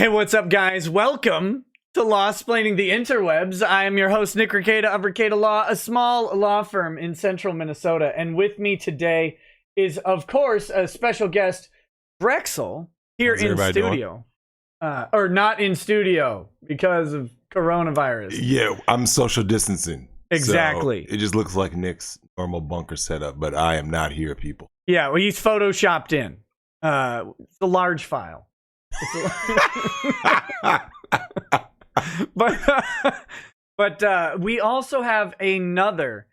Hey, what's up, guys? Welcome to Law-Splaining the Interwebs. I am your host, Nick Rekieta of Rekieta Law, a small law firm in central Minnesota. And with me today is, of course, a special guest, Drexel, here in studio. Or not in studio because of coronavirus. Yeah, I'm social distancing. Exactly. So it just looks like Nick's normal bunker setup, but I am not here, people. Yeah, well, he's photoshopped in. It's a large file. But we also have another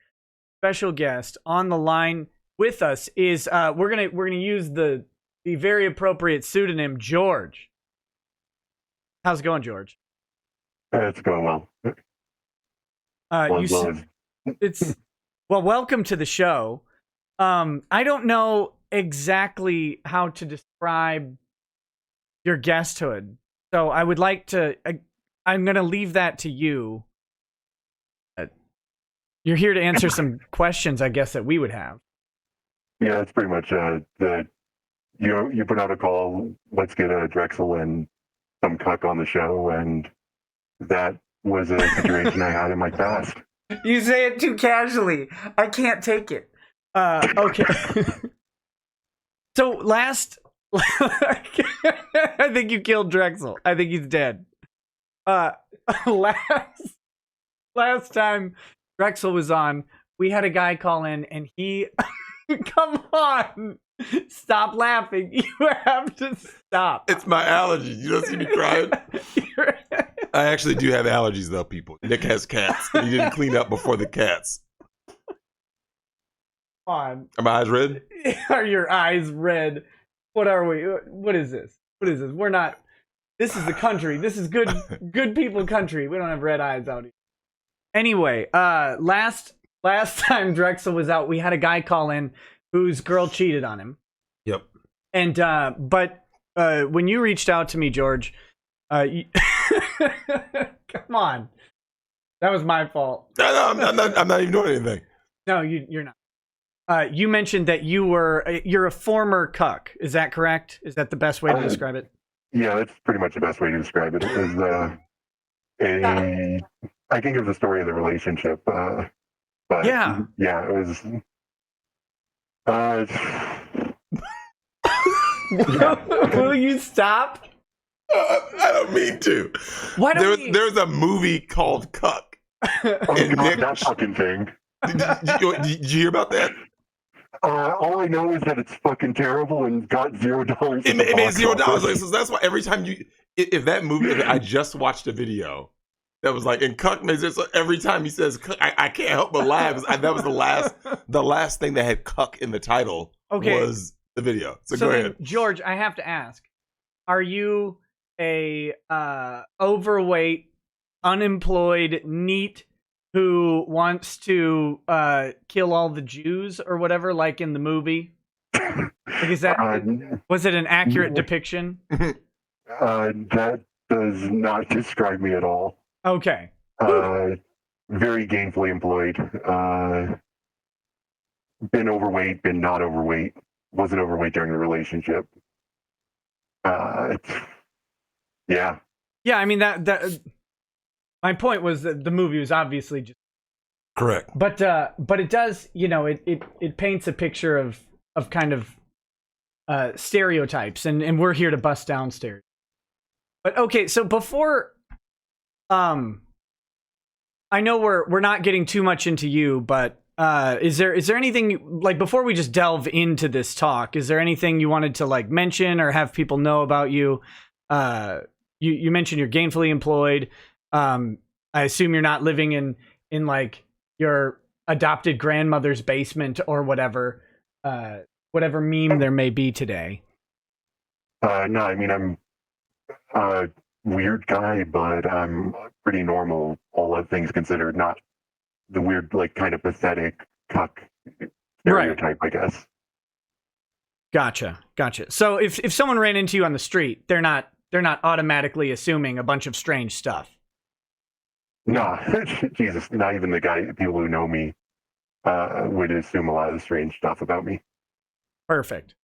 special guest on the line with us. Is we're gonna use the very appropriate pseudonym George. How's it going, George? It's going well. Welcome to the show. I don't know exactly how to describe your guesthood, so I would like to. I'm going to leave that to you. You're here to answer some questions, I guess, that we would have. Yeah, it's pretty much that you put out a call. Let's get a Drexel and some Cuck on the show, and that was a situation I had in my past. You say it too casually. I can't take it. Okay. So last, I think you killed Drexel. I think he's dead. Last time Drexel was on, we had a guy call in, and he, come on, stop laughing. You have to stop. It's my allergies. You don't see me crying. I actually do have allergies, though, people. Nick has cats. He didn't clean up before the cats. Come on. Are my eyes red? Are your eyes red? What are we? What is this? What is this? We're not. This is the country. This is good people country. We don't have red eyes out here. Anyway, last time Drexel was out, we had a guy call in whose girl cheated on him. Yep. And but when you reached out to me, George, come on, that was my fault. No, I'm not even doing anything. No, you're not. You mentioned that you're a former cuck. Is that correct? Is that the best way to describe it? Yeah, that's pretty much the best way to describe it. It was I can give the story of the relationship, but yeah, it was. Will you stop? I don't mean to. Why don't There's a movie called Cuck. Oh God, that fucking thing. Did you hear about that? All I know is that it's fucking terrible and got $0. It made $0. So that's why every time if that movie, I just watched a video that was like, and Cuck makes it so every time he says Cuck, I can't help but laugh. That was the last thing that had Cuck in the title. Okay. Was the video. So go ahead, George. I have to ask: are you a overweight, unemployed, neat who wants to kill all the Jews or whatever, like in the movie? Like, is that was it an accurate depiction? That does not describe me at all. Okay. Very gainfully employed. Been overweight, been not overweight. Wasn't overweight during the relationship. Yeah. Yeah, I mean that. My point was that the movie was obviously just correct, but it does, it paints a picture of kind of stereotypes, and we're here to bust down stereotypes. But okay, so before, I know we're not getting too much into you, but is there anything, like, before we just delve into this talk, is there anything you wanted to like mention or have people know about you? You mentioned you're gainfully employed. I assume you're not living in like your adopted grandmother's basement or whatever meme there may be today. No, I mean, I'm a weird guy, but I'm pretty normal, all other things considered. Not the weird, like, kind of pathetic cuck stereotype, right. I guess. Gotcha. So if someone ran into you on the street, they're not automatically assuming a bunch of strange stuff. No, Jesus, not even people who know me would assume a lot of strange stuff about me. Perfect.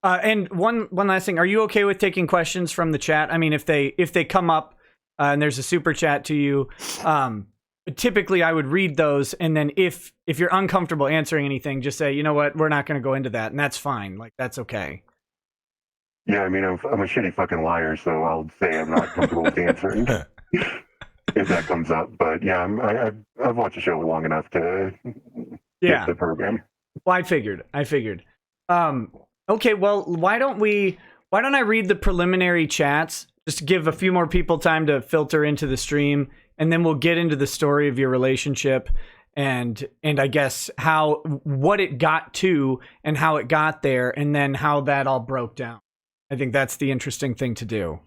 And one last thing, are you okay with taking questions from the chat? I mean, if they come up and there's a super chat to you, typically I would read those, and then if you're uncomfortable answering anything, just say, you know what, we're not going to go into that, and that's fine. Like, that's okay. Yeah, I mean, I'm a shitty fucking liar, so I'll say I'm not comfortable with answering if that comes up. But yeah, I've watched the show long enough to get the program. Well, I figured. Okay, well, why don't I read the preliminary chats just to give a few more people time to filter into the stream, and then we'll get into the story of your relationship and I guess what it got to and how it got there, and then how that all broke down. I think that's the interesting thing to do.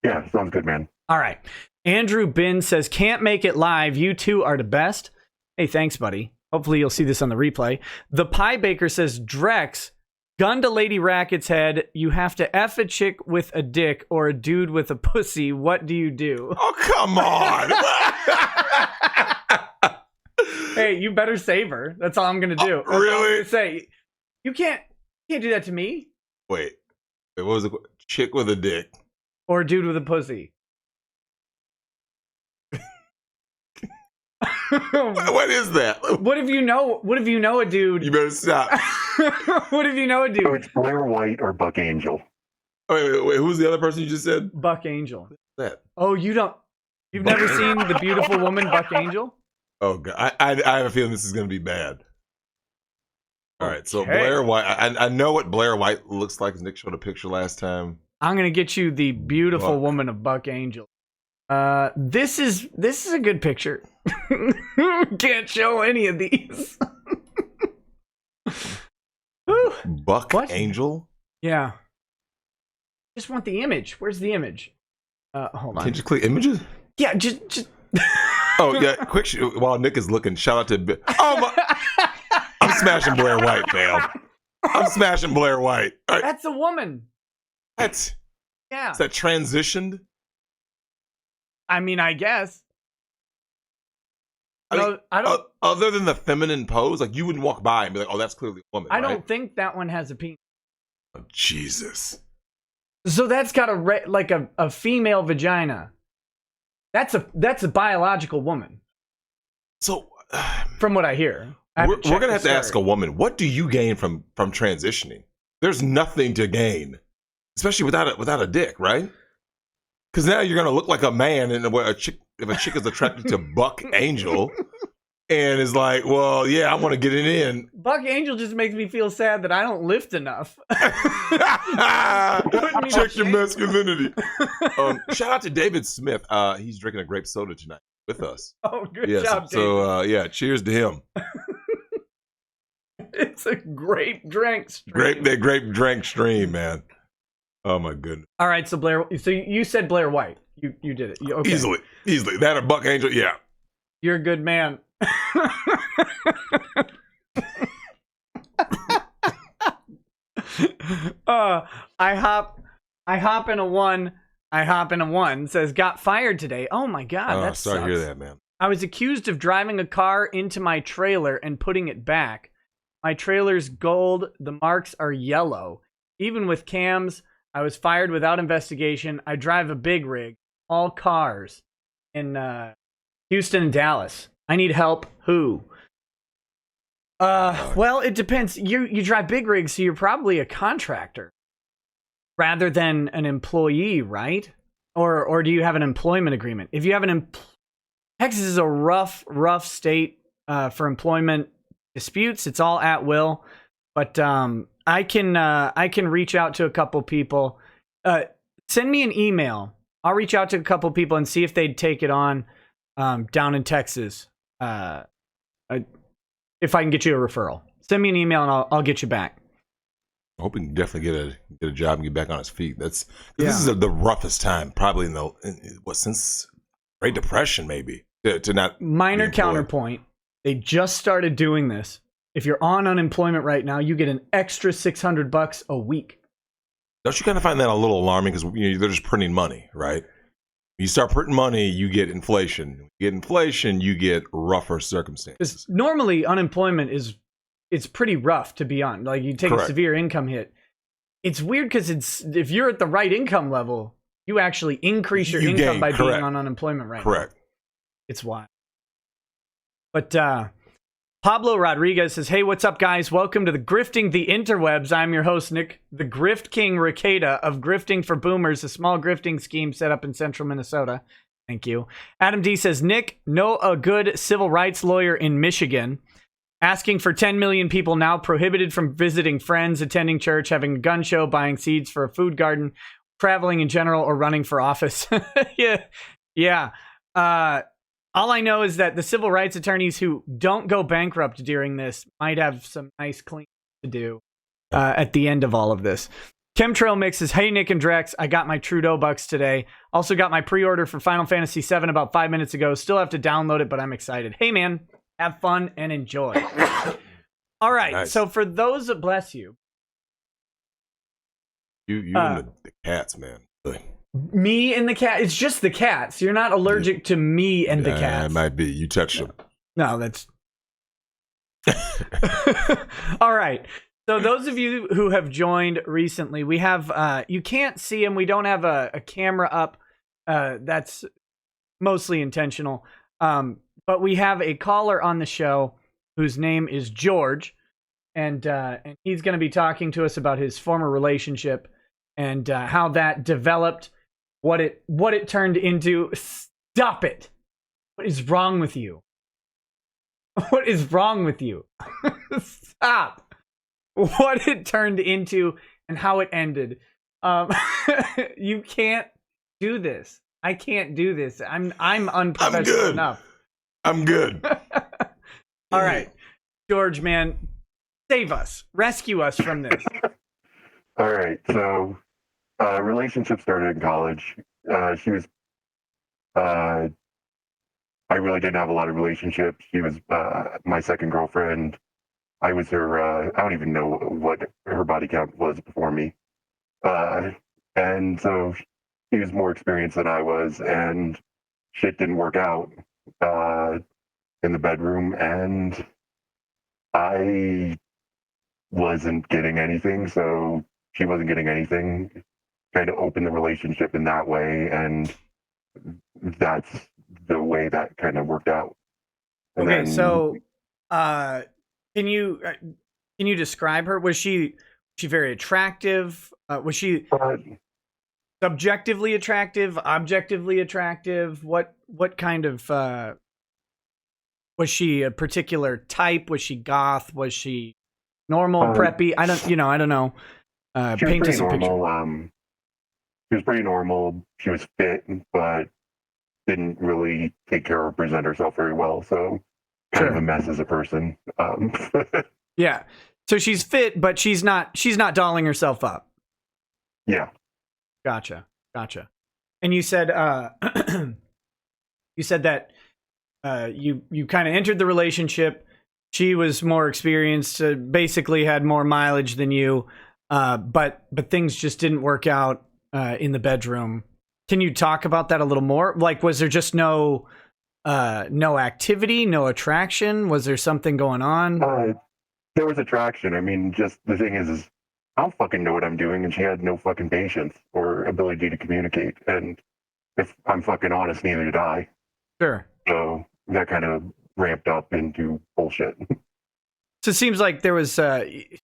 Yeah, sounds good, man. All right. Andrew Bin says, can't make it live. You two are the best. Hey, thanks, buddy. Hopefully you'll see this on the replay. The Pie Baker says, Drex, gun to Lady Racket's head. You have to F a chick with a dick or a dude with a pussy. What do you do? Oh, come on. Hey, you better save her. That's all I'm going to do. Really? Say, you can't do that to me. Wait, what was it? Chick with a dick. Or a dude with a pussy. What is that? What if you know a dude? You better stop. What if you know a dude? So it's Blair White or Buck Angel. Wait, who's the other person you just said? Buck Angel. What's that? Oh, you've never seen the beautiful woman Buck Angel? Oh god, I have a feeling this is going to be bad. All right, so Okay. Blair White. I know what Blair White looks like. Nick showed a picture last time. I'm gonna get you the beautiful woman of Buck Angel. This is a good picture. Can't show any of these. Buck What? Angel. Yeah. Just want the image. Where's the image? Hold on. Can you click images? Yeah, just. Oh yeah, quick! While Nick is looking, shout out to. Oh my! I'm smashing Blair White, fam. I'm smashing Blair White. All right. That's a woman. That's Yeah. is that transitioned? I mean, I guess. I mean, I don't. Other than the feminine pose, like you wouldn't walk by and be like, "Oh, that's clearly a woman." I right? don't think that one has a penis. Oh, Jesus. So that's got a female vagina. That's a biological woman, So from what I hear. we're gonna have to ask a woman, what do you gain from transitioning? There's nothing to gain, especially without a dick, right? Because now you're gonna look like a man, and if a chick is attracted to Buck Angel, and is like, well, yeah, I want to get it in. Buck Angel just makes me feel sad that I don't lift enough. Check your masculinity. Shout out to David Smith. He's drinking a grape soda tonight with us. Oh, good Yes. job, David. So yeah, cheers to him. It's a grape drink stream. Grape drink stream, man. Oh my goodness. All right, so Blair. So you said Blair White. You did it. Okay. Easily. That or Buck Angel, yeah. You're a good man. I hop in a one. Says got fired today. Oh my god, that sorry sucks. to hear that, man. I was accused of driving a car into my trailer and putting it back. My trailer's gold. The marks are yellow. Even with cams, I was fired without investigation. I drive a big rig, all cars, in Houston and Dallas. I need help. Who? Well, it depends. You drive big rigs, so you're probably a contractor rather than an employee, right? Or do you have an employment agreement? If you have Texas is a rough state for employment disputes. It's all at will, but I can reach out to a couple people. Send me an email. I'll reach out to a couple people and see if they'd take it on down in Texas. If I can get you a referral, send me an email and I'll get you back. I hope he can definitely get a job and get back on his feet. This is the roughest time probably since Great Depression, maybe to not minor counterpoint. They just started doing this. If you're on unemployment right now, you get an extra $600 a week. Don't you kind of find that a little alarming? Because they're just printing money, right? You start printing money, you get inflation. You get inflation, you get rougher circumstances. Because normally unemployment it's pretty rough to be on. Like you take Correct. a severe income hit. it's weird because if you're at the right income level, you actually increase your income gain, by correct. being on unemployment right Correct. now. It's wild. But Pablo Rodriguez says, hey, what's up, guys? Welcome to the Grifting the Interwebs. I'm your host, Nick, the Grift King Rekieta of Grifting for Boomers, a small grifting scheme set up in central Minnesota. Thank you. Adam D says, Nick, know a good civil rights lawyer in Michigan. Asking for 10 million people now prohibited from visiting friends, attending church, having a gun show, buying seeds for a food garden, traveling in general, or running for office. Yeah. All I know is that the civil rights attorneys who don't go bankrupt during this might have some nice clean to do at the end of all of this. Chemtrail Mix says, hey, Nick and Drex, I got my Trudeau bucks today. Also got my pre-order for Final Fantasy VII about 5 minutes ago. Still have to download it, but I'm excited. Hey, man, have fun and enjoy. All right, Nice. so for those that bless you. You and the cats, man. Me and the cat. It's just the cats. You're not allergic to me and the cats. It might be. You touched them. No, that's... All right. So those of you who have joined recently, we have, you can't see him. We don't have a camera up. That's mostly intentional. But we have a caller on the show whose name is George. And he's going to be talking to us about his former relationship and how that developed, what it turned into. Stop it. What is wrong with you? What is wrong with you? Stop. What it turned into and how it ended. You can't do this. I can't do this. I'm unprofessional enough. I'm good. All right. George, man, save us. Rescue us from this. All right. So, relationship started in college. She was, I really didn't have a lot of relationships. She was my second girlfriend. I was her, I don't even know what her body count was before me. And so she was more experienced than I was, and shit didn't work out in the bedroom, and I wasn't getting anything, so she wasn't getting anything. Kind of opened the relationship in that way, and that's the way that kind of worked out. And okay, then, so can you describe her? Was she very attractive? Was she subjectively attractive, objectively attractive? What kind of was she a particular type? Was she goth? Was she normal, preppy? I don't know. Paint us a picture. She was pretty normal. She was fit, but didn't really take care of present herself very well. So kind of a mess as a person. Yeah. So she's fit, but she's not dolling herself up. Yeah. Gotcha. And you said that you kind of entered the relationship. She was more experienced, basically had more mileage than you, but things just didn't work out in the bedroom. Can you talk about that a little more? Like, was there just no activity, no attraction? Was there something going on? There was attraction. I mean, just the thing is I don't fucking know what I'm doing, and she had no fucking patience or ability to communicate. And if I'm fucking honest, neither did I. Sure. So that kind of ramped up into bullshit. So it seems like there was. Did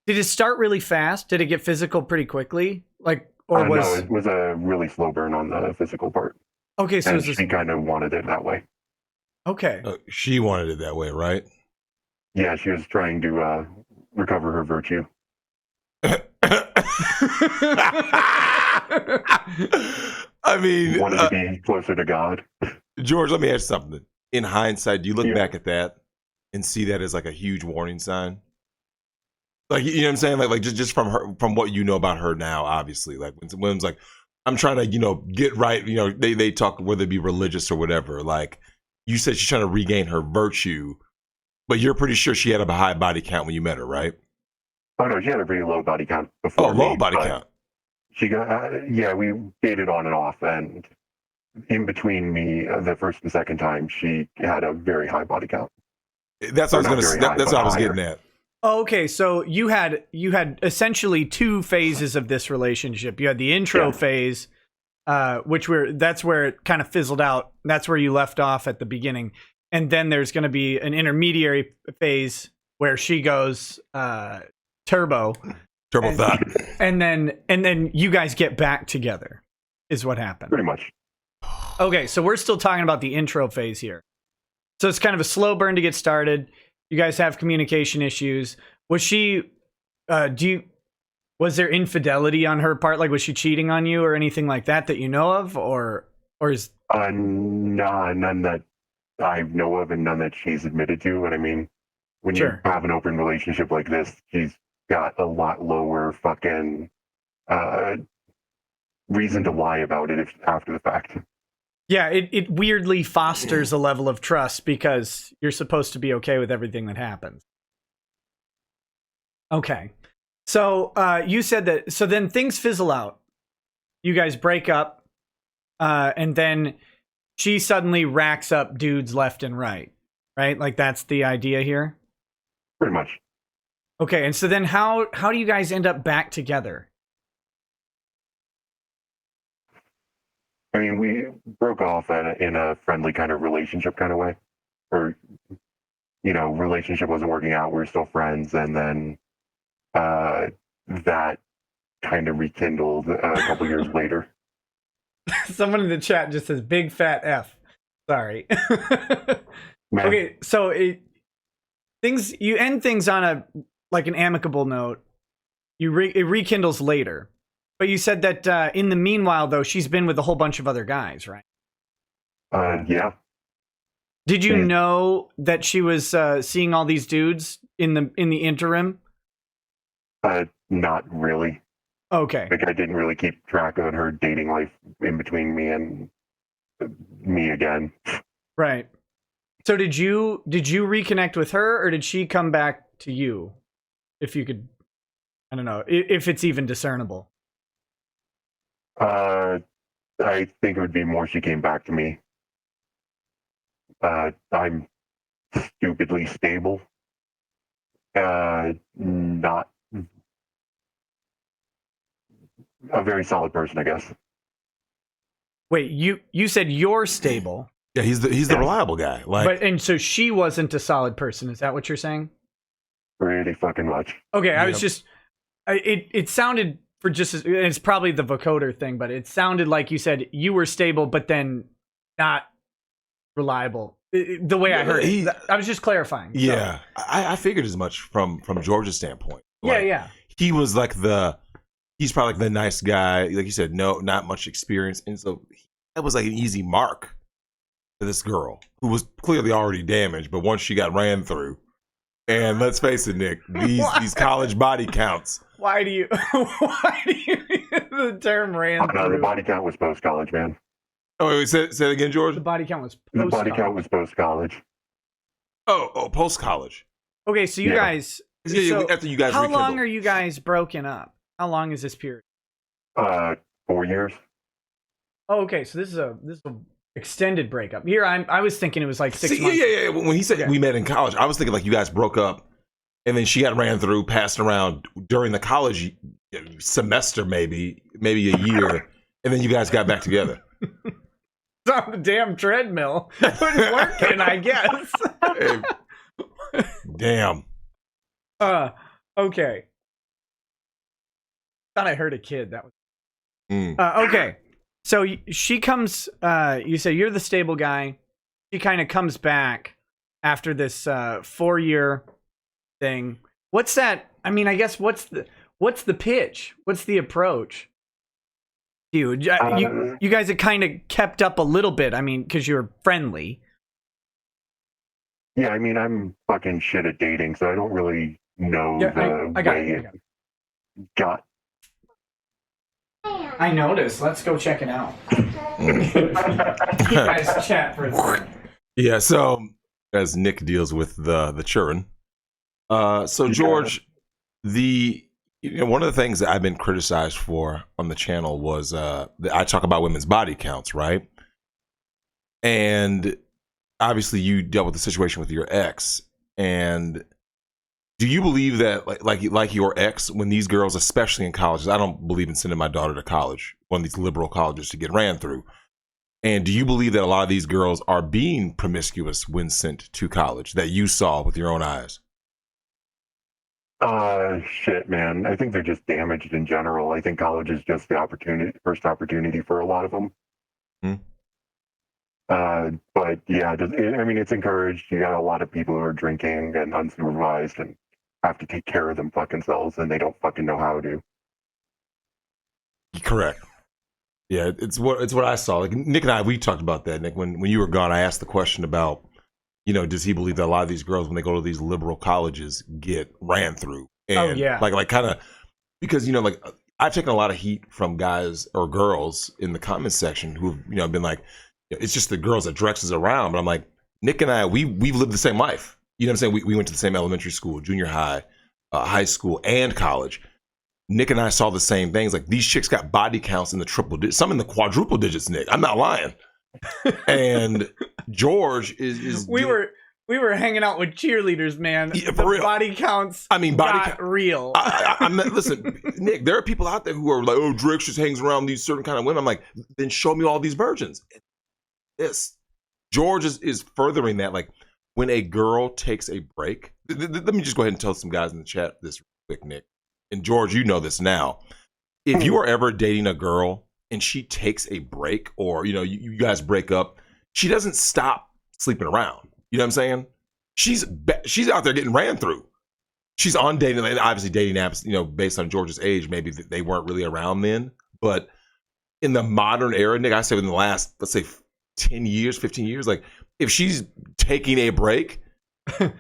it start really fast? Did it get physical pretty quickly? Like, or was no? It was a really slow burn on the physical part. Okay, so and she kind of wanted it that way. Okay. She wanted it that way, right? Yeah, she was trying to recover her virtue. I mean, wanted to be closer to God. George, let me ask you something. In hindsight, do you look back at that and see that as like a huge warning sign? Like, you know what I'm saying? Like just from her, from what you know about her now, obviously. Like when someone's like, I'm trying to, get right. They talk, whether it be religious or whatever. Like you said, she's trying to regain her virtue, but you're pretty sure she had a high body count when you met her, right? Oh no, she had a pretty low body count before. Low body count. She got we dated on and off, and in between me, the first and second time, she had a very high body count. That's what I was going to say. That's what I was getting at. Oh, okay, so you had essentially two phases of this relationship. You had the intro phase, that's where it kind of fizzled out. That's where you left off at the beginning, and then there's going to be an intermediary phase where she goes turbo thought. and then you guys get back together. Is what happened. Pretty much. Okay, so we're still talking about the intro phase here. So it's kind of a slow burn to get started. You guys have communication issues. Was she was there infidelity on her part? Like, was she cheating on you or anything like that you know of, or is nah, none that I know of, and none that she's admitted to. But I mean, when Sure. you have an open relationship like this, she's got a lot lower fucking reason to lie about it after the fact. Yeah, it weirdly fosters a level of trust because you're supposed to be okay with everything that happens. Okay. So you said that, so then things fizzle out. You guys break up, and then she suddenly racks up dudes left and right? Like, that's the idea here? Pretty much. Okay, and so then how do you guys end up back together? I mean, we broke off in a friendly kind of relationship kind of way. Or, relationship wasn't working out. We were still friends. And then that kind of rekindled a couple years later. Someone in the chat just says big fat F. Sorry. Man. Okay, so you end things on an amicable note. It rekindles later. But you said that in the meanwhile, though, she's been with a whole bunch of other guys, right? Yeah. Did you know that she was seeing all these dudes in the interim? Not really. Okay. Like, I didn't really keep track of her dating life in between me and me again. Right. So did you reconnect with her, or did she come back to you? If you could, I don't know, if it's even discernible. I think it would be more she came back to me. I'm stupidly stable. Not a very solid person, I guess. Wait, you said you're stable. Yeah, he's the reliable guy. And so she wasn't a solid person. Is that what you're saying? Pretty fucking much. Okay, I was just, it sounded for it's probably the vocoder thing, but it sounded like you said you were stable, but then not reliable. The way I heard it. I was just clarifying. Yeah, so. I figured as much from George's standpoint. Yeah. He was he's probably like the nice guy. Like you said, not much experience. And so that was like an easy mark for this girl who was clearly already damaged, but once she got ran through, and let's face it, Nick, these college body counts. Why do you the term ran through? No, the body count was post-college, man. Oh, wait, say it again, George? The body count was post-college. The body count was post-college. Oh, post-college. Okay, so you guys... after you guys how rekindled. long are you guys broken up? How long is this period? 4 years. Oh, okay, so this is a extended breakup. Here, I was thinking it was like 6 months. Yeah. When he said we met in college, I was thinking like you guys broke up, and then she got ran through, passed around during the college semester, maybe a year, and then you guys got back together. It's on the damn treadmill. It wasn't working, I guess. Damn. Okay. Thought I heard a kid. That was okay. So she comes. You say you're the stable guy. She kind of comes back after this 4-year thing. What's that? I mean, I guess what's the pitch? What's the approach? Dude, you guys have kind of kept up a little bit. I mean, because you're friendly. Yeah, I mean, I'm fucking shit at dating, so I don't really know the way it got. I noticed. Let's go check it out. You guys chat for a second. Yeah, so as Nick deals with the children, so George, one of the things that I've been criticized for on the channel was that I talk about women's body counts, right? And obviously you dealt with the situation with your ex, and Do you believe that, like your ex, when these girls, especially in colleges, I don't believe in sending my daughter to college, one of these liberal colleges, to get ran through. And do you believe that a lot of these girls are being promiscuous when sent to college that you saw with your own eyes? Shit, man. I think they're just damaged in general. I think college is just the first opportunity for a lot of them. Hmm? But yeah, I mean, it's encouraged. You got a lot of people who are drinking and unsupervised and have to take care of them fucking selves, and they don't fucking know how to. Correct. Yeah, it's what I saw. Like Nick and I, we talked about that. Nick, when you were gone, I asked the question about, does he believe that a lot of these girls, when they go to these liberal colleges, get ran through? And Oh, yeah. like kind of, because like I've taken a lot of heat from guys or girls in the comments section who've been like, it's just the girls that Drexel's around. But I'm like, Nick and I, we've lived the same life. You know what I'm saying? We went to the same elementary school, junior high, high school, and college. Nick and I saw the same things. Like, these chicks got body counts in the triple digits, some in the quadruple digits, Nick. I'm not lying. And George is we were hanging out with cheerleaders, man. Yeah, for the real. Body counts. I mean, got real. I'm not, listen, Nick, there are people out there who are like, oh, Drake just hangs around these certain kind of women. I'm like, then show me all these virgins. Yes. George is furthering that. Like, when a girl takes a break, let me just go ahead and tell some guys in the chat this real quick, Nick. And George, you know this now. If you are ever dating a girl and she takes a break, or you guys break up, she doesn't stop sleeping around. You know what I'm saying? She's out there getting ran through. She's on dating, and obviously dating apps. Based on George's age, maybe they weren't really around then. But in the modern era, Nick, I say in the last, let's say, 10 years, 15 years, like, if she's taking a break,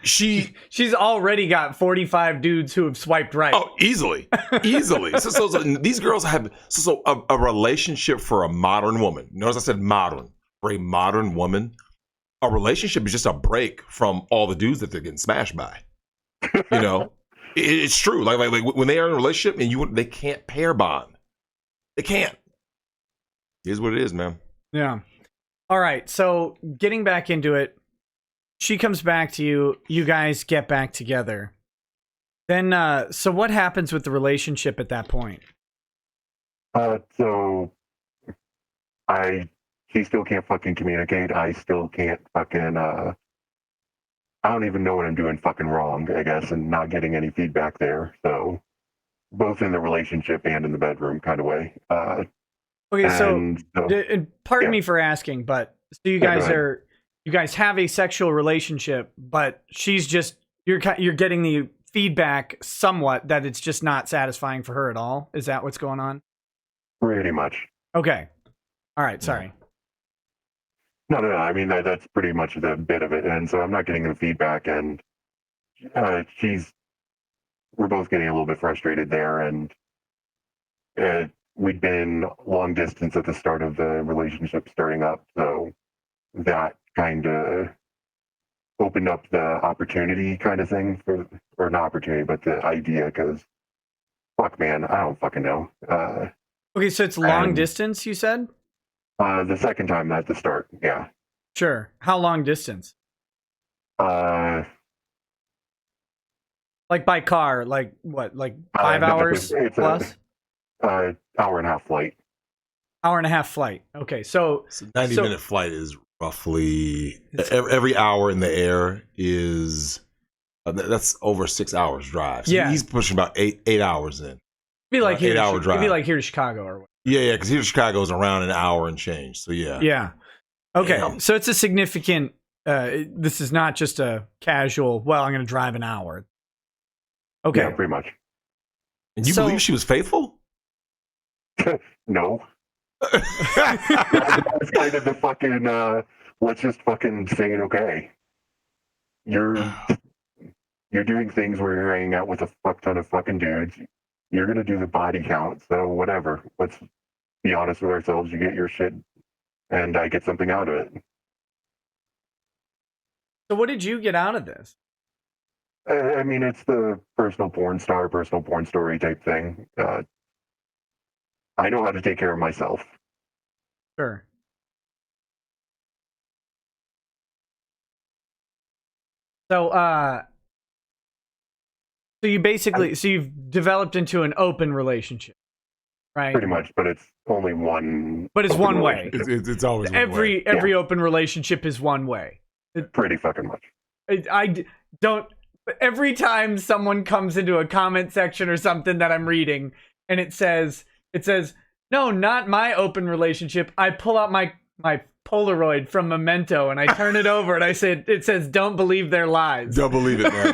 she's already got 45 dudes who have swiped right. Oh, easily. So these girls have a relationship for a modern woman. Notice I said modern. For a modern woman, a relationship is just a break from all the dudes that they're getting smashed by. It's true. Like when they are in a relationship and they can't pair bond. They can't. It is what it is, man. Yeah. All right. So getting back into it, she comes back to you. You guys get back together. Then, so what happens with the relationship at that point? So she still can't fucking communicate. I still can't fucking, I don't even know what I'm doing fucking wrong, I guess, and not getting any feedback there. So both in the relationship and in the bedroom kind of way. Okay, so pardon me for asking, but so you guys have a sexual relationship, but she's just, you're getting the feedback somewhat that it's just not satisfying for her at all. Is that what's going on? Pretty much. Okay. All right. Sorry. No. I mean, that's pretty much the bit of it. And so I'm not getting the feedback, and we're both getting a little bit frustrated there. And we'd been long distance at the start of the relationship starting up. So that kind of opened up the opportunity kind of thing or not opportunity, but the idea, because fuck, man, I don't fucking know. Okay, so it's long distance, you said? The second time at the start, yeah. Sure. How long distance? Like by car, like what, like 5 hours it's plus? Hour and a half flight. Hour and a half flight. Okay, so 90-minute flight is roughly every hour in the air is that's over 6 hours drive. So yeah, he's pushing about eight hours in. Be like 8 hour drive. It'd be like here to Chicago or what? Yeah, because here to Chicago is around an hour and change. So yeah. Yeah. Okay, Damn. so it's a significant. This is not just a casual. Well, I'm going to drive an hour. Okay, Yeah, pretty much. And you believe she was faithful? No. That's kind of the fucking. Let's just fucking say it. Okay. You're doing things where you're hanging out with a fuck ton of fucking dudes. You're gonna do the body count, so whatever. Let's be honest with ourselves. You get your shit, and I get something out of it. So what did you get out of this? I mean, it's the personal porn story type thing. I know how to take care of myself. Sure. So, So you've developed into an open relationship, right? Pretty much, but it's only one. But it's open one way. relationship. It's always one way. Every open relationship is one way. Pretty fucking much. I don't. Every time someone comes into a comment section or something that I'm reading, and it says, no, not my open relationship. I pull out my Polaroid from Memento and I turn it over and it says, don't believe their lies. Don't believe it, man.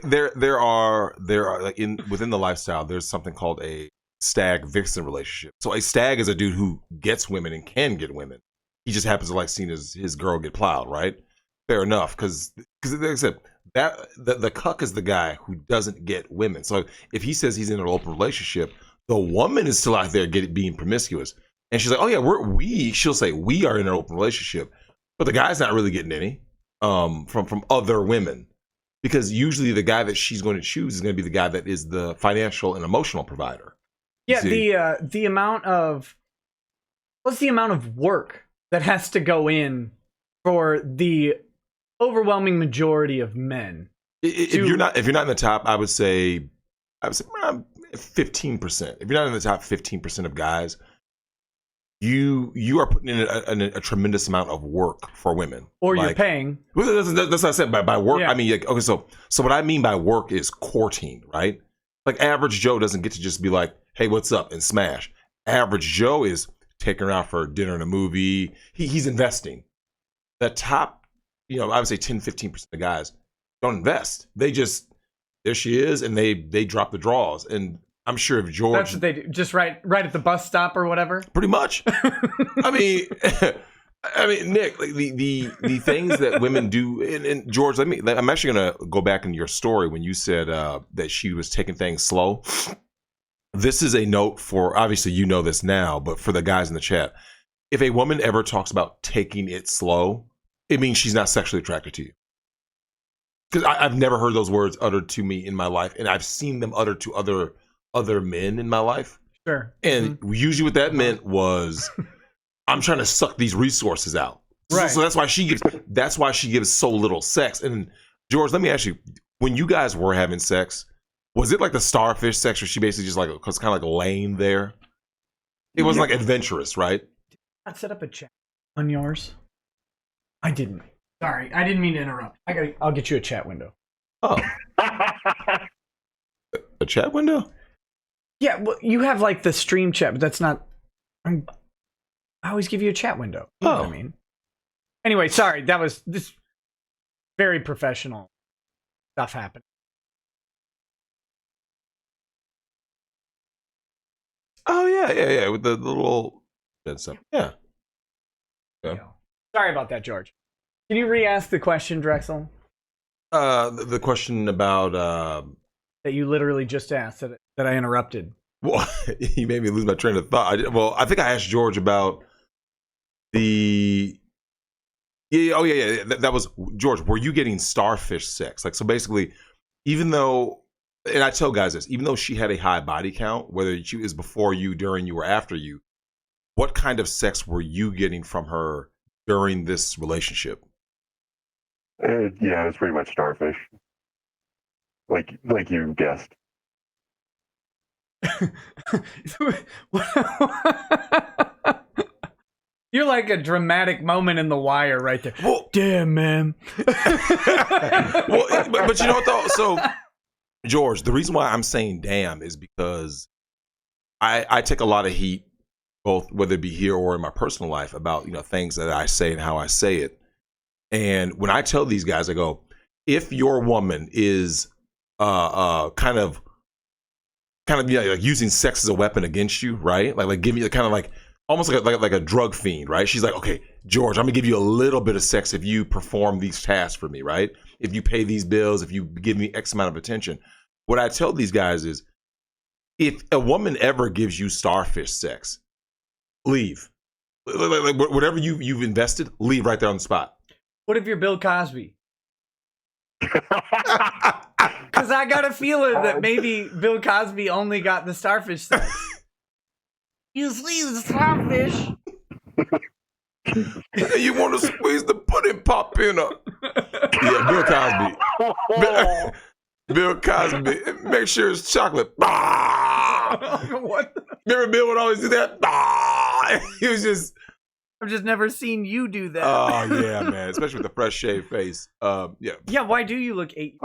There are like within the lifestyle, there's something called a stag vixen relationship. So a stag is a dude who gets women and can get women. He just happens to like seeing his girl get plowed, right? Fair enough, because like I said, that the cuck is the guy who doesn't get women. So if he says he's in an open relationship, the woman is still out there being promiscuous, and she's like, oh yeah, she'll say we are in an open relationship, but the guy's not really getting any from other women, because usually the guy that she's going to choose is going to be the guy that is the financial and emotional provider. Yeah, the amount of what's the amount of work that has to go in for the overwhelming majority of men. If you're not in the top, I would say 15%. If you're not in the top 15% of guys, you are putting in a tremendous amount of work for women. Or you're paying. Well, that's what I said by work. Yeah. I mean, okay, so what I mean by work is courting, right? Like average Joe doesn't get to just be like, hey, what's up, and smash. Average Joe is taking her out for dinner and a movie. He's investing. The top, I would say 10-15% of guys don't invest. They just, there she is, and they drop the draws. And I'm sure if George, that's what they do, just right at the bus stop or whatever. Pretty much. I mean, Nick, like the things that women do, and George, I'm actually gonna go back in your story when you said that she was taking things slow. This is a note for, obviously you know this now, but for the guys in the chat, if a woman ever talks about taking it slow, it means she's not sexually attracted to you. Because I've never heard those words uttered to me in my life, and I've seen them uttered to other men in my life. Sure. And usually what that meant was, I'm trying to suck these resources out. Right. So that's why she gives so little sex. And George, let me ask you, when you guys were having sex, was it like the starfish sex, where she basically just was kind of like laying there? It wasn't like adventurous, right? Did I set up a chat on yours? I didn't. Sorry, I didn't mean to interrupt. I'll get you a chat window. Oh. A chat window? Yeah, well, you have like the stream chat, but that's not. I always give you a chat window. You know what I mean? Anyway, sorry, that was this very professional stuff happened. Oh yeah, with the little stuff. Yeah. Sorry about that, George. Can you re-ask the question, Drexel? The question about that you literally just asked that I interrupted. Well, you made me lose my train of thought. I think I asked George about the. Yeah. That was George. Were you getting starfish sex? Like, so basically, even though, and I tell guys this, even though she had a high body count, whether she was before you, during you, or after you, what kind of sex were you getting from her during this relationship? Yeah, it's pretty much starfish. Like you guessed. You're like a dramatic moment in The Wire right there. Well, damn, man. Well, but you know what though? So, George, the reason why I'm saying damn is because I take a lot of heat, both whether it be here or in my personal life, about things that I say and how I say it. And when I tell these guys, I go, if your woman is kind of like using sex as a weapon against you, right? Like give me kind of like almost like a drug fiend, right? She's like, okay, George, I'm gonna give you a little bit of sex if you perform these tasks for me, right? If you pay these bills, if you give me X amount of attention. What I tell these guys is, if a woman ever gives you starfish sex, leave. Like whatever you've invested, leave right there on the spot. What if you're Bill Cosby? Because I got a feeling that maybe Bill Cosby only got the starfish sex. You see the starfish? You want to squeeze the pudding pop in her. Yeah, Bill Cosby. Bill Cosby, make sure it's chocolate. What? Remember Bill would always do that? He was just. I've just never seen you do that. Oh yeah, man, especially with the fresh shaved face. Yeah. Yeah, why do you look 8?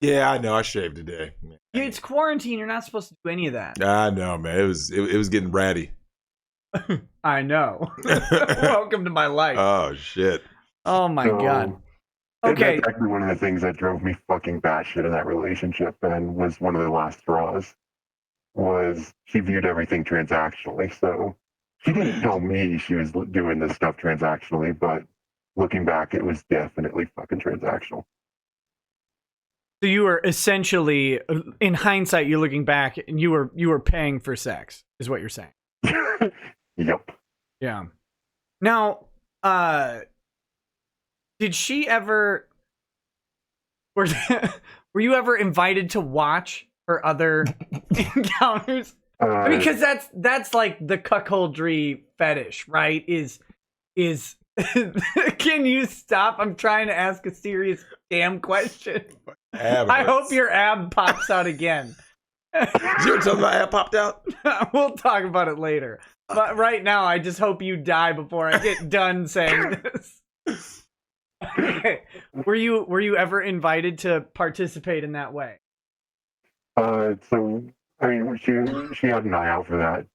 Yeah, I know. I shaved today. Yeah, it's quarantine. You're not supposed to do any of that. I know, man. It was getting ratty. I know. Welcome to my life. Oh shit. Oh my god. That's Okay. actually one of the things that drove me fucking batshit in that relationship, and was one of the last straws. Was she viewed everything transactionally? So she didn't tell me she was doing this stuff transactionally, but looking back, it was definitely fucking transactional. So you were essentially, in hindsight, you're looking back, and you were paying for sex, is what you're saying. Yep. Yeah. Now, did she ever? Were you ever invited to watch her other encounters? I mean, because that's like the cuckoldry fetish, right? Is can you stop? I'm trying to ask a serious damn question. I hope your ab pops out again. Did you ever tell me my ab popped out? We'll talk about it later. But right now, I just hope you die before I get done saying this. Okay. Were you ever invited to participate in that way? So I mean, she had an eye out for that,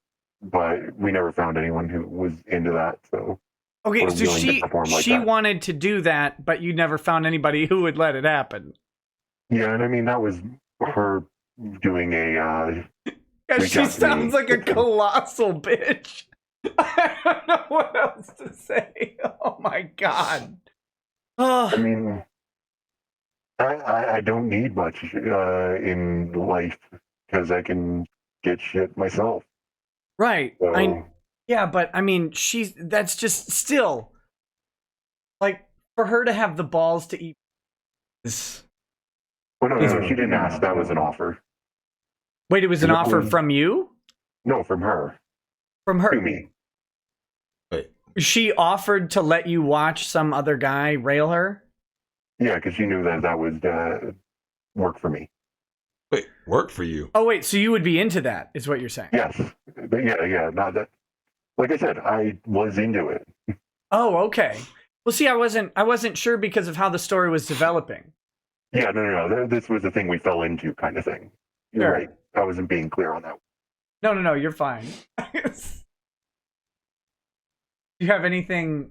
but we never found anyone who was into that. So okay, so she that. wanted to do that, but you never found anybody who would let it happen. Yeah, and I mean that was her doing a. Yeah, she sounds like a colossal bitch. I don't know what else to say. Oh my god. I mean, I don't need much in life because I can get shit myself. Right. So, yeah, but I mean, that's just still like for her to have the balls to eat this. well, no, she didn't ask. That was an offer. Wait, it was an offer from you? No, from her. From her. To me. Wait. She offered to let you watch some other guy rail her? Yeah, because she knew that would work for me. Wait, work for you? Oh, wait, so you would be into that, is what you're saying? Yes. But yeah, not that. Like I said, I was into it. Oh, okay. Well, see, I wasn't sure because of how the story was developing. Yeah, no. This was the thing we fell into, kind of thing. You're right. I wasn't being clear on that. No, you're fine. Do you have anything,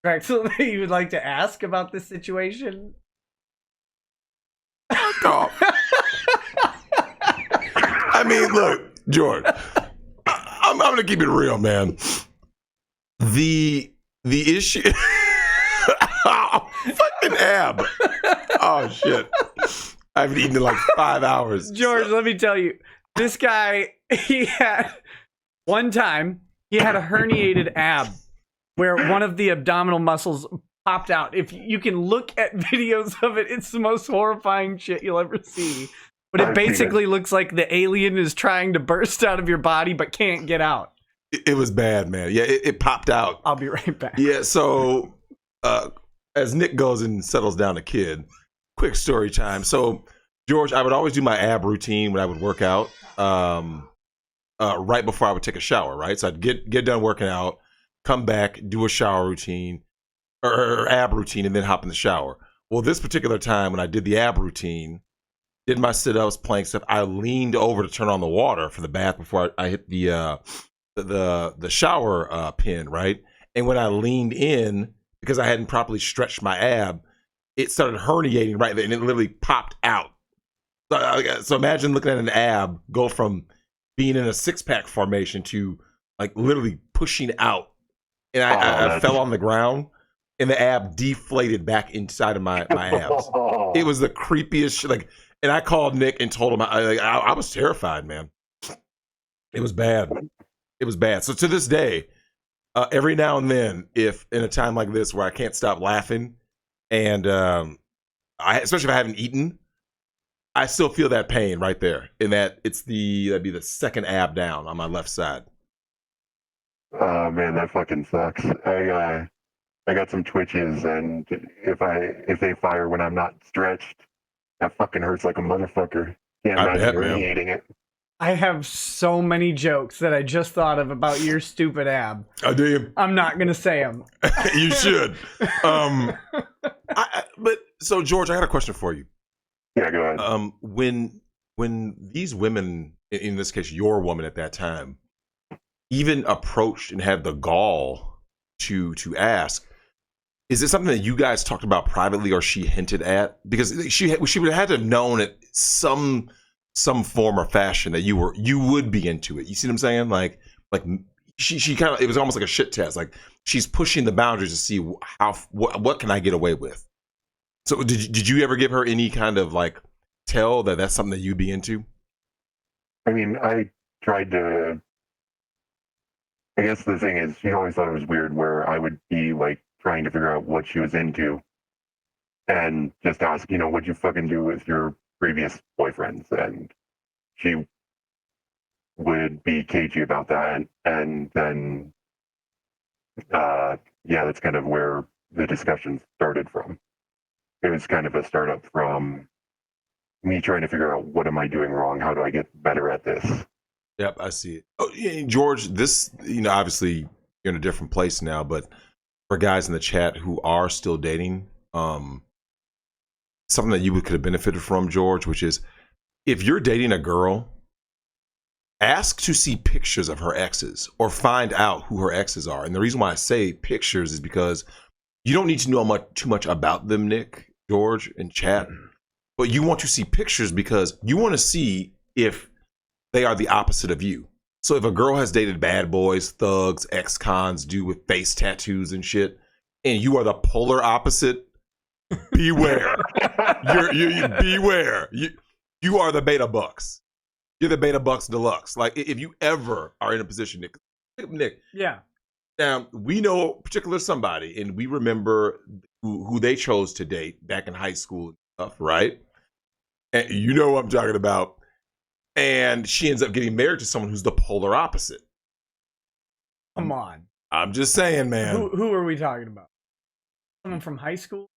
Drexel, that you would like to ask about this situation? Oh. I mean, look, George, I'm gonna keep it real, man. The issue, oh, fucking ab. Oh shit, I haven't eaten in like 5 hours. George, let me tell you, this guy, he had a herniated ab where one of the abdominal muscles popped out. If you can look at videos of it, it's the most horrifying shit you'll ever see. But it basically looks like the alien is trying to burst out of your body but can't get out. It was bad, man. Yeah, it popped out. I'll be right back. Yeah, so as Nick goes and settles down a kid, quick story time. So, George, I would always do my ab routine when I would work out right before I would take a shower, right? So I'd get done working out, come back, do a shower routine or ab routine, and then hop in the shower. Well, this particular time when I did the ab routine, did my sit-ups, plank stuff, I leaned over to turn on the water for the bath before I hit the shower pin, right? And when I leaned in, because I hadn't properly stretched my ab, it started herniating right there, and it literally popped out. So imagine looking at an ab go from being in a six-pack formation to like literally pushing out. And I fell on the ground, and the ab deflated back inside of my abs. It was the creepiest shit. Like, and I called Nick and told him I was terrified, man. It was bad. It was bad. So to this day, every now and then, if in a time like this where I can't stop laughing, and especially if I haven't eaten, I still feel that pain right there. In that that'd be the second ab down on my left side. Oh man, that fucking sucks. I got some twitches, and if they fire when I'm not stretched, That fucking hurts like a motherfucker. Can't I imagine bet, really man. hating it. I have so many jokes that I just thought of about your stupid ab. I do you. I'm not gonna say them. You should. But so George, I got a question for you. Yeah, go ahead. When these women, in this case, your woman at that time, even approached and had the gall to ask, is it something that you guys talked about privately, or she hinted at? Because she would have had to have known it some form or fashion that you would be into it. You see what I'm saying? Like she kind of, it was almost like a shit test. Like she's pushing the boundaries to see what can I get away with. So did you ever give her any kind of like tell that that's something that you'd be into? I mean, I tried to. I guess the thing is, she always thought it was weird where I would be like trying to figure out what she was into, and just ask, what'd you fucking do with your previous boyfriends? And she would be cagey about that, and then, yeah, that's kind of where the discussion started from. It was kind of a startup from me trying to figure out what am I doing wrong? How do I get better at this? Yep, I see it. Oh, yeah, George, this, obviously you're in a different place now, but for guys in the chat who are still dating, something that you could have benefited from, George, which is if you're dating a girl, ask to see pictures of her exes or find out who her exes are. And the reason why I say pictures is because you don't need to know too much about them, Nick, George, and chat, but you want to see pictures because you want to see if they are the opposite of you. So if a girl has dated bad boys, thugs, ex-cons, dude with face tattoos and shit, and you are the polar opposite, beware. you beware. You are the beta bucks. You're the beta bucks deluxe. Like if you ever are in a position, Nick. Yeah. Now we know particular somebody, and we remember who they chose to date back in high school and stuff, right? And you know what I'm talking about. And she ends up getting married to someone who's the polar opposite. Come on. I'm just saying, man. Who are we talking about? Someone from high school?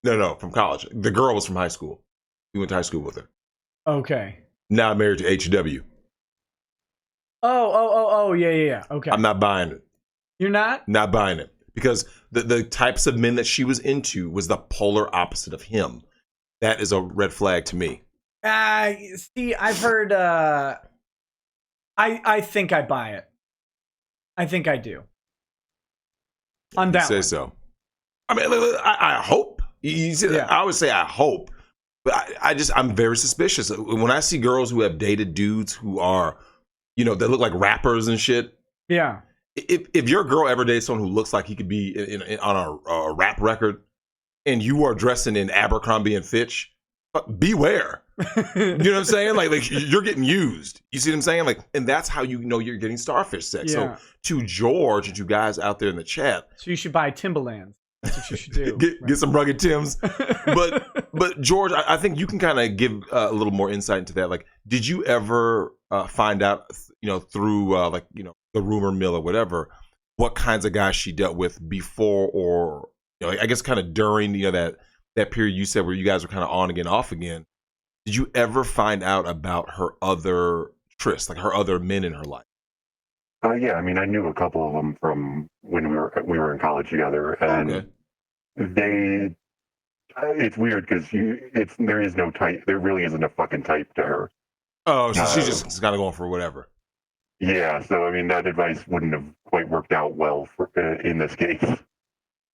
No, from college. The girl was from high school. We went to high school with her. Okay. Now married to HW. Oh, yeah. Okay. I'm not buying it. You're not? Not buying it. Because the types of men that she was into was the polar opposite of him. That is a red flag to me. See, I've heard, I think I buy it. I think I do. On that Say one. so. I mean, I hope. You see, Yeah. I always say I hope. But I'm very suspicious. When I see girls who have dated dudes who are, that look like rappers and shit. Yeah. If your girl ever dates someone who looks like he could be on a rap record, and you are dressing in Abercrombie and Fitch, beware. You know what I'm saying? Like you're getting used. You see what I'm saying? Like, and that's how you know you're getting starfish sex. Yeah. So to George and to guys out there in the chat, So you should buy Timberlands. That's what you should do. get some rugged Tims. But George, I think you can kind of give a little more insight into that. Like, did you ever find out, through the rumor mill or whatever, what kinds of guys she dealt with before, or I guess kind of during that period you said where you guys were kind of on again, off again? Did you ever find out about her other trysts, like her other men in her life? Yeah, I mean, I knew a couple of them from when we were in college together, and Okay. it's weird because there is no type. There really isn't a fucking type to her. Oh, so she's just kind of going for whatever. Yeah, so I mean, that advice wouldn't have quite worked out well in this case.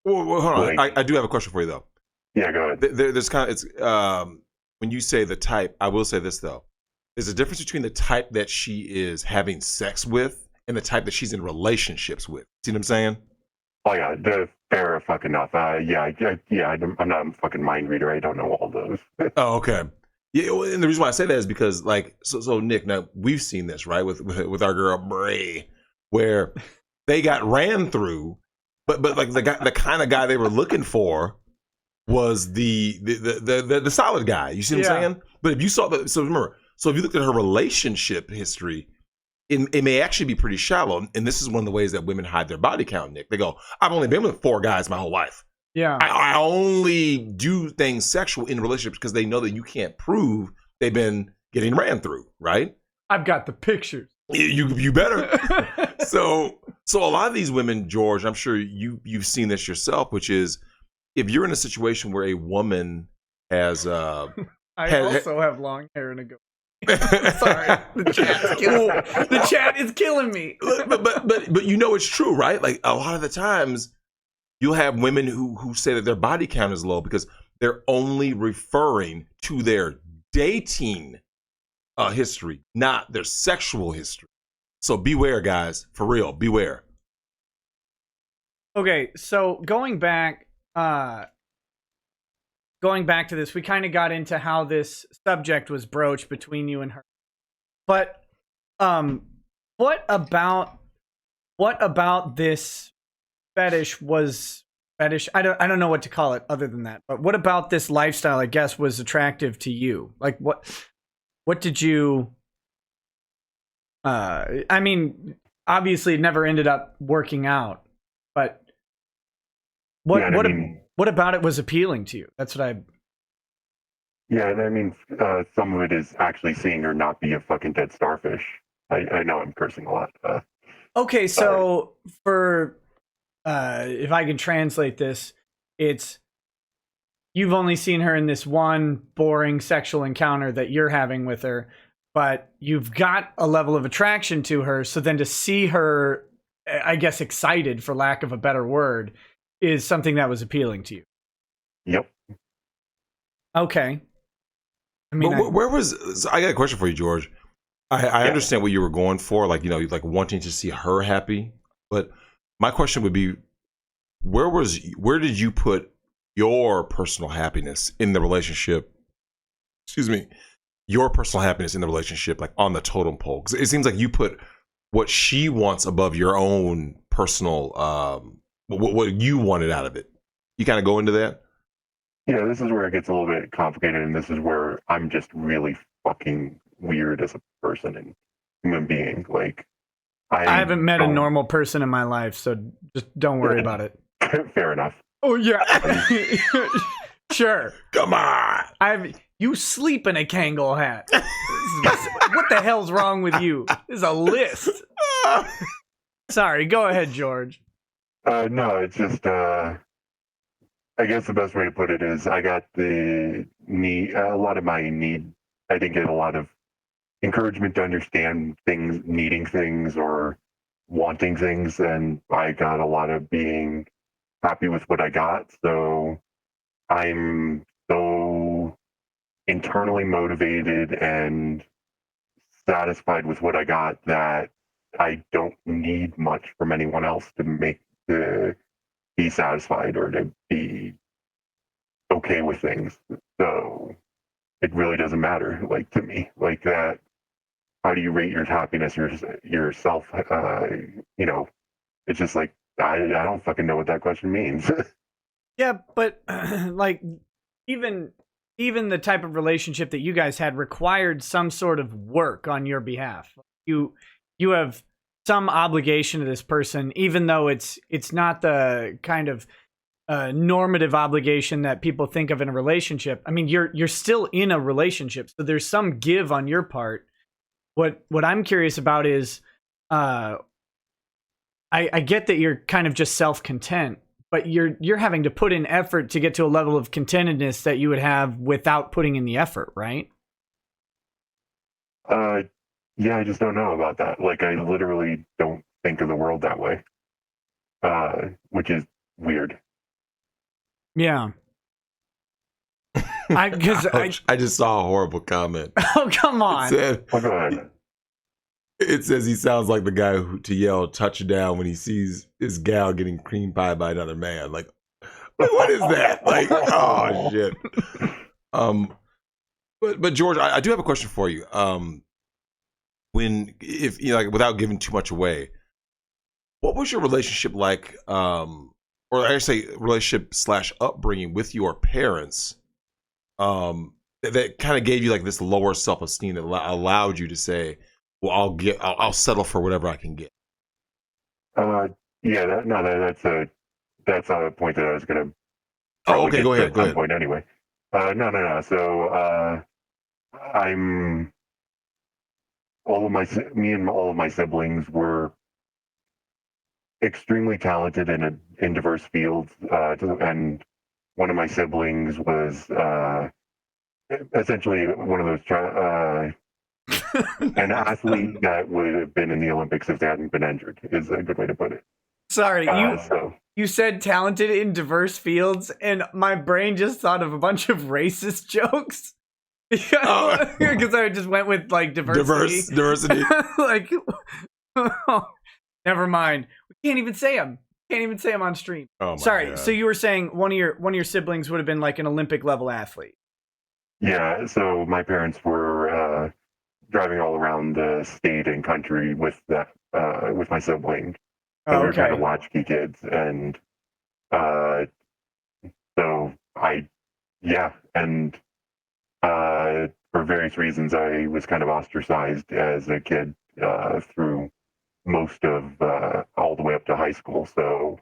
Well, hold on. I do have a question for you though. Yeah, go ahead. There's kind of when you say the type, I will say this though. There's a difference between the type that she is having sex with and the type that she's in relationships with. See what I'm saying? Oh yeah, fair fucking enough. I'm not a fucking mind reader. I don't know all those. Oh, okay. Yeah, and the reason why I say that is because, like, so Nick, now we've seen this, right, with our girl Bray, where they got ran through, but like the kind of guy they were looking for was the solid guy. You see what I'm saying? But if you saw if you looked at her relationship history, it may actually be pretty shallow. And this is one of the ways that women hide their body count, Nick. They go, I've only been with 4 guys my whole life. Yeah. I only do things sexual in relationships because they know that you can't prove they've been getting ran through, right? I've got the pictures. You better. So a lot of these women, George, I'm sure you've seen this yourself, which is if you're in a situation where a woman has I also have long hair and a goatee. Sorry, the chat is killing me. but you know it's true, right? Like a lot of the times you'll have women who say that their body count is low because they're only referring to their dating history, not their sexual history. So beware, guys. For real, beware. Okay, so going back to this, we kind of got into how this subject was broached between you and her. But what about this fetish was fetish? I don't know what to call it other than that. But what about this lifestyle, I guess, was attractive to you? Like what did you I mean, obviously it never ended up working out, but what about it was appealing to you? That's what I. Yeah, and I mean, some of it is actually seeing her not be a fucking dead starfish. I know I'm cursing a lot. Okay, so for if I can translate this, it's you've only seen her in this one boring sexual encounter that you're having with her, but you've got a level of attraction to her. So then to see her, I guess, excited, for lack of a better word, is something that was appealing to you. Yep. Okay. I mean, but I got a question for you, George. I understand what you were going for, like, you know, like wanting to see her happy. But my question would be, where did you put your personal happiness in the relationship? Excuse me. Your personal happiness in the relationship, like on the totem pole? Because it seems like you put what she wants above your own personal, what you wanted out of it. You kind of go into that? Yeah, this is where it gets a little bit complicated, and this is where I'm just really fucking weird as a person and human being. Like, I haven't met a normal person in my life, so just don't worry about it. Fair enough. Oh yeah, sure. Come on. You sleep in a Kangol hat. What the hell's wrong with you? This is a list. Sorry, go ahead, George. No, it's just I guess the best way to put it is I got a lot of my need. I didn't get a lot of encouragement to understand things, needing things or wanting things, and I got a lot of being happy with what I got. So I'm so internally motivated and satisfied with what I got that I don't need much from anyone else to be satisfied or to be okay with things. So it really doesn't matter, like, to me, like that. How do you rate your happiness yourself? You know, it's just like I don't fucking know what that question means. Yeah, but like even the type of relationship that you guys had required some sort of work on your behalf. You have some obligation to this person, even though it's not the kind of normative obligation that people think of in a relationship. I mean, you're still in a relationship, so there's some give on your part. What I'm curious about is, I get that you're kind of just self-content, but you're having to put in effort to get to a level of contentedness that you would have without putting in the effort, right? Yeah, I just don't know about that. Like, I literally don't think of the world that way, which is weird. Yeah. I just saw a horrible comment. Oh, come on. Go ahead. It says he sounds like the guy to yell touchdown when he sees his gal getting cream pie by another man. Like what is that? Like, oh shit. But George, I do have a question for you. If you know, like, without giving too much away, what was your relationship like? Or I say relationship / upbringing with your parents? That kind of gave you like this lower self-esteem that allowed you to say, well, I'll settle for whatever I can get. Yeah, that's a point that I was going to Oh, okay. Go ahead. At some point anyway. No. So I'm me and all of my siblings were extremely talented in diverse fields, and one of my siblings was essentially one of those an athlete that would have been in the Olympics if they hadn't been injured. Is a good way to put it. Sorry, you said talented in diverse fields, and my brain just thought of a bunch of racist jokes. Because I just went with like diversity. Diversity. Like, never mind. We can't even say them. Can't even say them on stream. Oh my Sorry. God. So you were saying one of your siblings would have been like an Olympic level athlete. Yeah. So my parents were driving all around the state and country with my sibling. So we were trying to watch Key Kids, and so for various reasons, I was kind of ostracized as a kid through most of all the way up to high school. So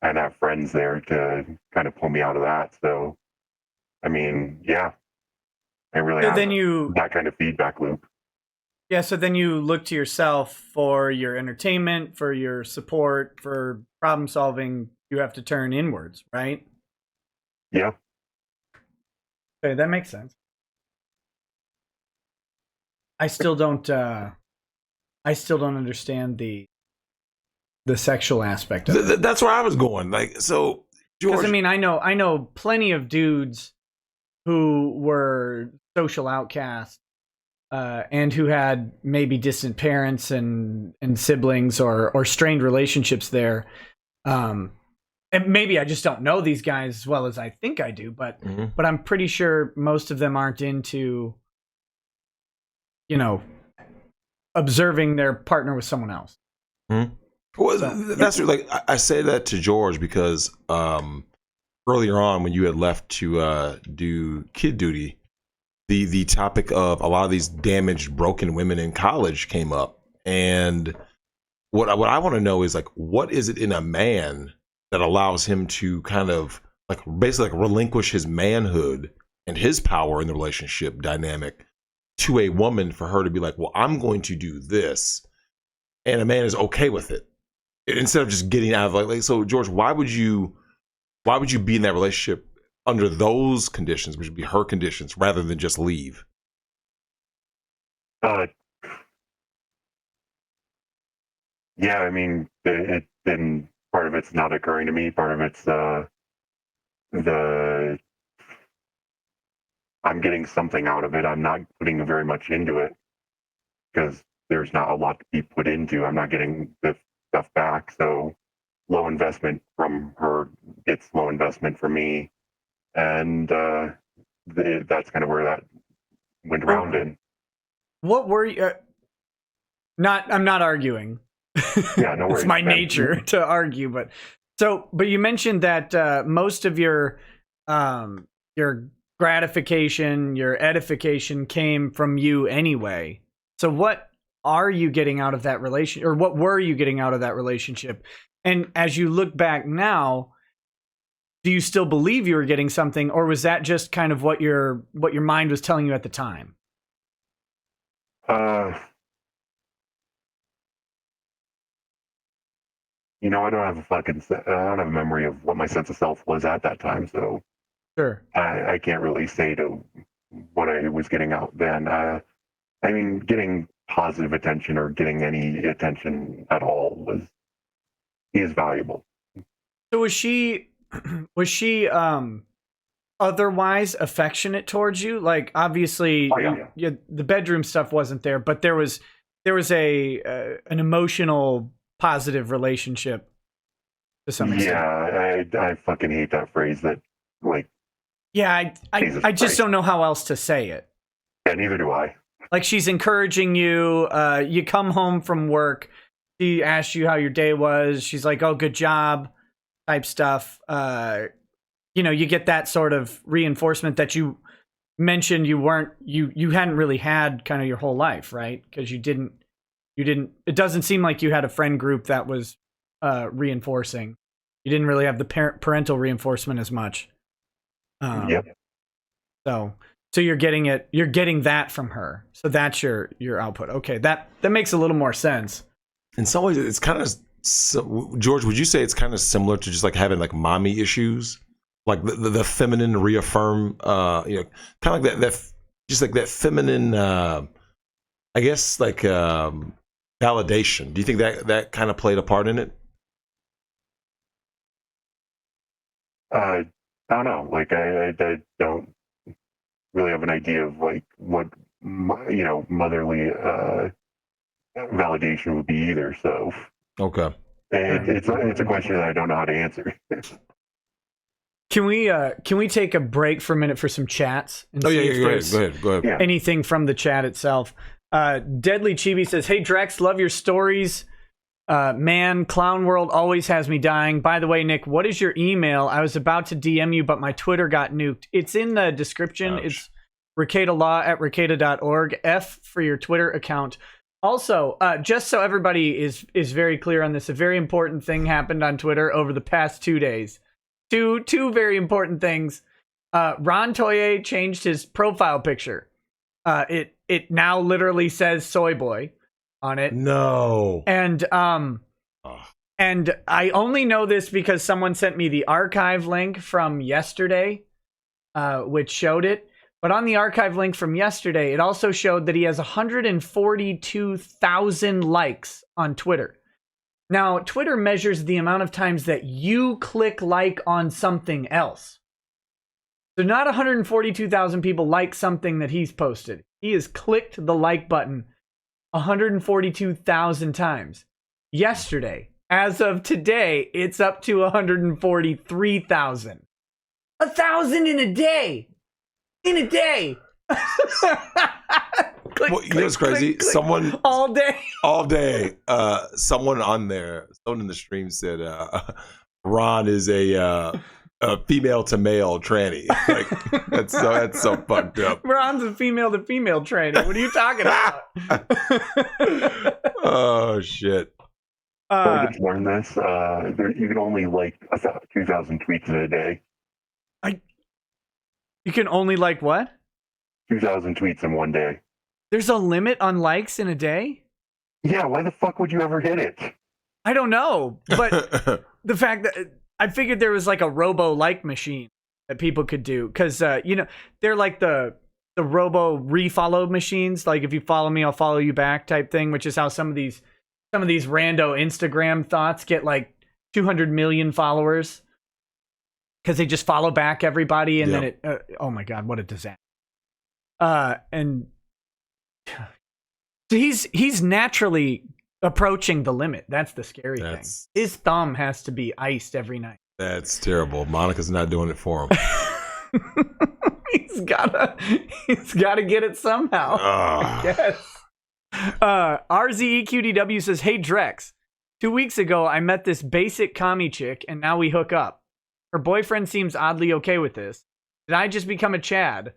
I didn't have friends there to kind of pull me out of that. So, I mean, yeah, I really have that kind of feedback loop. Yeah, so then you look to yourself for your entertainment, for your support, for problem solving. You have to turn inwards, right? Yeah. Okay, that makes sense. I still don't understand the sexual aspect of it. That's where I was going. Like, so George, because I mean, I know plenty of dudes who were social outcasts. And who had maybe distant parents and siblings or strained relationships there. And maybe I just don't know these guys as well as I think I do, but I'm pretty sure most of them aren't into, observing their partner with someone else. Well, that's like I say that to George because earlier on when you had left to do kid duty, the topic of a lot of these damaged, broken women in college came up, and what I want to know is like, what is it in a man that allows him to kind of like basically like relinquish his manhood and his power in the relationship dynamic to a woman for her to be like, well, I'm going to do this, and a man is okay with it instead of just getting out of like so George, why would you be in that relationship under those conditions, which would be her conditions, rather than just leave? Yeah, I mean, then part of it's not occurring to me. Part of it's I'm getting something out of it. I'm not putting very much into it because there's not a lot to be put into. I'm not getting the stuff back. So low investment from her gets low investment from me. And that's kind of where that went around in. What were you? I'm not arguing. Yeah, no worries. It's my nature to argue, but you mentioned that most of your gratification, your edification came from you anyway. So what are you getting out of that relation, or what were you getting out of that relationship? And as you look back now, do you still believe you were getting something, or was that just kind of what your mind was telling you at the time? I don't have a memory of what my sense of self was at that time, so sure, I can't really say to what I was getting out then. I mean, getting positive attention or getting any attention at all is valuable. So was she otherwise affectionate towards you? Like, obviously, the bedroom stuff wasn't there, but there was an emotional positive relationship to some extent. Yeah, I fucking hate that phrase. That like. Yeah, I just don't know how else to say it. Yeah, neither do I. Like, she's encouraging you. You come home from work. She asks you how your day was. She's like, "Oh, good job," type stuff. You get that sort of reinforcement that you mentioned you hadn't really had kind of your whole life, right? Because you didn't. It doesn't seem like you had a friend group that was reinforcing. You didn't really have the parental reinforcement as much. Yep. So you're getting that from her. So that's your output. Okay, that makes a little more sense. In some ways, it's kind of George. Would you say it's kind of similar to just like having like mommy issues, like the feminine reaffirm, kind of like that just like that feminine, I guess like validation. Do you think that kind of played a part in it? I don't know. Like I don't really have an idea of like what motherly validation would be either. So Okay, it's a question that I don't know how to answer. Can we take a break for a minute for some chats? And go there's ahead. Yeah. anything from the chat itself. Deadly Chibi says, "Hey Drex, love your stories. Man, Clown World always has me dying. By the way, Nick, what is your email? I was about to DM you, but my Twitter got nuked. It's in the description. Ouch. It's rekietalaw@rekieta.org. F for your Twitter account. Also, just so everybody is very clear on this, a very important thing happened on Twitter over the past 2 days. Two very important things. Ron Toye changed his profile picture. It now literally says Soy Boy on it. no, And and I only know this because someone sent me the archive link from yesterday, which showed it. But on the archive link from yesterday, it also showed that he has 142,000 likes on Twitter. Now, Twitter measures the amount of times that you click like on something else. So not 142,000 people like something that he's posted. He has clicked the like button 142,000 times. Yesterday, as of today, it's up to 143,000. 1,000 in a day. In a day. Click, well, you know what's crazy? click, click. Someone All day. all day. Someone in the stream said Ron is a female to male tranny. Like that's so fucked up. Ron's a female to female trainer. What are you talking about? Oh shit. I just learned this. You can only like 2,000 tweets in a day. You can only like what? 2,000 tweets in one day. There's a limit on likes in a day? Yeah, why the fuck would you ever hit it? I don't know. But the fact that I figured there was like a robo like machine that people could do. Because, they're like the robo refollow machines. Like if you follow me, I'll follow you back type thing, which is how some of these rando Instagram thoughts get like 200 million followers. Because they just follow back everybody, and then it. Oh my god, what a disaster! And so he's naturally approaching the limit. That's the scary thing. His thumb has to be iced every night. That's terrible. Monica's not doing it for him. He's gotta get it somehow. I guess. RZEQDW says, "Hey Drex, 2 weeks ago I met this basic commie chick, and now we hook up. Her boyfriend seems oddly okay with this. Did I just become a Chad?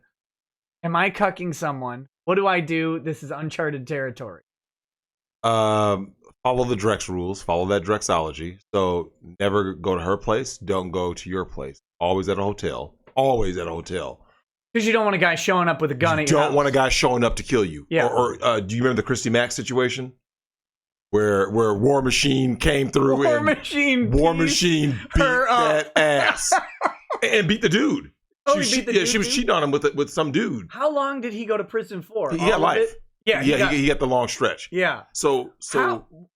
Am I cucking someone? What do I do? This is uncharted territory." Follow the Drex rules. Follow that Drexology. So never go to her place. Don't go to your place. Always at a hotel. Always at a hotel. Because you don't want a guy showing up with a gun at your house. Don't want a guy showing up to kill you. Yeah. Or do you remember the Christy Mack situation? Where War Machine came through War Machine beat that ass and beat the dude. Oh, he beat the dude? She was cheating on him with some dude. How long did he go to prison for? He got life. Yeah, he got the long stretch. Yeah. So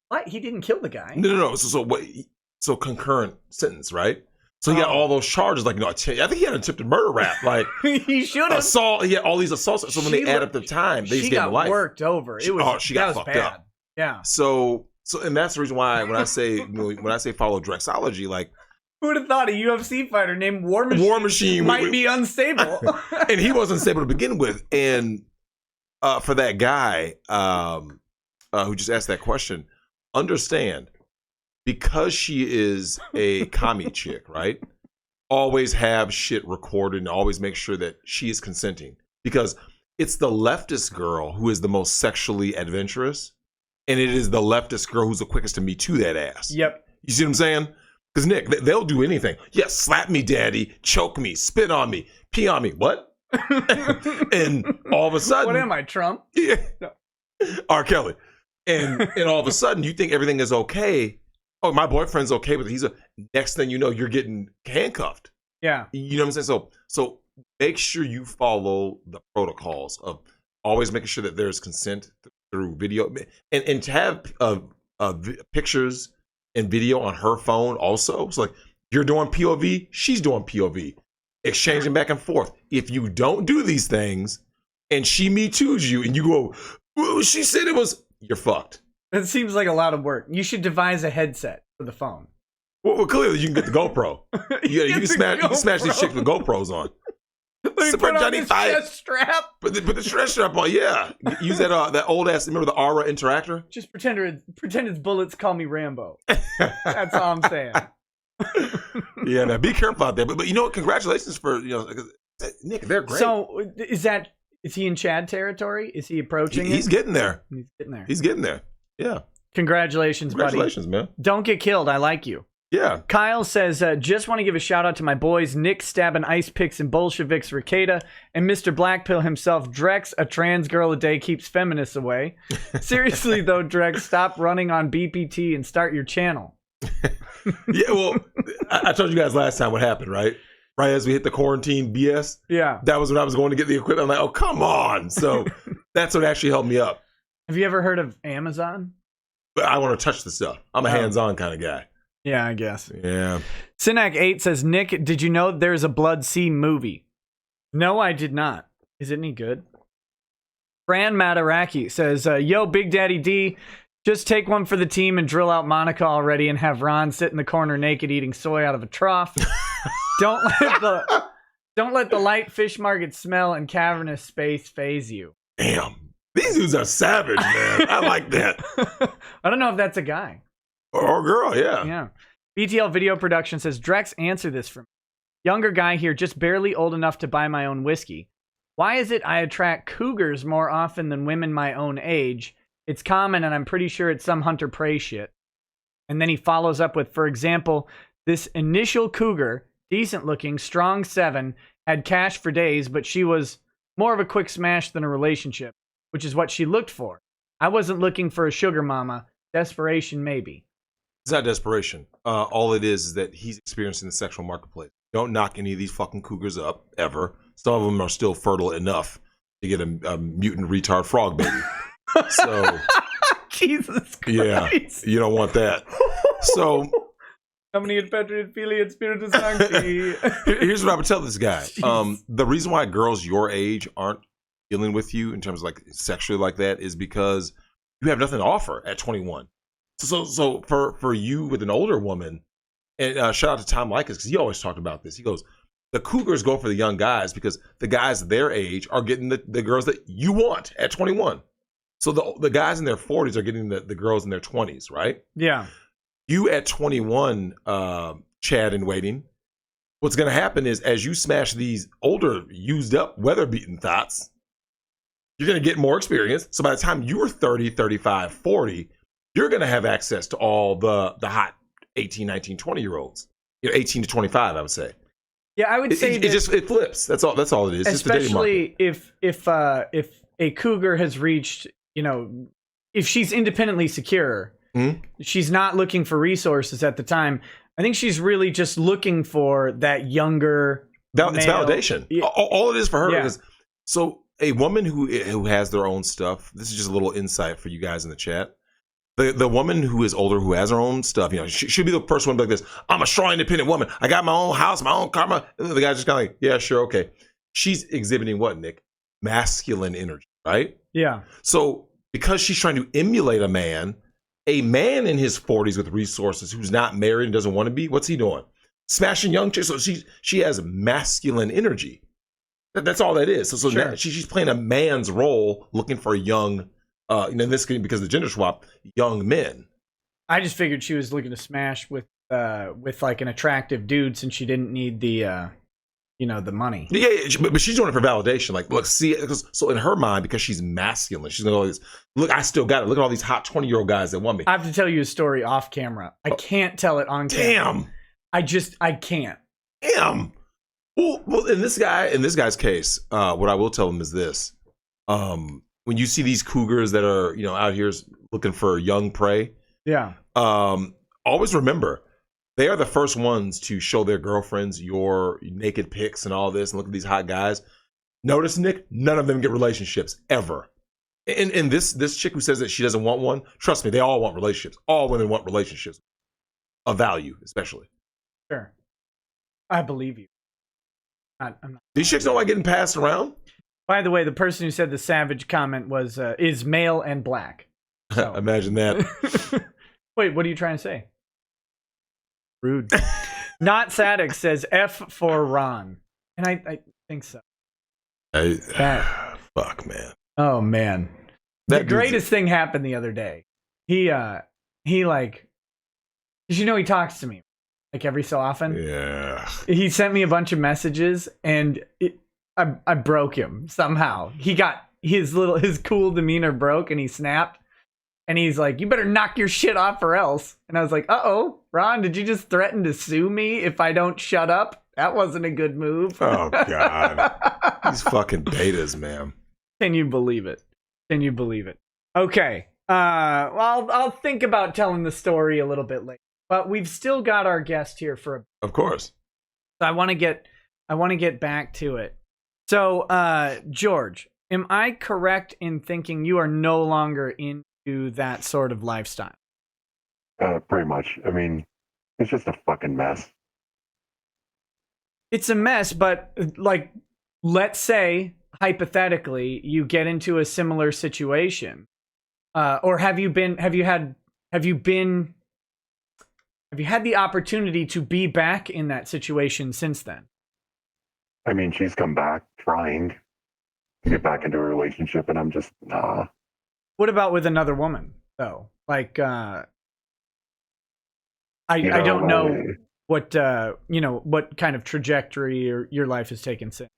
what? He didn't kill the guy. No. So concurrent sentence, right? So he got all those charges. Like, I think he had an attempted murder rap. Like he should have. Assault. He had all these assaults. So when they add up the time, they just gave him life. She got worked over. She got fucked bad. up. Yeah. So and that's the reason why when I say follow Drexology, like who would have thought a UFC fighter named War Machine might be unstable? And he wasn't stable to begin with. And for that guy who just asked that question, understand, because she is a commie chick, right? Always have shit recorded and always make sure that she is consenting, because it's the leftist girl who is the most sexually adventurous. And it is the leftist girl who's the quickest to me to that ass. Yep. You see what I'm saying? Because Nick, they'll do anything. Yeah, slap me, daddy, choke me, spit on me, pee on me. What? And all of a sudden, What am I, Trump? Yeah, No. R. Kelly. And all of a sudden, you think everything is okay. Oh, my boyfriend's okay with it. Next thing you know, you're getting handcuffed. Yeah. You know what I'm saying? So make sure you follow the protocols of always making sure that there's consent through video, and to have pictures and video on her phone also. So like you're doing POV, she's doing POV, exchanging back and forth. If you don't do these things and she Me Too's you and you go, well, she said it was, you're fucked. That seems like a lot of work. You should devise a headset for the phone. Well, clearly you can get the GoPro. You can smash these chicks with GoPros on. Put on this chest strap. Put the stress strap on, yeah. Use that old ass. Remember the Aura Interactor? Just pretend it's bullets. Call me Rambo. That's all I'm saying. Yeah, man. Be careful out there. But you know what? Congratulations for Nick. They're great. So is he in Chad territory? Is he approaching? He's getting there. He's getting there. He's getting there. Yeah. Congratulations, buddy. Congratulations, man. Don't get killed. I like you. Yeah. Kyle says, just want to give a shout out to my boys, Nick stabbing ice picks and Bolsheviks Rekieta, and Mr. Blackpill himself, Drex, a trans girl a day keeps feminists away. Seriously, though, Drex, stop running on BPT and start your channel. Yeah, well, I told you guys last time what happened, right? Right as we hit the quarantine BS. Yeah. That was when I was going to get the equipment. I'm like, oh, come on. So that's what actually helped me up. Have you ever heard of Amazon? But I want to touch the stuff. I'm a hands-on kind of guy. Yeah, I guess. Yeah. Synac8 says, Nick, did you know there's a Blood Sea movie? No, I did not. Is it any good? Fran Mataraki says, yo, Big Daddy D, just take one for the team and drill out Monica already and have Ron sit in the corner naked eating soy out of a trough. Don't let the light fish market smell and cavernous space phase you. Damn. These dudes are savage, man. I like that. I don't know if that's a guy. Or girl, yeah. Yeah. BTL Video Production says, Drex, answer this for me. Younger guy here, just barely old enough to buy my own whiskey. Why is it I attract cougars more often than women my own age? It's common, and I'm pretty sure it's some hunter-prey shit. And then he follows up with, for example, this initial cougar, decent-looking, strong 7, had cash for days, but she was more of a quick smash than a relationship, which is what she looked for. I wasn't looking for a sugar mama. Desperation, maybe. It's not desperation. All it is that he's experiencing the sexual marketplace. Don't knock any of these fucking cougars up, ever. Some of them are still fertile enough to get a mutant retard frog baby. So, Jesus Christ. Yeah, you don't want that. So, Omnium Patriot Filiate Spiritus Sancti. Here's what I would tell this guy. The reason why girls your age aren't dealing with you in terms of like sexually like that is because you have nothing to offer at 21. So for you with an older woman, and shout out to Tom Likas because he always talked about this. He goes, the cougars go for the young guys because the guys their age are getting the girls that you want at 21. So the guys in their 40s are getting the girls in their 20s, right? Yeah. You at 21, Chad in waiting, what's going to happen is as you smash these older, used up, weather-beaten thoughts, you're going to get more experience. So by the time you're 30, 35, 40, you're going to have access to all the hot 18, 19, 20-year-olds. 18 to 25, I would say. Yeah, I would say it flips. That's all it is. Especially if a cougar has reached, if she's independently secure, she's not looking for resources at the time. I think she's really just looking for that younger It's validation. Yeah. All it is for her Yeah. is so a woman who has their own stuff. This is just a little insight for you guys in the chat. The woman who is older, who has her own stuff, she should be the first one to be like this. I'm a strong, independent woman. I got my own house, my own car. The guy's just kind of like, yeah, sure, okay. She's exhibiting what, Nick? Masculine energy, right? Yeah. So because she's trying to emulate a man in his 40s with resources who's not married and doesn't want to be, what's he doing? Smashing young chicks. So she has masculine energy. That's all that is. So Sure. She's playing a man's role, looking for a young. In this case, because of the gender swap, young men. I just figured she was looking to smash with like an attractive dude since she didn't need the money. Yeah, but she's doing it for validation. Like, look, see, so in her mind, because she's masculine, she's gonna go, look, I still got it. Look at all these hot 20-year-old guys that want me. I have to tell you a story off camera. I can't tell it on camera. Damn. I can't. Damn. Well, in this guy's case, what I will tell him is this: when you see these cougars that are out here looking for young prey, Yeah. Always remember they are the first ones to show their girlfriends your naked pics and all this, and look at these hot guys. Notice, Nick, none of them get relationships ever. And this chick who says that she doesn't want one, trust me, they all want relationships. All women want relationships of value, especially. Sure. I believe you. I'm not. These chicks don't like getting passed around. By the way, the person who said the savage comment was is male and black. So. Imagine that. Wait, what are you trying to say? Rude. Not Sadek says F for Ron. And I think so. Fuck, man. Oh, man. The greatest thing happened the other day. He like, because he talks to me like every so often. Yeah. He sent me a bunch of messages and I broke him somehow. He got his cool demeanor broke and he snapped. And he's like, you better knock your shit off or else. And I was like, uh-oh, Ron, did you just threaten to sue me if I don't shut up? That wasn't a good move. Oh, God. These fucking betas, man. Can you believe it? Can you believe it? Okay. Well, I'll think about telling the story a little bit later. But we've still got our guest here for a... Of course. So I want to get back to it. So, George, am I correct in thinking you are no longer into that sort of lifestyle? Pretty much. I mean, it's just a fucking mess. It's a mess, but like, let's say hypothetically you get into a similar situation, or have you had the opportunity to be back in that situation since then? I mean, she's come back trying to get back into a relationship, and I'm just nah. What about with another woman, though? Like, I don't know what what kind of trajectory your life has taken since.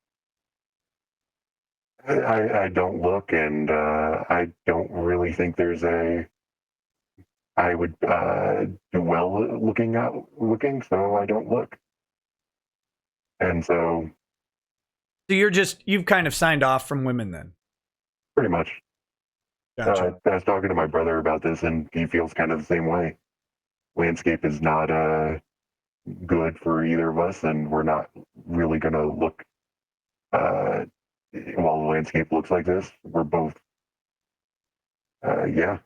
I don't look, and I don't really think there's I would do well looking, so I don't look. And so you've kind of signed off from women then? Pretty much. Gotcha. I was talking to my brother about this, and he feels kind of the same way. Landscape is not good for either of us, and we're not really going to look while the landscape looks like this. We're both, yeah.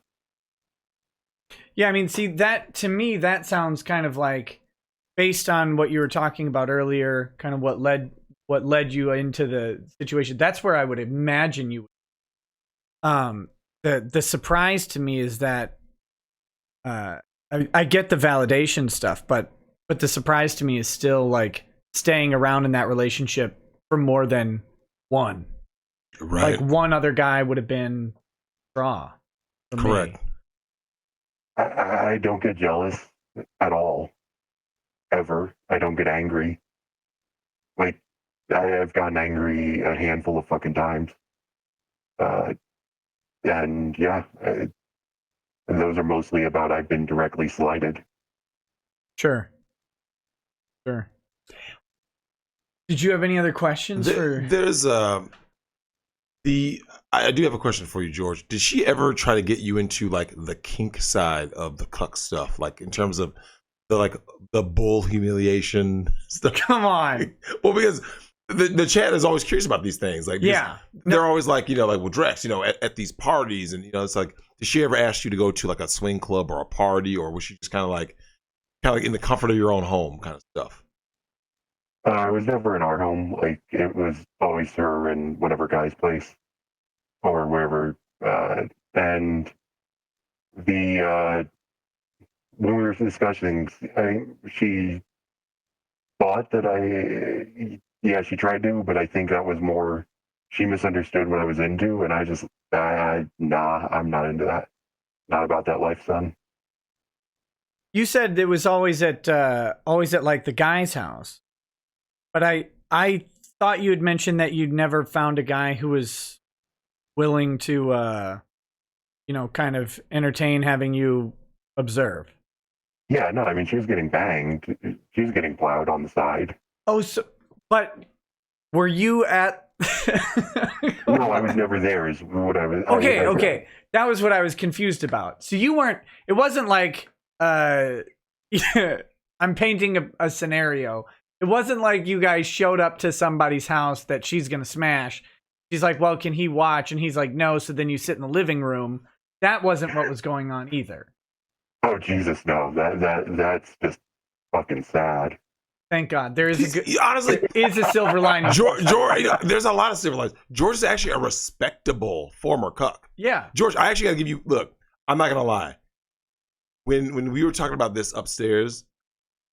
Yeah, I mean, see, that to me, that sounds kind of like, based on what you were talking about earlier, kind of what led you into the situation. That's where I would imagine you. The surprise to me is that I get the validation stuff, but the surprise to me is still like staying around in that relationship for more than one. Right. Like one other guy would have been draw. Correct. Me. I don't get jealous at all. Ever. I don't get angry. Like, I've gotten angry a handful of fucking times. And yeah, and those are mostly about I've been directly slighted. Sure. Did you have any other questions? There's I do have a question for you, George. Did she ever try to get you into like the kink side of the cuck stuff, like in terms of the bull humiliation stuff? Come on. Well, because the chat is always curious about these things. Like, yeah, they're always like, like, well, Drex, at these parties, and it's like, did she ever ask you to go to like a swing club or a party, or was she just kind of like in the comfort of your own home kind of stuff? It was never in our home. Like, it was always her in whatever guy's place or wherever. And when we were discussing, she thought that she tried to, but I think that was more, she misunderstood what I was into, and I just, nah, I'm not into that. Not about that life, son. You said it was always at like the guy's house. But I thought you had mentioned that you'd never found a guy who was willing to, kind of entertain having you observe. Yeah, no, I mean, she was getting banged. She was getting plowed on the side. Oh, so but were you at? No, I was never there. Is what I was. Okay, I okay. That was what I was confused about. So you weren't. It wasn't like. I'm painting a scenario. It wasn't like you guys showed up to somebody's house that she's gonna smash. She's like, "Well, can he watch?" And he's like, "No." So then you sit in the living room. That wasn't what was going on either. Oh Jesus, no! That's just fucking sad. Thank God. There is Honestly, is a silver lining. George, there's a lot of silver linings. George is actually a respectable former cuck. Yeah. George, I actually got to give you. Look, I'm not gonna lie. When we were talking about this upstairs,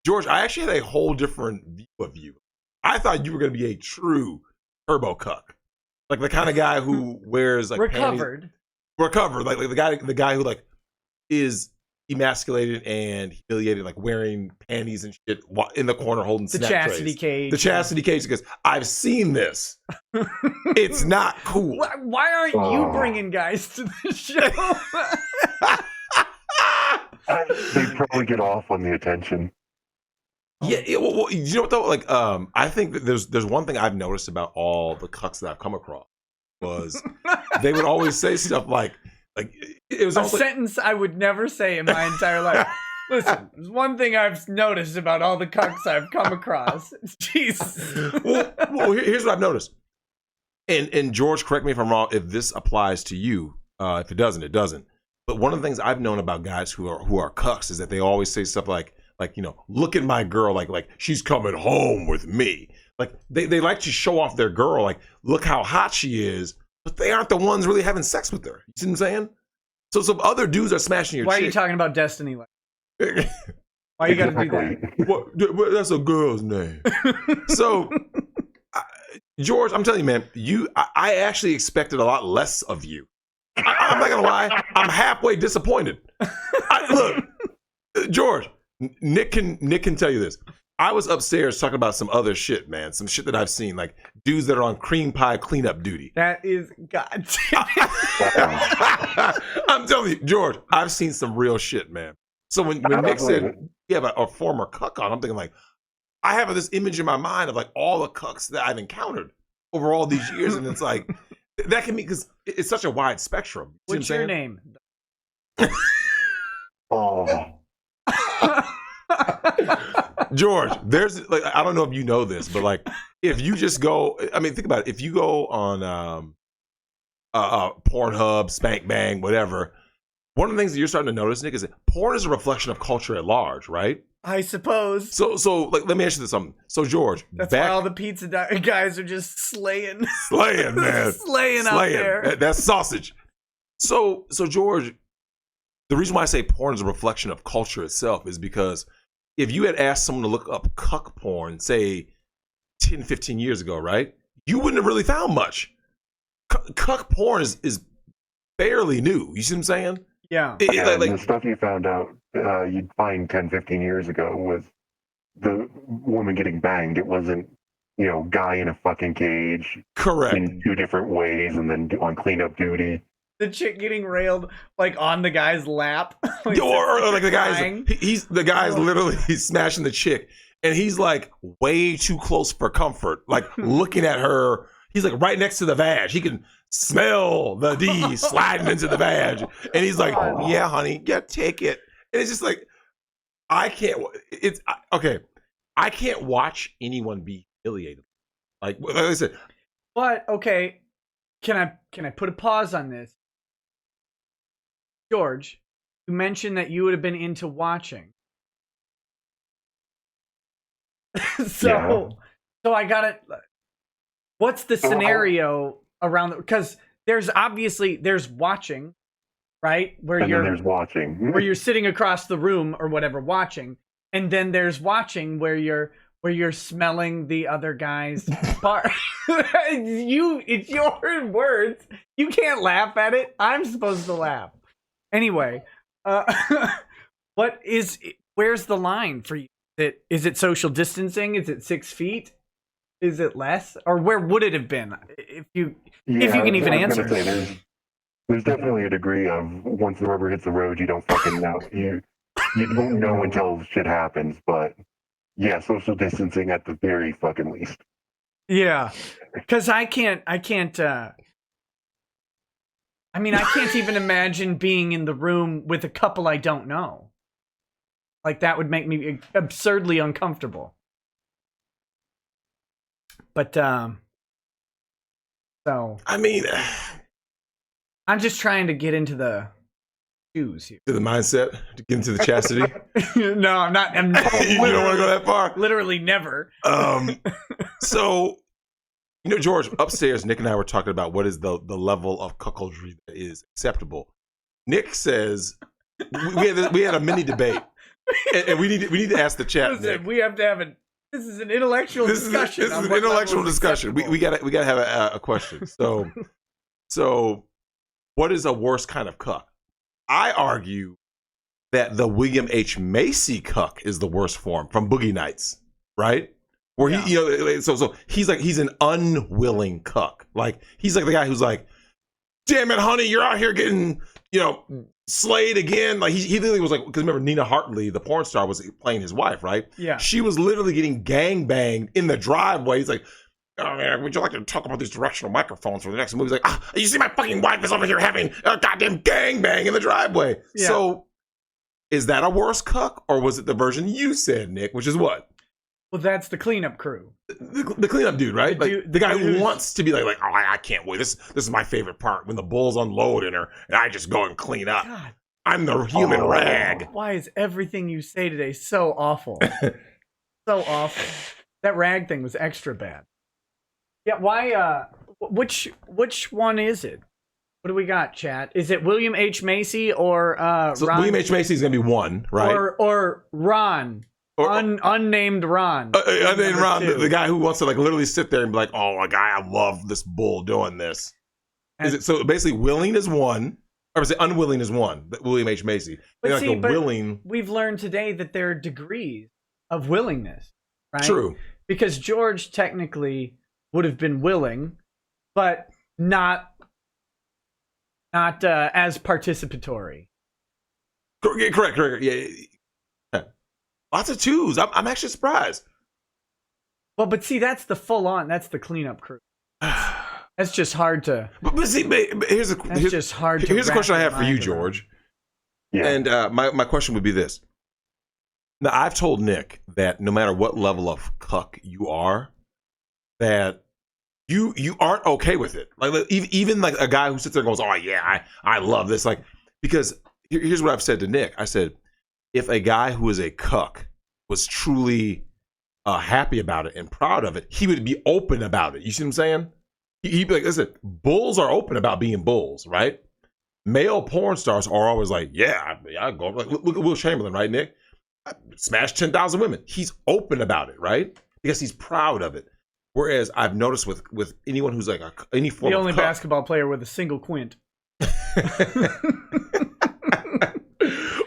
George, I actually had a whole different view of you. I thought you were gonna be a true turbo cuck, like the kind of guy who wears like recovered, like the guy who like is emasculated and humiliated, like wearing panties and shit in the corner holding the snack chastity trays. cage. The chastity cage, because I've seen this. It's not cool. Why aren't you bringing guys to the show? They probably get off on the attention. Yeah, well, you know what though? Like, I think that there's one thing I've noticed about all the cucks that I've come across was they would always say stuff like it was a sentence I would never say in my entire life. Listen, there's one thing I've noticed about all the cucks I've come across. Jesus. Well, here's what I've noticed. And George, correct me if I'm wrong, if this applies to you. If it doesn't, it doesn't. But one of the things I've known about guys who are cucks is that they always say stuff like look at my girl, like she's coming home with me. Like they like to show off their girl, like look how hot she is, but they aren't the ones really having sex with her. You see what I'm saying? So some other dudes are smashing your Why chick. are you talking about Destiny? Why you gotta do that? What, that's a girl's name. So, George, I'm telling you, man, I actually expected a lot less of you. I'm not gonna lie, I'm halfway disappointed. Look, George, Nick can tell you this. I was upstairs talking about some other shit, man. Some shit that I've seen, like dudes that are on cream pie cleanup duty. That is goddamn. I'm telling you, George, I've seen some real shit, man. So when Nick said, yeah, about a former cuck on, I'm thinking like, I have this image in my mind of like all the cucks that I've encountered over all these years, and it's like that can be because it's such a wide spectrum. What's your name? Oh. George, there's like, I don't know if you know this, but like if you just go, I mean, think about it. If you go on Pornhub, Spank Bang, whatever, one of the things that you're starting to notice, Nick, is that porn is a reflection of culture at large, right? I suppose. So like, let me ask you this something. So George, that's why all the pizza guys are just slaying, man, slaying out there. That's sausage. So George, the reason why I say porn is a reflection of culture itself is because if you had asked someone to look up cuck porn, say 10, 15 years ago, right? You wouldn't have really found much. Cuck porn is fairly new. You see what I'm saying? Yeah. Like the stuff you found out you'd find 10, 15 years ago was the woman getting banged. It wasn't, guy in a fucking cage. Correct. In two different ways and then on cleanup duty. The chick getting railed like on the guy's lap, like, or like the guy's literally smashing the chick, and he's like way too close for comfort, like looking at her. He's like right next to the vag. He can smell the D sliding into the vag, and he's like, "Yeah, honey, yeah, take it." And it's just like I can't. It's okay. I can't watch anyone be humiliated. Like I said, but okay, can I put a pause on this? George, you mentioned that you would have been into watching. So I got it. What's the scenario around? Because there's watching, right? There's watching. Where you're sitting across the room or whatever watching, and then there's watching where you're smelling the other guy's part. It's your words. You can't laugh at it. I'm supposed to laugh. Anyway, where's the line for you? Is it social distancing? Is it 6 feet? Is it less? Or where would it have been if you can even answer? Say, there's definitely a degree of once the rubber hits the road, you don't fucking know. You don't know until shit happens, but yeah, social distancing at the very fucking least. Yeah, because I can't. I mean, I can't even imagine being in the room with a couple I don't know. Like, that would make me absurdly uncomfortable. But, so. I mean, I'm just trying to get into the shoes here. to the mindset, to get into the chastity. No, I'm not. I'm You don't want to go that far? literally never. So, George, upstairs, Nick and I were talking about what is the level of cuckoldry that is acceptable. Nick says we had a mini debate, and we need to ask the chat. Listen, Nick. we have to have this is an intellectual discussion. This is an intellectual discussion. We gotta have a question. So what is a worse kind of cuck? I argue that the William H. Macy cuck is the worst form from Boogie Nights, right? Where he, so he's an unwilling cuck. Like, he's like the guy who's like, damn it, honey, you're out here getting, slayed again. Like, he literally was like, because remember, Nina Hartley, the porn star, was playing his wife, right? Yeah. She was literally getting gangbanged in the driveway. He's like, oh man, would you like to talk about these directional microphones for the next movie? He's like, you see my fucking wife is over here having a goddamn gangbang in the driveway. Yeah. So, is that a worse cuck, or was it the version you said, Nick, which is what? Well, that's the cleanup crew. The cleanup dude, right? The guy who wants to be like, oh, I can't wait. This is my favorite part, when the bulls unload in her and I just go and clean up. God, I'm the human rag. why is everything you say today so awful? So awful. That rag thing was extra bad. Yeah, why? Which one is it? What do we got, chat? Is it William H. Macy or So Ron? William H. Macy is going to be one, right? Or Ron. Unnamed Ron. Unnamed Ron, the guy who wants to like literally sit there and be like, oh, my guy, I love this bull doing this. Is it so basically willing is one, or is it unwilling is one? William H. Macy. But see, willing. We've learned today that there are degrees of willingness, right? True. Because George technically would have been willing, but not as participatory. Correct. Yeah. Lots of twos. I'm actually surprised. Well, but see, that's the full-on. That's the cleanup crew. That's just hard to. But see, here's a question I have for you, George. Yeah. And my question would be this. Now, I've told Nick that no matter what level of cuck you are, that you aren't okay with it. Like, even like a guy who sits there and goes, oh yeah, I love this. Like, because here's what I've said to Nick. I said, if a guy who is a cuck was truly happy about it and proud of it, he would be open about it. You see what I'm saying? He'd be like, listen, bulls are open about being bulls, right? Male porn stars are always like, yeah, I go. Like, look at Will Chamberlain, right, Nick? I smashed 10,000 women. He's open about it, right? Because he's proud of it. Whereas I've noticed with anyone who's like any form of the only cuck, basketball player with a single quint.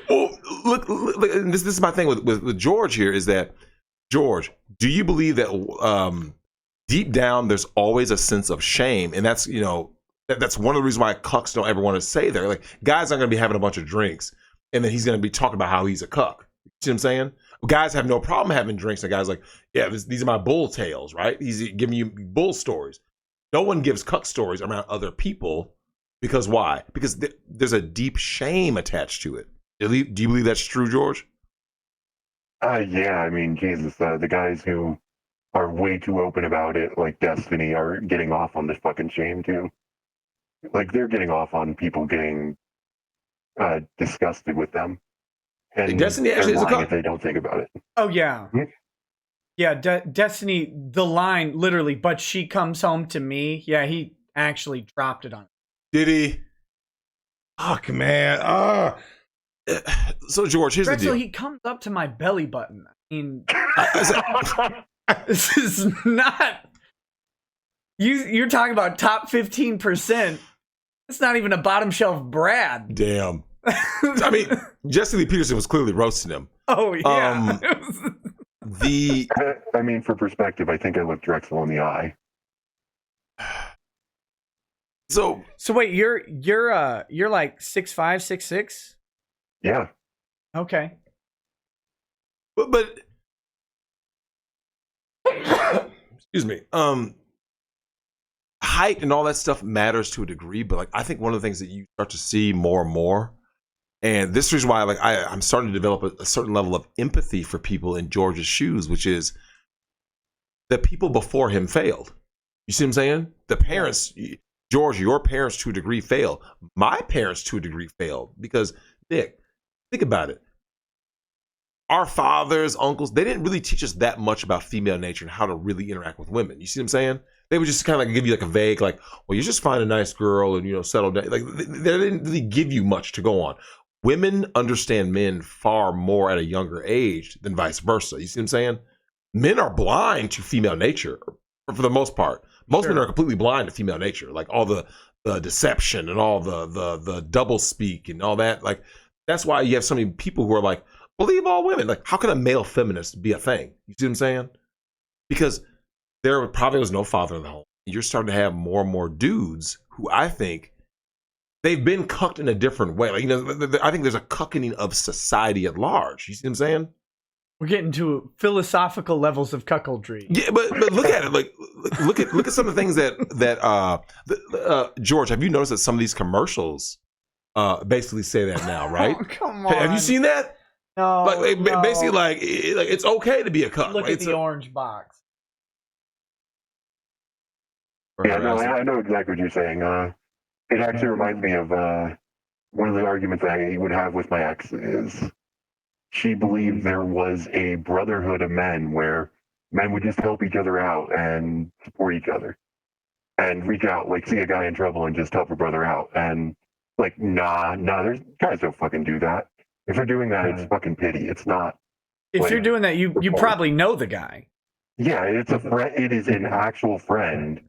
Well, look, this is my thing with George here is that, George, do you believe that deep down there's always a sense of shame, and that's that's one of the reasons why cucks don't ever want to say they're like, guys aren't going to be having a bunch of drinks and then he's going to be talking about how he's a cuck. You see what I'm saying? Guys have no problem having drinks, and guys like, yeah, these are my bull tales, right? He's giving you bull stories. No one gives cuck stories around other people because why? Because there's a deep shame attached to it. Do you believe that's true, George? Yeah, I mean, Jesus, the guys who are way too open about it, like Destiny, are getting off on this fucking shame too. Like, they're getting off on people getting disgusted with them. And Destiny actually is a cuck if they don't think about it. Oh yeah, yeah. Destiny, the line literally, but she comes home to me. Yeah, he actually dropped it on. Did he? Fuck, man. So George, here's Drexel, the deal. he comes up to my belly button. I mean, this is not. You're talking about top 15%. It's not even a bottom shelf Brad. Damn. I mean, Jesse Lee Peterson was clearly roasting him. Oh yeah. I mean, for perspective, I think I looked Drexel in the eye. So wait, you're like 6'5", 6'6"? Yeah. Okay. But excuse me. Height and all that stuff matters to a degree, but like I think one of the things that you start to see more and more, and this is the reason why like I'm starting to develop a certain level of empathy for people in George's shoes, which is that people before him failed. You see what I'm saying? The parents, George, your parents to a degree failed. My parents to a degree failed because Nick, think about it. Our fathers, uncles, they didn't really teach us that much about female nature and how to really interact with women. You see what I'm saying? They would just kind of like give you like a vague, like, well, you just find a nice girl and, you know, settle down. Like, they didn't really give you much to go on. Women understand men far more at a younger age than vice versa. You see what I'm saying? Men are blind to female nature for the most part. Most men are completely blind to female nature, like all the deception and all the double speak and all that. Like, that's why you have so many people who are like, believe all women. Like, how can a male feminist be a thing? You see what I'm saying? Because there probably was no father in the home. You're starting to have more and more dudes who I think they've been cucked in a different way. Like, you know, I think there's a cucking of society at large. You see what I'm saying? We're getting to philosophical levels of cuckoldry. Yeah, but look at it. Like, look at some of the things that George, have you noticed that some of these commercials basically say that now, right? Oh, come on. Have you seen that? No. Like, no. basically, like it's okay to be a cuck. Look right? at the orange box. Yeah, no, I know exactly what you're saying. It actually reminds me of one of the arguments I would have with my ex is she believed there was a brotherhood of men where men would just help each other out and support each other and reach out, like see a guy in trouble and just help a brother out. And like, nah, there's guys don't fucking do that. If you're doing that, it's fucking pity. It's not. If like, you're doing that, you probably know the guy. Yeah, it's a friend. It is an actual friend.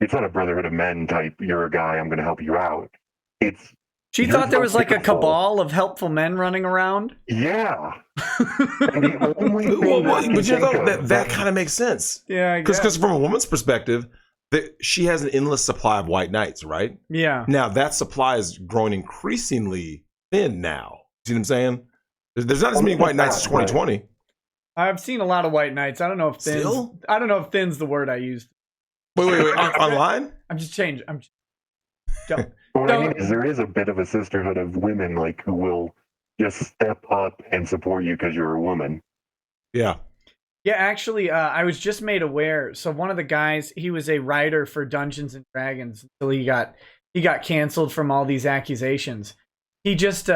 It's not a brotherhood of men type. You're a guy. I'm going to help you out. It's. She thought there was like a cabal of helpful men running around. Yeah. And the only thing but you know that kind of makes sense. Yeah, because from a woman's perspective, she has an endless supply of white knights, right? Yeah. Now that supply is growing increasingly thin. Now, see what I'm saying? There's not as many white knights as 2020. I've seen a lot of white knights. I don't know if thin's. Still? I don't know if thin's the word I used. Wait. Online? I'm just changing. Don't. What I mean is there is a bit of a sisterhood of women like who will just step up and support you because you're a woman. Yeah. Yeah, actually, I was just made aware. So one of the guys, he was a writer for Dungeons and Dragons until he got canceled from all these accusations. He just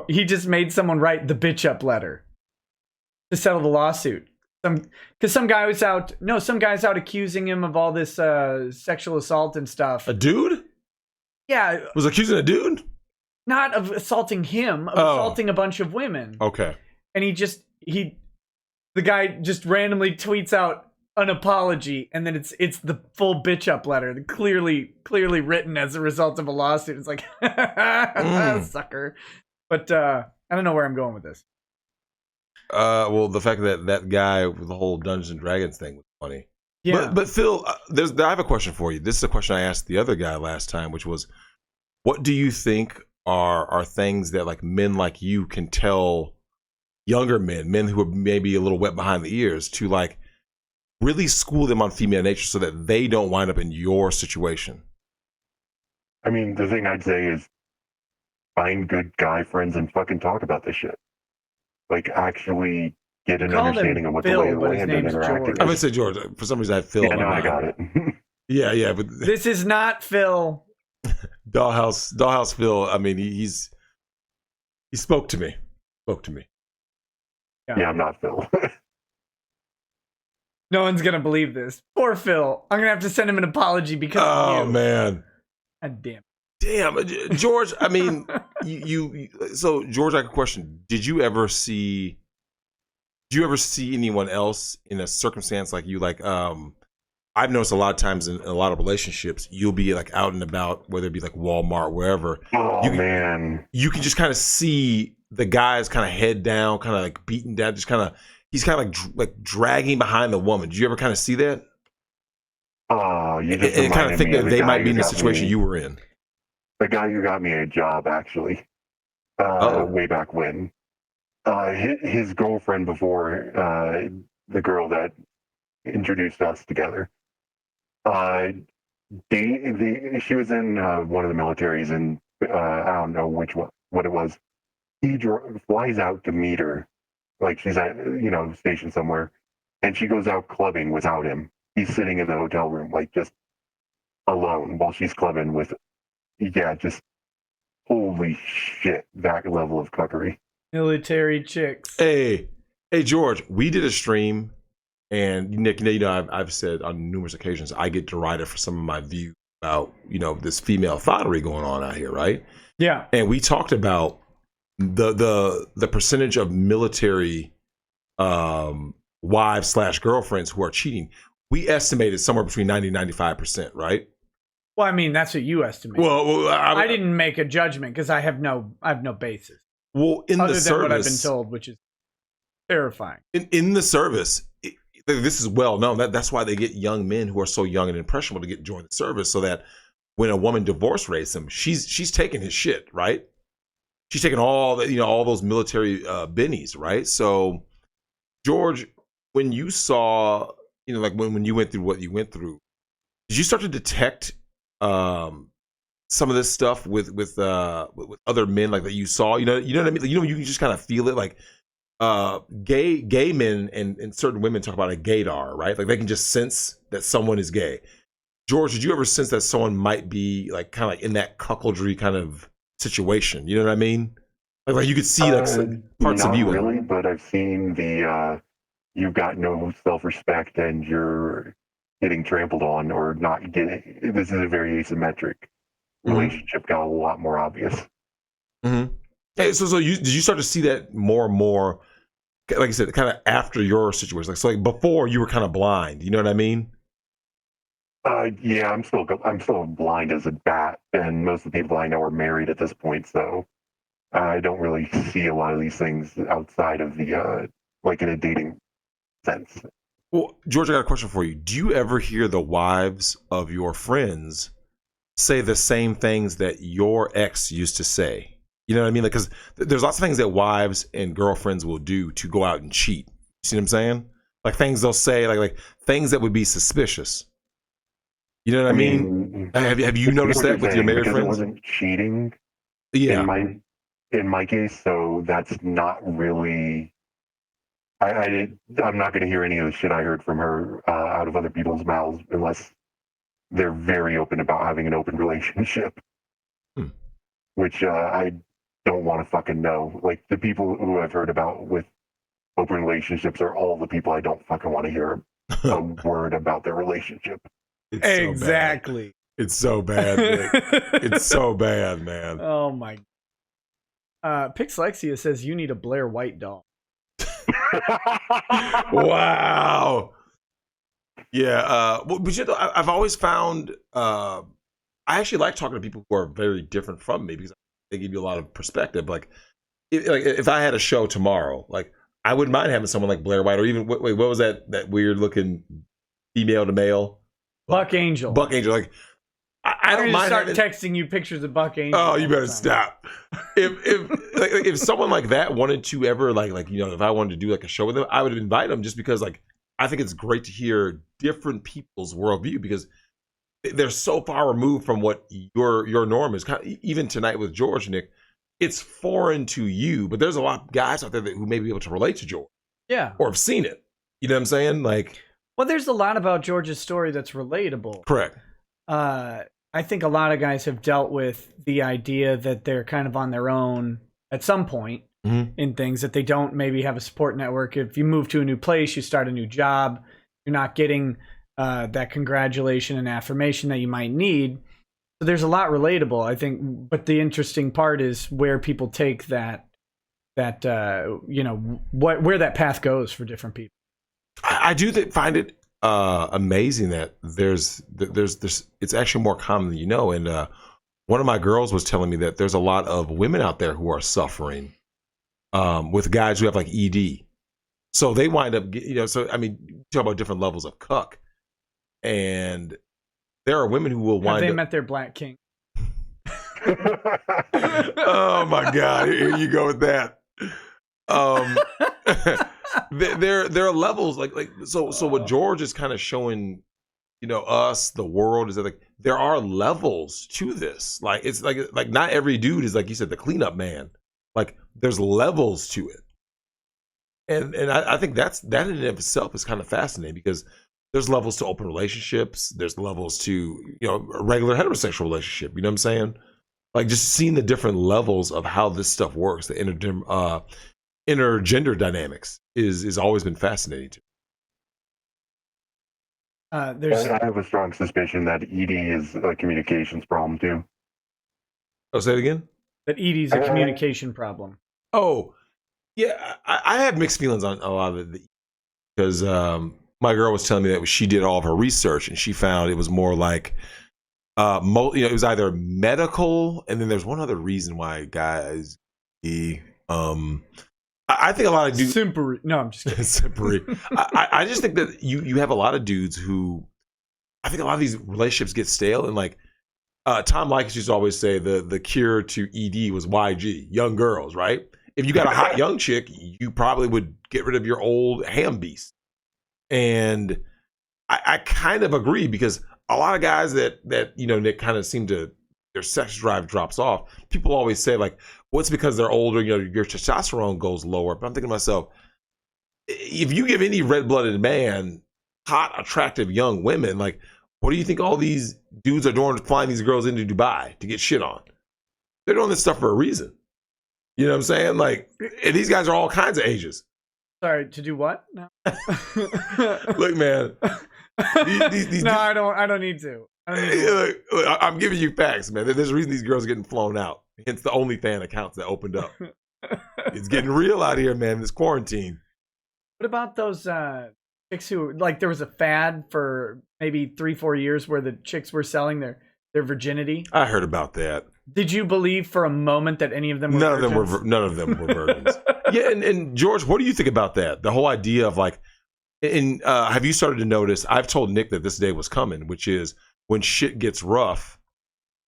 he just made someone write the bitch up letter to settle the lawsuit. Some guy's out accusing him of all this sexual assault and stuff. A dude? Yeah. Was accusing a dude? Not of assaulting him, of assaulting a bunch of women. Okay. And the guy just randomly tweets out an apology, and then it's the full bitch up letter, clearly written as a result of a lawsuit. It's like, sucker. But I don't know where I'm going with this. Well, the fact that guy with the whole Dungeons and Dragons thing was funny. Yeah. But Phil, I have a question for you. This is a question I asked the other guy last time, which was, what do you think are things that like men like you can tell younger men who are maybe a little wet behind the ears to like really school them on female nature so that they don't wind up in your situation? I mean, the thing I'd say is find good guy friends and fucking talk about this shit. Like, actually get an understanding of what the lay of the land and interacting. I'm gonna say George. For some reason, I Phil. Yeah, no, I got it. yeah, but this is not Phil. Dollhouse Phil. I mean, he spoke to me. Yeah, I'm not Phil. No one's gonna believe this. Poor Phil. I'm gonna have to send him an apology because of you. Oh man. God damn. Damn, George. I mean, So, George, I have a question. Did you ever see anyone else in a circumstance like you? Like, I've noticed a lot of times in a lot of relationships, you'll be like out and about, whether it be like Walmart, wherever. Man, you can just kind of see the guy's kind of head down, kind of like beaten down, he's kind of like dragging behind the woman. Did you ever kind of see that? Oh, you just and kind of think that they might be in the got situation you were in. The guy who got me a job, actually, way back when. his girlfriend before the girl that introduced us together. She was in one of the militaries, and I don't know what it was. He flies out to meet her, like she's at stationed somewhere, and she goes out clubbing without him. He's sitting in the hotel room, like just alone, while she's clubbing with. Yeah, just holy shit, that level of cuckery. Military chicks. Hey, George, we did a stream, and Nick, I've said on numerous occasions I get derided for some of my views about this female thottery going on out here, right? Yeah, and we talked about the percentage of military wives / girlfriends who are cheating. We estimated somewhere between 90 and 95%, right? Well, I mean, that's what you estimate. Well, I didn't make a judgment because I have no basis. Well, in other the than service, what I've been told, which is terrifying. In the service, this is well known. That's why they get young men who are so young and impressionable to join the service, so that when a woman divorce rates him, she's taking his shit, right? She's taking all those military bennies, right? So, George, when you saw, like when you went through what you went through, did you start to detect some of this stuff with other men, like that you saw? You know what I mean? You can just kind of feel it, like gay men and certain women talk about a gaydar, right? Like they can just sense that someone is gay. George, did you ever sense that someone might be like kind of like in that cuckoldry kind of situation? You know what I mean? Like you could see like parts of you. Not really, but I've seen the you've got no self-respect and you're getting trampled on or not getting. This is a very asymmetric relationship. Got a lot more obvious. Mm-hmm. Hey, so did you start to see that more and more? Like I said, kind of after your situation. Like before, you were kind of blind. You know what I mean? Yeah, I'm still blind as a bat, and most of the people I know are married at this point, so I don't really see a lot of these things outside of the like in a dating sense. Well, George, I got a question for you. Do you ever hear the wives of your friends say the same things that your ex used to say? You know what I mean? Like, because there's lots of things that wives and girlfriends will do to go out and cheat. You see what I'm saying? Like things they'll say, like things that would be suspicious. You know what I mean? Have you noticed that with your married friends? It wasn't cheating. Yeah. In my case, so that's not really. I'm not going to hear any of the shit I heard from her out of other people's mouths unless they're very open about having an open relationship, which I don't want to fucking know. Like the people who I've heard about with open relationships are all the people I don't fucking want to hear a word about their relationship. It's exactly. It's so bad, Nick. It's so bad, man. Oh my. Pixlexia says you need a Blair White doll. Wow. Yeah. But I've always found I actually like talking to people who are very different from me because they give you a lot of perspective. Like if I had a show tomorrow, like I wouldn't mind having someone like Blair White or even wait, what was that weird looking female to male? Buck Angel. Buck Angel. Like I don't mind start texting you pictures of Buck Angel. Oh, you better stop. If someone like that wanted to ever if I wanted to do like a show with them, I would invite them just because like I think it's great to hear different people's worldview because they're so far removed from what your norm is. Even tonight with George, Nick, it's foreign to you, but there's a lot of guys out there who may be able to relate to George. Yeah. Or have seen it. You know what I'm saying? Like, well, there's a lot about George's story that's relatable. Correct. I think a lot of guys have dealt with the idea that they're kind of on their own at some point in things, that they don't maybe have a support network. If you move to a new place, you start a new job, you're not getting that congratulation and affirmation that you might need. So there's a lot relatable, I think. But the interesting part is where people take that where that path goes for different people. I do find it amazing that there's it's actually more common than you know. And one of my girls was telling me that there's a lot of women out there who are suffering with guys who have like ED. So they wind up, so I mean, you talk about different levels of cuck, and there are women who will wind up. Have they met their black king? Oh my God! Here you go with that. um, there are levels so what George is kind of showing, us, the world, is that like there are levels to this. Like it's like not every dude is, like you said, the cleanup man. Like there's levels to it. And I think that in and of itself is kind of fascinating, because there's levels to open relationships. There's levels to, a regular heterosexual relationship. You know what I'm saying? Like just seeing the different levels of how this stuff works, the intergender dynamics is always been fascinating to me. I have a strong suspicion that ED is a communications problem too. Oh, say it again? That ED's a communication problem. Oh, yeah. I have mixed feelings on a lot of it, because my girl was telling me that she did all of her research and she found it was more like, it was either medical, and then there's one other reason why guys, I think a lot of dudes. Simpery. No, I'm just kidding. Simpery. I just think that you have a lot of dudes who, I think a lot of these relationships get stale, and like Tom Likas used to always say the cure to ED was YG, young girls, right? If you got a hot young chick, you probably would get rid of your old ham beast. And I kind of agree, because a lot of guys that Nick, kind of seem to, their sex drive drops off. People always say like, well, it's because they're older, your testosterone goes lower. But I'm thinking to myself, if you give any red-blooded man hot, attractive young women, like, what do you think all these dudes are doing, flying these girls into Dubai to get shit on? They're doing this stuff for a reason. You know what I'm saying? Like, and these guys are all kinds of ages. Sorry, to do what? No. Look, man. These no, I don't need to. Look, I'm giving you facts, man. There's a reason these girls are getting flown out. Hence the OnlyFans accounts that opened up. It's getting real out here, man. This quarantine. What about those chicks who, like, there was a fad for maybe 3-4 years where the chicks were selling their virginity? I heard about that. Did you believe for a moment that any of them were none virgins? Of them were virgins. Yeah, and George, what do you think about that? The whole idea of like, have you started to notice? I've told Nick that this day was coming, which is when shit gets rough,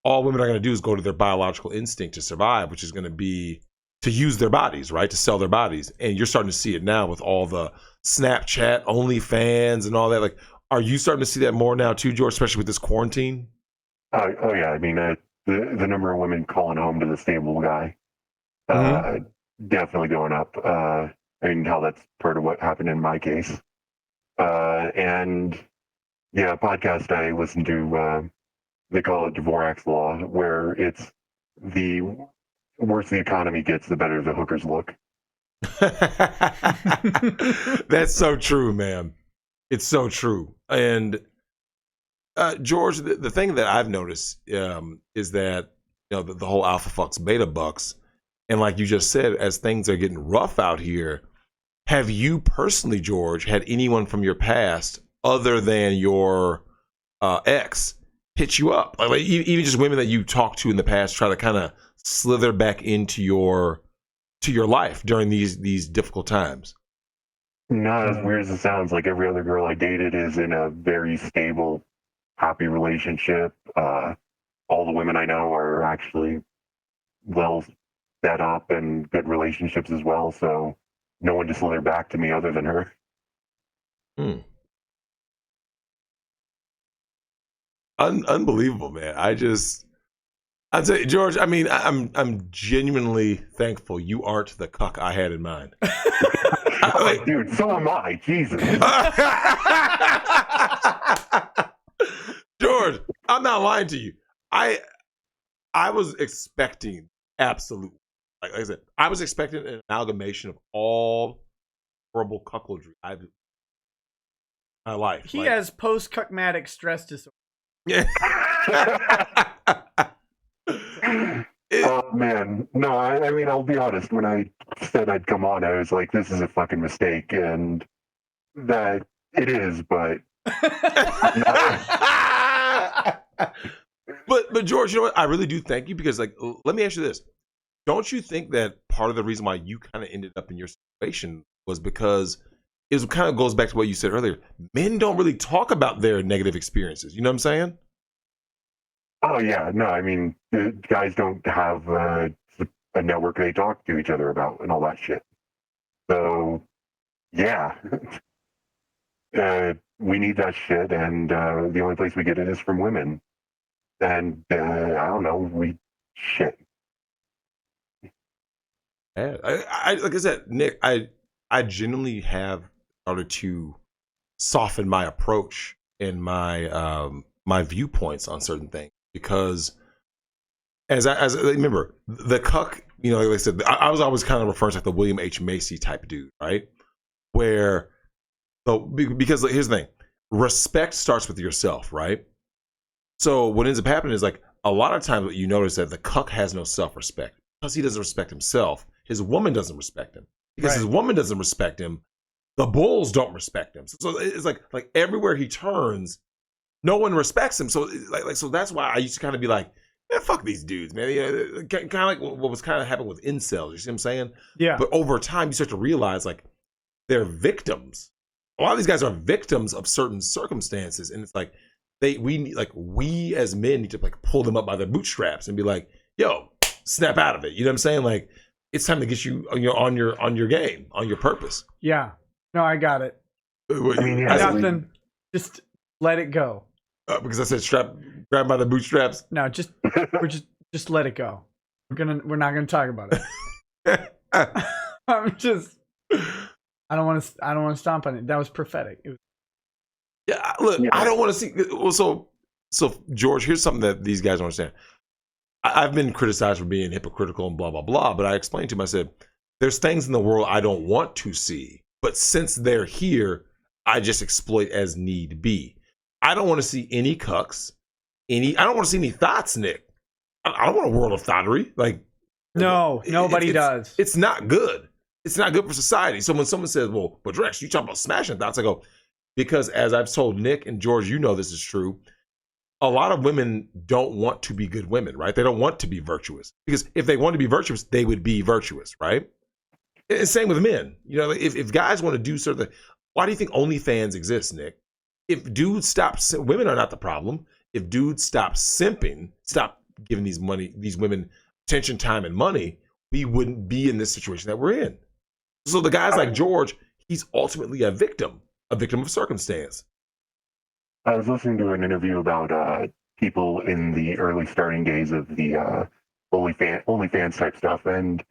all women are going to do is go to their biological instinct to survive, which is going to be to use their bodies, right? To sell their bodies. And you're starting to see it now with all the Snapchat, OnlyFans, and all that. Like, are you starting to see that more now too, George, especially with this quarantine? Oh yeah. I mean, the number of women calling home to the stable guy, definitely going up. I mean, how that's part of what happened in my case. And yeah, a podcast I listened to, they call it Dvorak's Law, where it's the worse the economy gets, the better the hookers look. That's so true, man. It's so true. And George, the thing that I've noticed is that the whole alpha fucks beta bucks, and like you just said, as things are getting rough out here, have you personally, George, had anyone from your past other than your ex hit you up? Like even just women that you talked to in the past try to kind of slither back into your life during these difficult times? Not as weird as it sounds. Like every other girl I dated is in a very stable, happy relationship. All the women I know are actually well set up and good relationships as well. So no one to slither back to me other than her. Unbelievable, man. I'd say, George, I mean, I'm genuinely thankful you aren't the cuck I had in mind. Like, dude, so am I. Jesus. George, I'm not lying to you. I was expecting absolute, like I said, I was expecting an amalgamation of all horrible cuckoldry I've in my life. He has post-cuckmatic stress disorder. Yeah. Oh man, no. I mean, I'll be honest. When I said I'd come on, I was like, "This is a fucking mistake," and that it is. But but George, you know what? I really do thank you, because like, let me ask you this: don't you think that part of the reason why you kind of ended up in your situation was because it kind of goes back to what you said earlier? Men don't really talk about their negative experiences. You know what I'm saying? oh yeah, no. I mean, the guys don't have a network they talk to each other about and all that shit. So, yeah, we need that shit, and the only place we get it is from women. And I don't know, shit. Yeah, I like I said, Nick, I genuinely have started to soften my approach and my viewpoints on certain things because as remember the cuck, like I said, I was always kind of referring to like the William H. Macy type of dude, right? Where because here's the thing, respect starts with yourself, right? So what ends up happening is like a lot of times what you notice that the cuck has no self-respect because he doesn't respect himself. His woman doesn't respect him because his woman doesn't respect him. The bulls don't respect him. So it's like everywhere he turns, no one respects him. So so that's why I used to kind of be like, man, fuck these dudes, man. Kind of like what was kind of happening with incels. You see what I'm saying? Yeah. But over time, you start to realize like they're victims. A lot of these guys are victims of certain circumstances, and it's like we as men need to like pull them up by their bootstraps and be like, yo, snap out of it. You know what I'm saying? Like it's time to get you on your game, on your purpose. Yeah. No, I got it. I mean, yeah, Nothing. Just let it go. Because I said grab by the bootstraps. No, just let it go. We're not gonna talk about it. I don't want to stomp on it. That was prophetic. Yeah, look, yeah. I don't want to see. Well, so George, here's something that these guys don't understand. I've been criticized for being hypocritical and blah blah blah, but I explained to him. I said, "There's things in the world I don't want to see, but since they're here, I just exploit as need be. I don't want to see any cucks, I don't want to see any thoughts, Nick. I don't want a world of thottery. Like, no, nobody does. It's not good. It's not good for society. So when someone says, "Well, but Drex, you talk about smashing thoughts," I go, because as I've told Nick and George, this is true. A lot of women don't want to be good women, right? They don't want to be virtuous because if they want to be virtuous, they would be virtuous, right? And same with men. If guys want to do certain, why do you think OnlyFans exists, Nick? If dudes stop, women are not the problem. If dudes stop simping, stop giving these women attention, time, and money, we wouldn't be in this situation that we're in. So the guys like George, he's ultimately a victim of circumstance. I was listening to an interview about people in the early starting days of the OnlyFans type stuff, and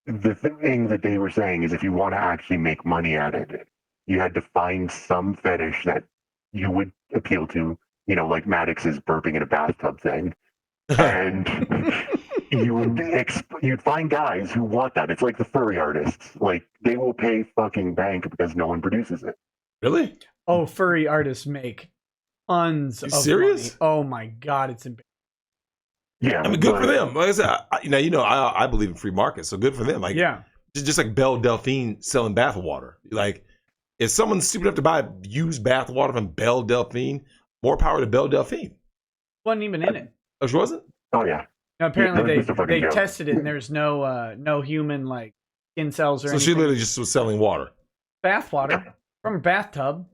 the thing that they were saying is if you want to actually make money at it, you had to find some fetish that you would appeal to, like Maddox's burping in a bathtub thing, and you'd find guys who want that. It's like the furry artists, like they will pay fucking bank because no one produces it. Really? Oh, furry artists make tons of serious? Money. Oh my god, it's embarrassing. Yeah, I mean, good for them. Like I said, I believe in free market, so good for them. Like, yeah, just like Belle Delphine selling bath water. Like, if someone's stupid enough to buy used bath water from Belle Delphine, more power to Belle Delphine. Wasn't even in it. Oh, she wasn't? Oh yeah. No, apparently they tested it and there's no human like skin cells or anything. So she literally just was selling water. Bath water from a bathtub.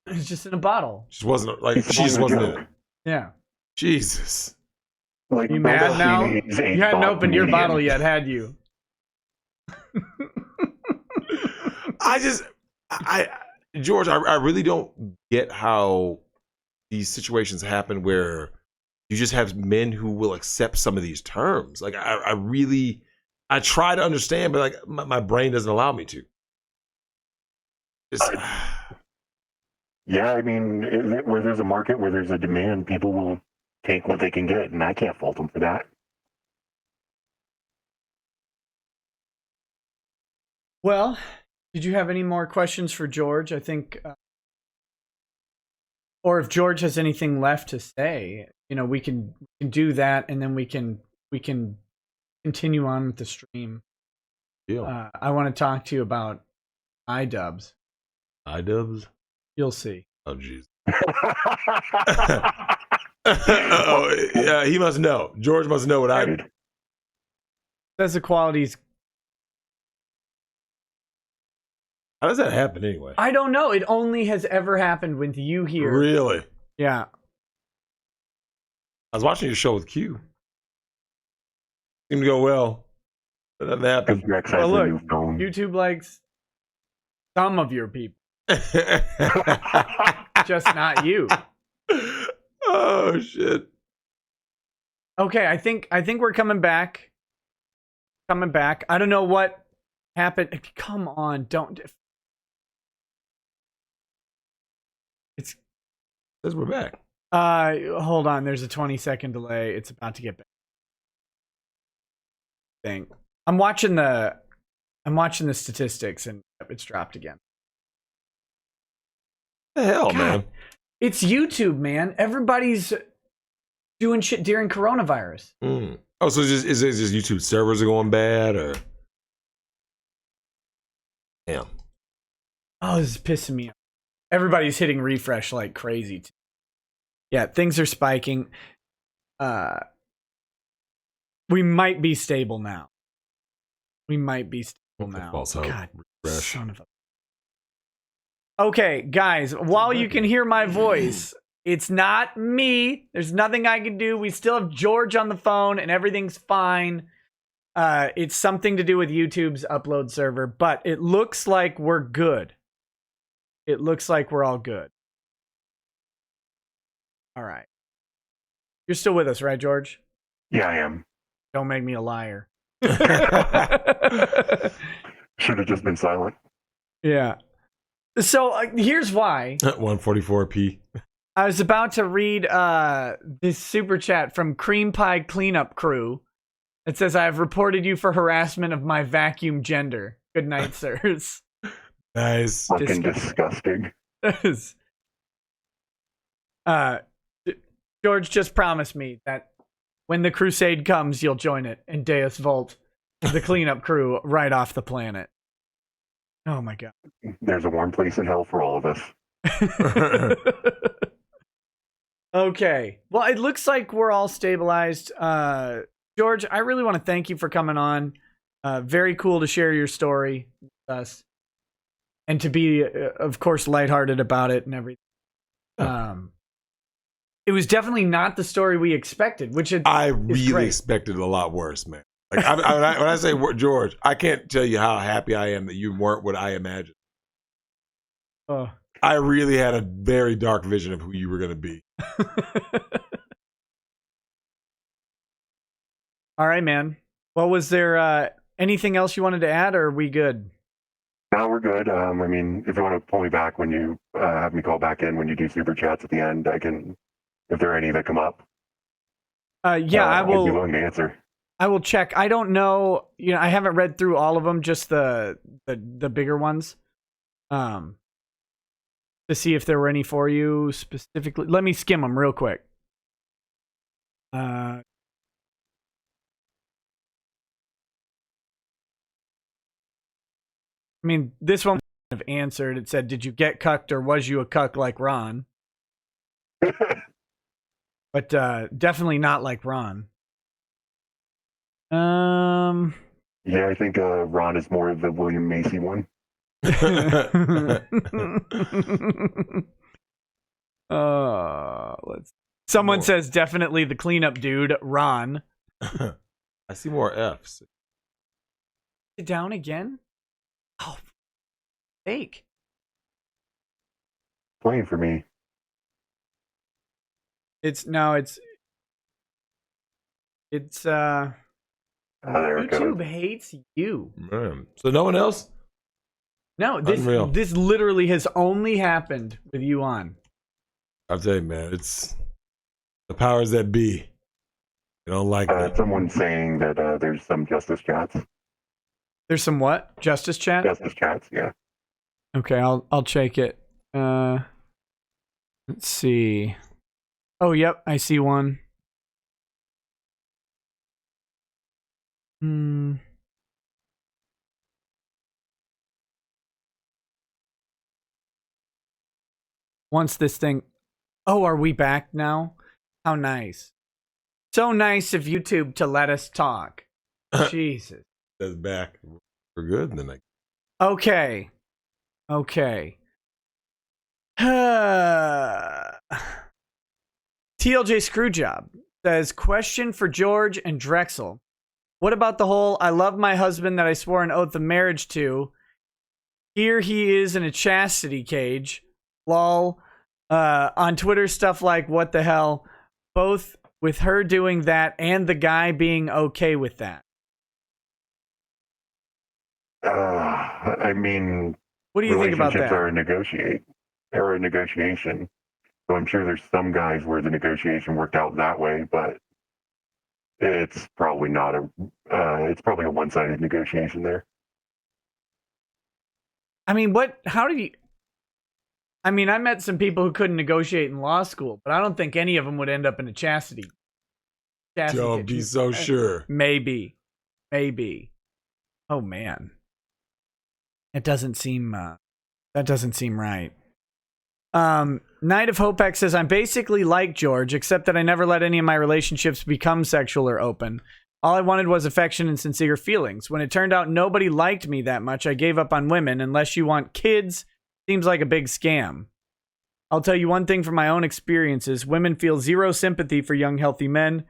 It's just in a bottle. She just wasn't in it. Yeah. Jesus. Like, you mad now? You hadn't opened your bottle yet, had you? George, I really don't get how these situations happen where you just have men who will accept some of these terms. Like, I try to understand, but like my brain doesn't allow me to. Yeah, I mean, where there's a market, where there's a demand, people will take what they can get, and I can't fault them for that. Well, did you have any more questions for George? I think, or if George has anything left to say, we can do that, and then we can continue on with the stream. Yeah. I want to talk to you about iDubbbz. iDubbbz? You'll see. Oh, jeez. Yeah, he must know. George must know what I did. Says the quality's. How does that happen anyway? I don't know. It only has ever happened with you here. Really? Yeah. I was watching your show with Q. Seemed to go well. But nothing happened. Well, look, YouTube likes Some of your people, just not you. Oh shit. Okay, I think we're coming back. I don't know what happened. Come on, don't. It's Says we're back. hold on. There's a 20-second delay. It's about to get back. Thing. I'm watching the statistics and it's dropped again. The hell, God, man. It's YouTube, man. Everybody's doing shit during coronavirus. Oh, so is it just YouTube servers are going bad, or? Damn. Oh, this is pissing me off. Everybody's hitting refresh like crazy. Yeah, things are spiking. We might be stable now. False hope. God, Refresh. son of a... Okay, guys, while you can hear my voice, it's not me. There's nothing I can do. We still have George on the phone and everything's fine. It's something to do with YouTube's upload server, but it looks like we're good. It looks like we're all good. All right. You're still with us, right, George? Yeah, I am. Don't make me a liar. Should have just been silent. Yeah. So here's why. 144p. I was about to read this super chat from Cream Pie Cleanup Crew. It says, I have reported you for harassment of my vacuum gender. Good night, sirs. Nice. Fucking disgusting. George, just promise me that when the crusade comes, you'll join it and Deus Volt the cleanup crew right off the planet. Oh my god. There's a warm place in hell for all of us. Okay. Well, it looks like we're all stabilized. George, I really want to thank you for coming on. Very cool to share your story with us. And to be, of course, lighthearted about it and everything. It was definitely not the story we expected, which I really expected a lot worse, man. Like when I say George, I can't tell you how happy I am that you weren't what I imagined. I really had a very dark vision of who you were going to be. All right, man. Well, was there anything else you wanted to add, or are we good? No, we're good. I mean, if you want to pull me back when you have me call back in when you do super chats at the end, I can, if there are any that come up. Yeah, I will. I'd be willing to answer. I will check. I don't know. You know, I haven't read through all of them, just the bigger ones. To see if there were any for you specifically. Let me skim them real quick. I mean, this one kind of answered. It said, "Did you get cucked, or was you a cuck like Ron?" But definitely not like Ron. Yeah, I think Ron is more of the William Macy one. Someone says definitely the cleanup dude, Ron. I see more F's. Sit down again? Oh, fake. Playing for me. It's There it YouTube goes. hates you. Man. So no one else? No, Unreal. this literally has only happened with you on. I'll tell you, man, it's the powers that be. They don't like that. Someone's saying that there's some justice chats. There's some what? Justice chat? Justice chats, yeah. Okay, I'll check it. Let's see. Oh, yep, I see one. Once this thing... Oh, are we back now? How nice. So nice of YouTube to let us talk. Jesus. That's back. We're good. Then Okay. TLJ Screwjob says, question for George and Drexel. What about the whole I love my husband that I swore an oath of marriage to here he is in a chastity cage. Lol. On Twitter, stuff like, what the hell? Both with her doing that and the guy being okay with that. I mean, What do you think about relationships that? are a negotiation. So I'm sure there's some guys where the negotiation worked out that way, but it's probably not it's probably a one-sided negotiation there. I mean, how do you... I mean, I met some people who couldn't negotiate in law school, but I don't think any of them would end up in a chastity. Don't be so sure. Maybe. Oh man, it doesn't seem that doesn't seem right. Night of Hopex says, I'm basically like George, except that I never let any of my relationships become sexual or open. All I wanted was affection and sincere feelings. When it turned out nobody liked me that much, I gave up on women. Unless you want kids, seems like a big scam. I'll tell you one thing from my own experiences. Women feel zero sympathy for young, healthy men.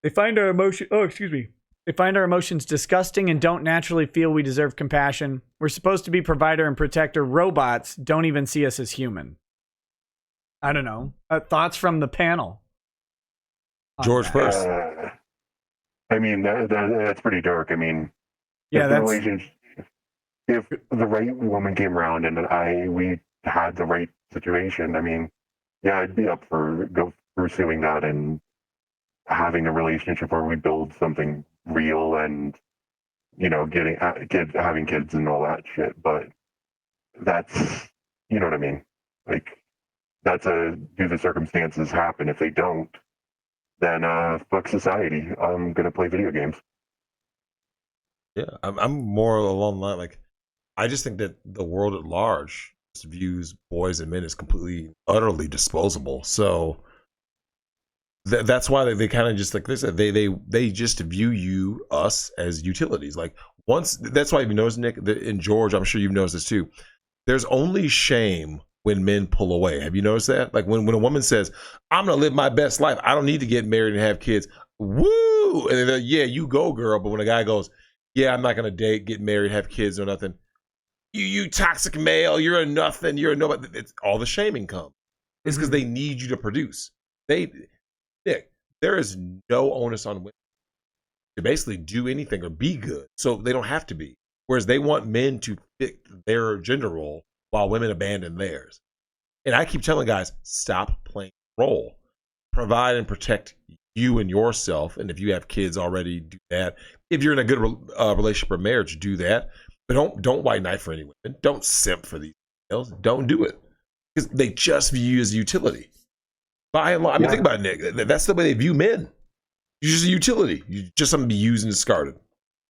They find our They find our emotions disgusting and don't naturally feel we deserve compassion. We're supposed to be provider and protector. Robots don't even see us as human. I don't know. Thoughts from the panel? George first. I mean, that's pretty dark. I mean, yeah, if the right woman came around and we had the right situation, I mean, yeah, I'd be up for pursuing that and having a relationship where we build something real and, you know, having kids and all that shit. But that's, you know what I mean? Like, do the circumstances happen? If they don't, then fuck society. I'm gonna play video games. Yeah, I'm more along the line. Like, I just think that the world at large just views boys and men as completely, utterly disposable. So that's why they kind of just, like they said, they just view us as utilities. Like, that's why you've noticed, Nick, and George, I'm sure you've noticed this too. There's only shame when men pull away. Have you noticed that? Like when a woman says, I'm gonna live my best life, I don't need to get married and have kids. Woo! And they're, yeah, you go, girl. But when a guy goes, yeah, I'm not gonna date, get married, have kids or nothing. You toxic male, you're a nothing, you're a nobody. It's all the shaming comes. It's because they need you to produce. Nick, there is no onus on women to basically do anything or be good. So they don't have to be. Whereas they want men to fit their gender role while women abandon theirs. And I keep telling guys, stop playing the role. Provide and protect you and yourself. And if you have kids already, do that. If you're in a good relationship or marriage, do that. But don't white knight for any women. Don't simp for these males. Don't do it. Because they just view you as a utility. By and large, I mean, think about it, Nick. That's the way they view men. You're just a utility. You're just something to be used and discarded.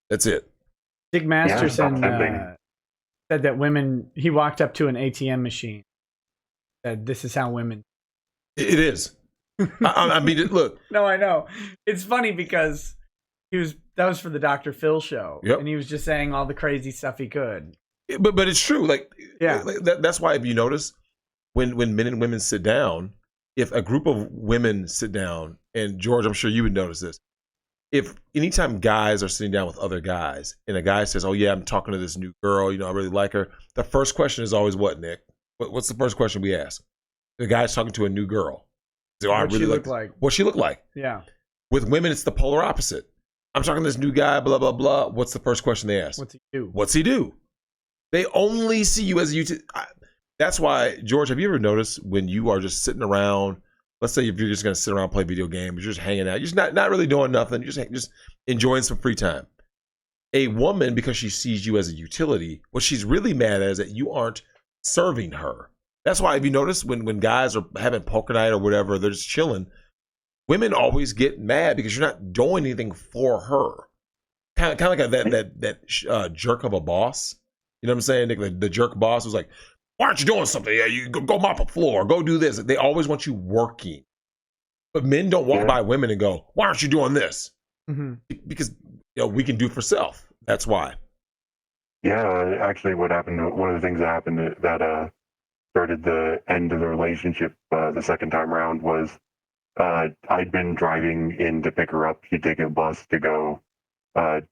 That's it. Dick Masterson said that women, he walked up to an ATM machine, said, this is how women. It is. I mean, look. No, I know. It's funny because that was for the Dr. Phil show. Yep. And he was just saying all the crazy stuff he could. But it's true. Like, yeah. That's why, if you notice, when men and women sit down, if a group of women sit down, and George, I'm sure you would notice this, if anytime guys are sitting down with other guys and a guy says, oh yeah, I'm talking to this new girl, you know, I really like her, the first question is always what, Nick? What's the first question we ask? The guy's talking to a new girl. So, What's she look like? What's she look like? Yeah. With women, it's the polar opposite. I'm talking to this new guy, blah, blah, blah. What's the first question they ask? What's he do? They only see you as a utility. That's why, George, have you ever noticed when you are just sitting around, let's say if you're just going to sit around and play video games, you're just hanging out, you're just not really doing nothing, you're just enjoying some free time. A woman, because she sees you as a utility, what she's really mad at is that you aren't serving her. That's why, if you notice, when guys are having poker night or whatever, they're just chilling, women always get mad because you're not doing anything for her. Kind of like that jerk of a boss. You know what I'm saying, Nick? The jerk boss was like, why aren't you doing something? Yeah, you go mop a floor, go do this. They always want you working. But men don't walk by women and go, why aren't you doing this? Mm-hmm. Because, you know, we can do for self. That's why. Yeah, actually one of the things that happened that started the end of the relationship the second time around was I'd been driving in to pick her up. She'd take a bus to go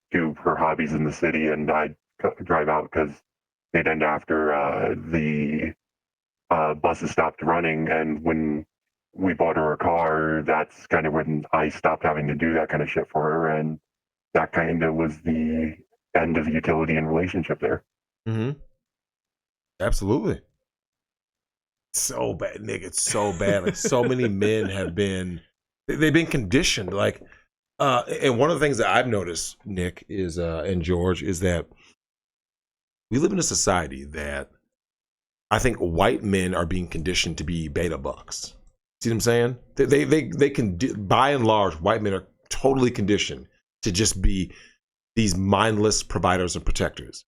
do her hobbies in the city, and I'd drive out because they'd end after the buses stopped running. And when we bought her a car, that's kind of when I stopped having to do that kind of shit for her. And that kind of was the end of the utility and relationship there. Mm-hmm. Absolutely. So bad, Nick. It's so bad. Like, so many men have been, they've been conditioned. Like, and one of the things that I've noticed, Nick, is and George, is that we live in a society that I think white men are being conditioned to be beta bucks. See what I'm saying? They can, by and large, white men are totally conditioned to just be these mindless providers and protectors.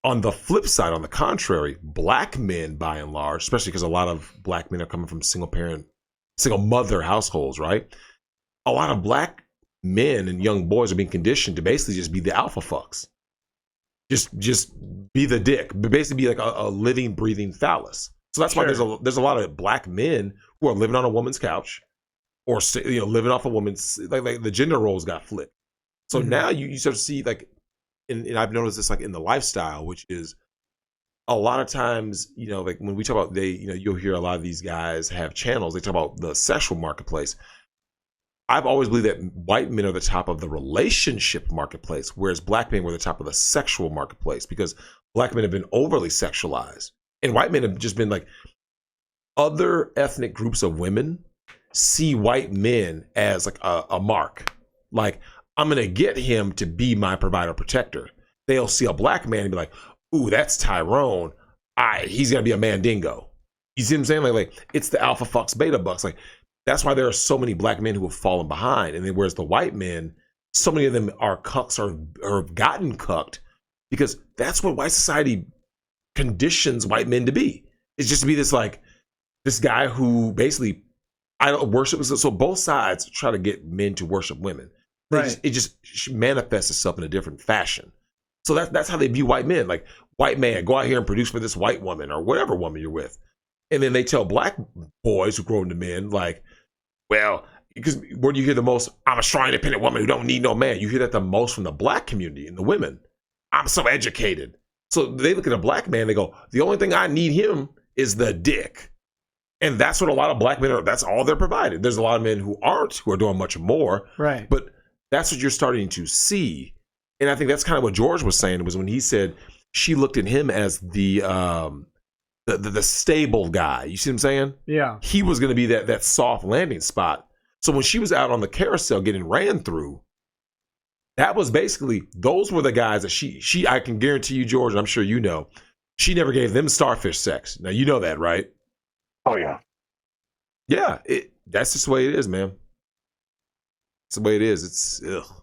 On the flip side, on the contrary, black men, by and large, especially because a lot of black men are coming from single mother households, right? A lot of black men and young boys are being conditioned to basically just be the alpha fucks. Just be the dick, but basically be like a living, breathing phallus. So that's why there's a lot of black men who are living on a woman's couch, or living off a woman's, like the gender roles got flipped. So now you sort of see, like, and I've noticed this like in the lifestyle, which is a lot of times, like when we talk about you'll hear a lot of these guys have channels. They talk about the sexual marketplace. I've always believed that white men are the top of the relationship marketplace, whereas black men were the top of the sexual marketplace, because black men have been overly sexualized, and white men have just been like, other ethnic groups of women see white men as like a mark. Like, I'm going to get him to be my provider protector. They'll see a black man and be like, ooh, that's Tyrone. He's going to be a mandingo. You see what I'm saying? Like it's the alpha fucks, beta bucks. Like, that's why there are so many black men who have fallen behind. And then whereas the white men, so many of them are cucks or have gotten cucked, because that's what white society conditions white men to be. It's just to be this guy who basically, I don't worship. So both sides try to get men to worship women. Right. It just manifests itself in a different fashion. So that's how they view white men. Like, white man, go out here and produce for this white woman or whatever woman you're with. And then they tell black boys who grow into men, like, well, because where do you hear the most? I'm a strong, independent woman who don't need no man. You hear that the most from the black community and the women. I'm so educated. So they look at a black man, they go, the only thing I need him is the dick. And that's what a lot of black men are. That's all they're provided. There's a lot of men who aren't, who are doing much more. Right. But that's what you're starting to see. And I think that's kind of what George was saying, was when he said she looked at him as the stable guy. You see what I'm saying? Yeah. He was going to be that soft landing spot. So when she was out on the carousel getting ran through, that was basically, those were the guys that she I can guarantee you, George, and I'm sure you know, she never gave them starfish sex. Now, you know that, right? Oh, yeah. Yeah. That's just the way it is, man. It's the way it is. It's ugh.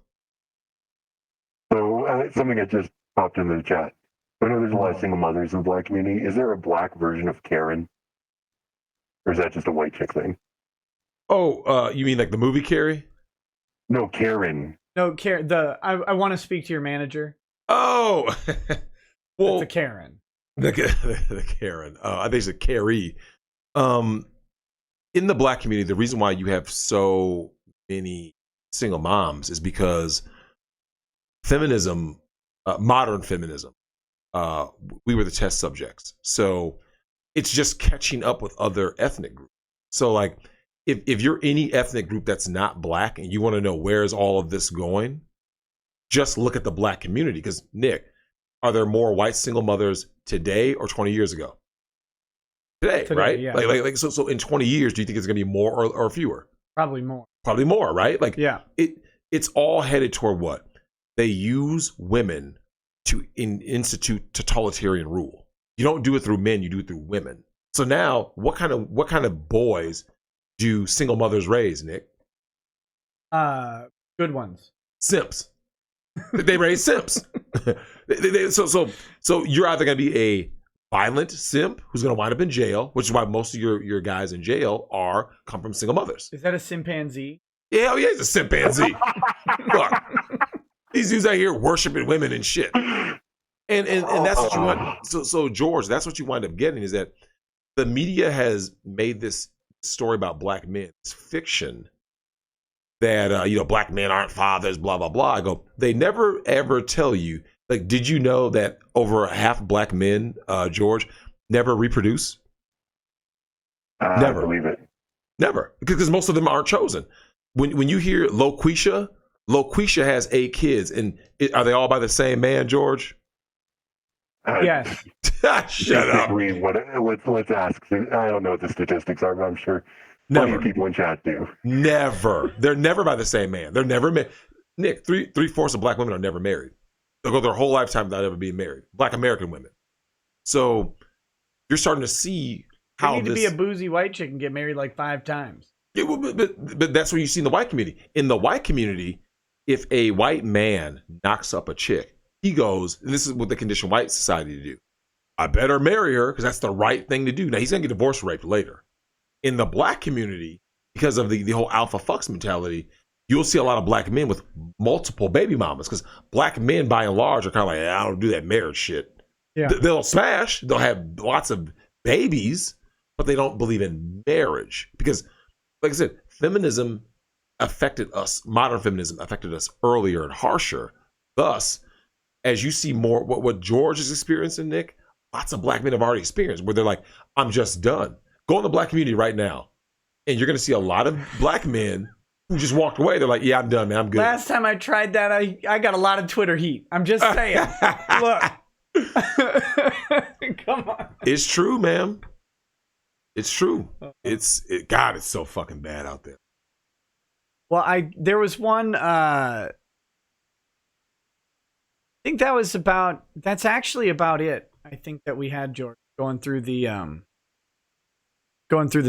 So something that just popped into the chat. I know there's a lot of single mothers in the black community. Is there a black version of Karen? Or is that just a white chick thing? Oh, you mean like the movie Carrie? No, Karen. No, Karen. I want to speak to your manager. Oh, well, it's a Karen. The Karen. I think it's a Carrie. In the black community, the reason why you have so many single moms is because feminism, modern feminism, we were the test subjects. So it's just catching up with other ethnic groups. So like, if you're any ethnic group that's not black and you want to know where's all of this going, just look at the black community. Because Nick, are there more white single mothers today or 20 years ago? Today, right? Yeah. Like so in 20 years, do you think it's going to be more or fewer? Probably more. Probably more, right? Like, yeah. It's all headed toward what? They use women to institute totalitarian rule. You don't do it through men, you do it through women. So now, what kind of boys do single mothers raise, Nick? Good ones. Simps. They raise simps. So you're either going to be a violent simp who's going to wind up in jail, which is why most of your guys in jail come from single mothers. Is that a chimpanzee? Yeah, he's a chimpanzee. Look, these dudes out here worshiping women and shit. And that's what you want. So George, that's what you wind up getting, is that the media has made this story about black men, it's fiction, that black men aren't fathers, blah blah blah. I go, they never ever tell you Like, did you know that over half black men, George, never reproduce? Never. I believe it. Never, because most of them aren't chosen. When you hear Loquisha has 8 kids, and are they all by the same man, George? Yes. Shut up. Let's ask. I don't know what the statistics are, but I'm sure plenty Never. of people in chat do. Never. They're never by the same man. They're never married. Nick, three-fourths of black women are never married. They'll go their whole lifetime without ever being married. Black American women. So you're starting to see how you need to be a boozy white chick and get married like 5 times. Yeah, well, but that's what you see in the white community. In the white community, if a white man knocks up a chick, he goes, and this is what the conditioned white society to do. I better marry her because that's the right thing to do. Now, he's going to get divorced or raped later. In the black community, because of the whole alpha fucks mentality, you'll see a lot of black men with multiple baby mamas because black men, by and large, are kind of like, I don't do that marriage shit. Yeah. They'll smash. They'll have lots of babies, but they don't believe in marriage because, like I said, feminism affected us. Modern feminism affected us earlier and harsher. Thus, as you see more what George is experiencing, Nick, lots of black men have already experienced where they're like, I'm just done. Go in the black community right now, and you're going to see a lot of black men who just walked away. They're like, yeah, I'm done, man. I'm good. Last time I tried that, I got a lot of Twitter heat. I'm just saying. Look. Come on. It's true, man. It's true. God, it's so fucking bad out there. Well, there was one, I think that's actually about it. I think that we had George going through the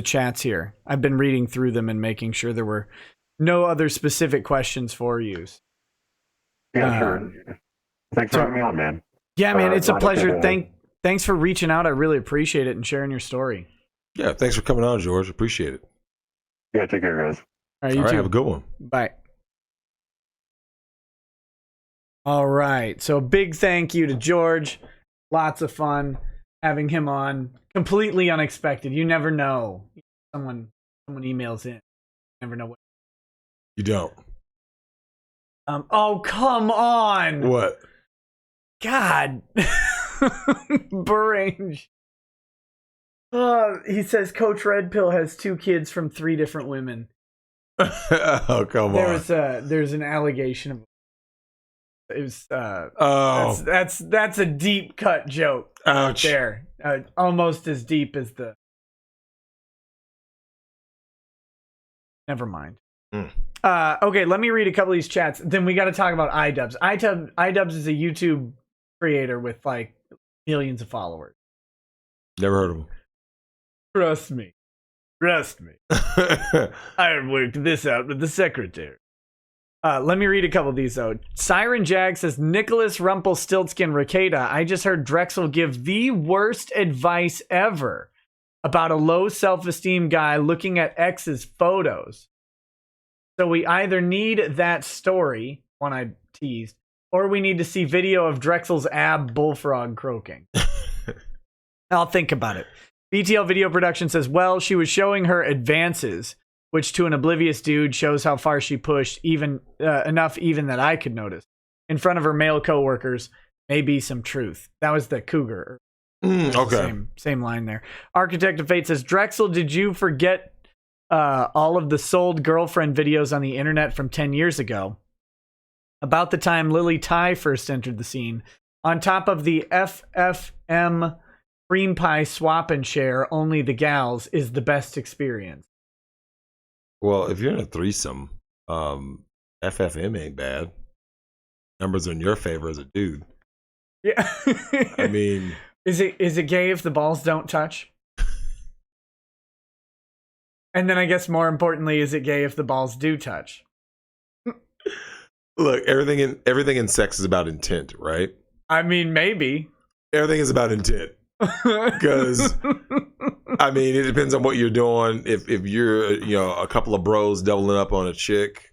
chats here. I've been reading through them and making sure there were no other specific questions for you. Yeah, sure. Thanks for having me on, man. Yeah, man, it's a glad I pleasure. could, Thanks for reaching out. I really appreciate it and sharing your story. Yeah, thanks for coming on, George. Appreciate it. Yeah, take care, guys. All right, you too. Have a good one. Bye. All right. So big thank you to George. Lots of fun having him on. Completely unexpected. You never know. Someone emails in. You never know what. You don't. Oh, come on. What? God. Burange. He says Coach Red Pill has 2 kids from 3 different women. Oh, come on. There's an allegation of it was that's a deep cut joke. Ouch. There. Almost as deep as the Never mind. Okay, let me read a couple of these chats. Then we got to talk about iDubbbz. iDubbbz is a YouTube creator with like millions of followers. Never heard of him. Trust me. I worked this out with the secretary. Let me read a couple of these though. Siren Jag says, Nicholas Rumpelstiltskin Rekieta, I just heard Drexel give the worst advice ever about a low self-esteem guy looking at ex's photos. So we either need that story, one I teased, or we need to see video of Drexel's ab bullfrog croaking. I'll think about it. BTL Video Production says, well, she was showing her advances, which to an oblivious dude shows how far she pushed, even enough even that I could notice. In front of her male coworkers, may be some truth. That was the cougar. Okay. Same line there. Architect of Fate says, Drexel, did you forget all of the sold girlfriend videos on the internet from 10 years ago? About the time Lily Ty first entered the scene. On top of the FFM cream pie swap and share, only the gals is the best experience. Well, if you're in a threesome, FFM ain't bad. Numbers are in your favor as a dude. Yeah. I mean, is it gay if the balls don't touch? And then I guess more importantly, is it gay if the balls do touch? Look, everything in sex is about intent, right? I mean, maybe. Everything is about intent. Because I mean, it depends on what you're doing. If you're a couple of bros doubling up on a chick,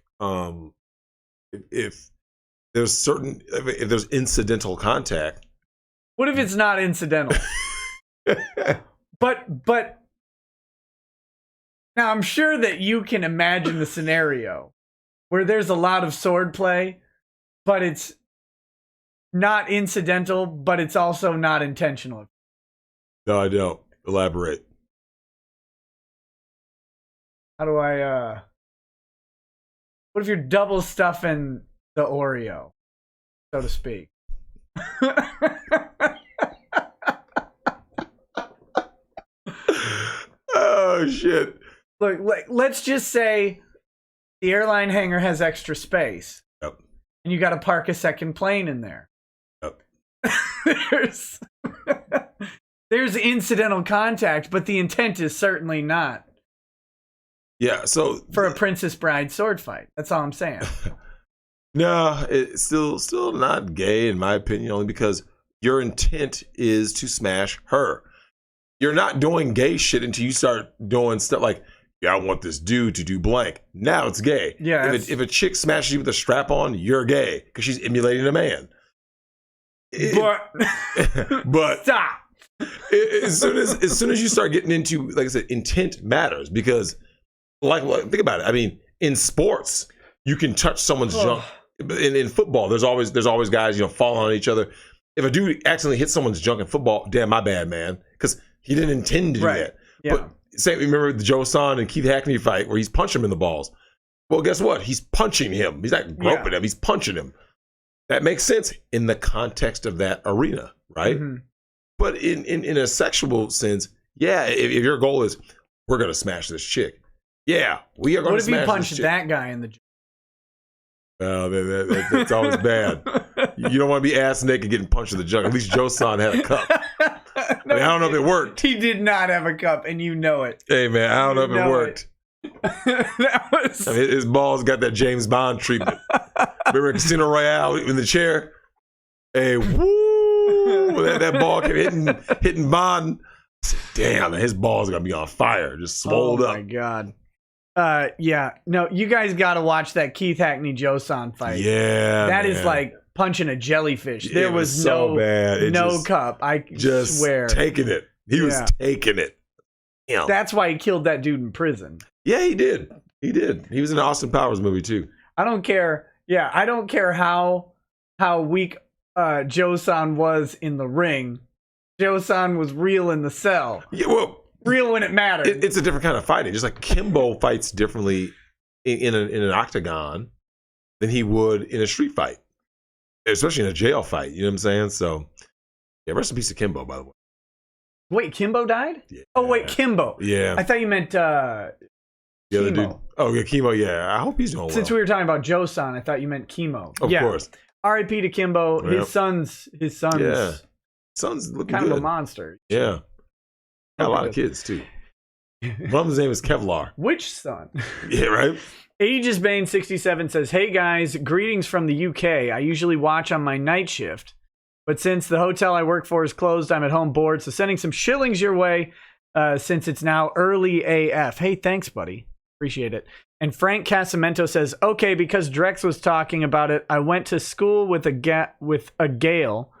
if there's incidental contact. What if it's not incidental? but now I'm sure that you can imagine the scenario where there's a lot of sword play, but it's not incidental, but it's also not intentional. No, I don't. Elaborate. How do I, what if you're double stuffing the Oreo, so to speak? Oh, shit. Look, let's just say the airline hangar has extra space. Yep. And you got to park a second plane in there. Yep. There's incidental contact, but the intent is certainly not. Yeah, so For a Princess Bride sword fight. That's all I'm saying. no, it's still not gay in my opinion, only because your intent is to smash her. You're not doing gay shit until you start doing stuff like, yeah, I want this dude to do blank. Now it's gay. Yeah. If a chick smashes you with a strap on, you're gay because she's emulating a man. But stop. As soon as you start getting into, like I said, intent matters, because like think about it. I mean, in sports, you can touch someone's junk. In football, there's always guys, falling on each other. If a dude accidentally hits someone's junk in football, damn, my bad, man, because he didn't intend to do that. Yeah. But remember the Joe Son and Keith Hackney fight where he's punching him in the balls. Well, guess what? He's punching him. He's not groping him. He's punching him. That makes sense in the context of that arena, right? Mm-hmm. But in a sexual sense, yeah, if your goal is, we're going to smash this chick. Yeah, we are going to smash this chick. What if you punched that guy in the... Oh, that's always bad. You don't want to be ass naked getting punched in the junk. At least Joe Son had a cup. I don't know if it worked. He did not have a cup, and you know it. Hey, man, I don't know if it worked. His balls got that James Bond treatment. Remember Casino Royale in the chair? Hey, woo! That ball kept hitting Bond. Damn, his balls are going to be on fire. Just swelled up. Oh, my God. Yeah. No, you guys got to watch that Keith Hackney Joe Son fight. Yeah, that is like punching a jellyfish. There was so bad. Cup. I just swear. Taking it. He was taking it. That's why he killed that dude in prison. Yeah, he did. He was in the Austin Powers movie too. I don't care. Yeah, I don't care how weak Joe Son was in the ring. Joe Son was real in the cell. Yeah, well, real when it mattered. It's a different kind of fighting. Just like Kimbo fights differently in an octagon than he would in a street fight, especially in a jail fight. You know what I'm saying? So, yeah, rest in peace to Kimbo, by the way. Wait, Kimbo died? Yeah. Oh, wait, Kimbo. Yeah. I thought you meant the other dude. Oh, yeah, Chemo. Yeah, I hope he's doing well. Since we were talking about Joe Son, I thought you meant Chemo. Of course. R.I.P. to Kimbo. Yep. His son's son's looking kind good. of a monster. Yeah. Got a lot of kids, too. One of his name is Kevlar. Which son? Yeah, right? Aegis Bane 67 says, "Hey guys, greetings from the UK. I usually watch on my night shift, but since the hotel I work for is closed, I'm at home bored, so sending some shillings your way since it's now early AF." Hey, thanks, buddy. Appreciate it. And Frank Casamento says, "Okay, because Drex was talking about it, I went to school with a Gale.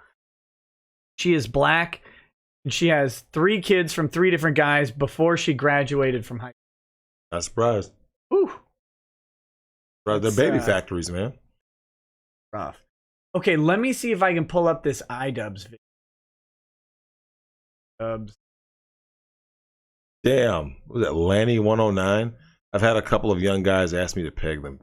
She is black, and she has 3 kids from 3 different guys before she graduated from high school." Not surprised. Ooh. Right, they're baby factories, man. Rough. Okay, let me see if I can pull up this iDubbbz video. Dubs. Damn. What was that, Lanny 109? I've had a couple of young guys ask me to peg them.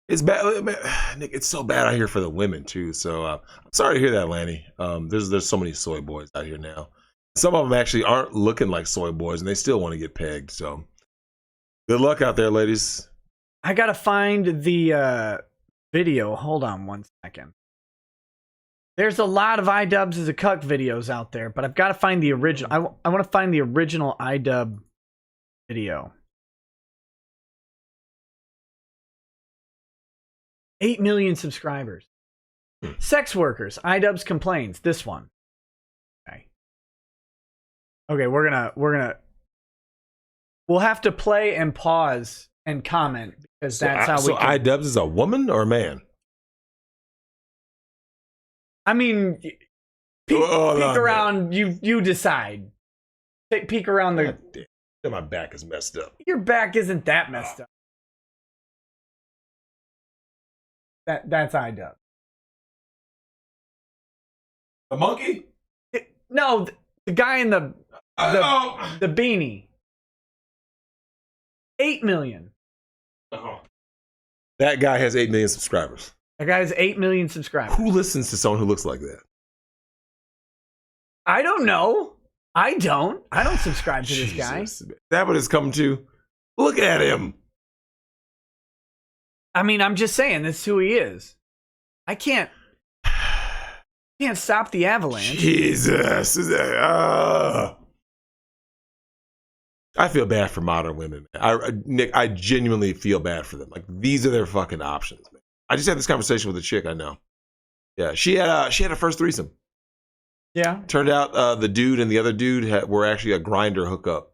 It's bad, man. Nick, it's so bad out here for the women, too. So I'm sorry to hear that, Lanny. There's so many soy boys out here now. Some of them actually aren't looking like soy boys, and they still want to get pegged. So good luck out there, ladies. I gotta find the video. Hold on one second. There's a lot of iDubbbz as a cuck videos out there, but I've got to find the original. I want to find the original iDubbbz video. 8 million subscribers. Sex workers. iDubbbz complains. This one. Okay, we'll have to play and pause and comment because that's how we So can. iDubbbz is a woman or a man? I mean, peek around. You decide. Peek around the. Damn, my back is messed up. Your back isn't that messed up. That's iDubbbz. A monkey? No, the guy in the beanie. 8 million. Oh. That guy has 8 million subscribers. That guy has 8 million subscribers. Who listens to someone who looks like that? I don't know. I don't subscribe to this guy. Is that what it's come to? Look at him. I mean, I'm just saying, this is who he is. I can't stop the avalanche. Jesus. I feel bad for modern women. Nick, I genuinely feel bad for them. Like, these are their fucking options, man. I just had this conversation with a chick I know. Yeah, she had a first threesome. Yeah. Turned out the dude and the other dude were actually a grinder hookup.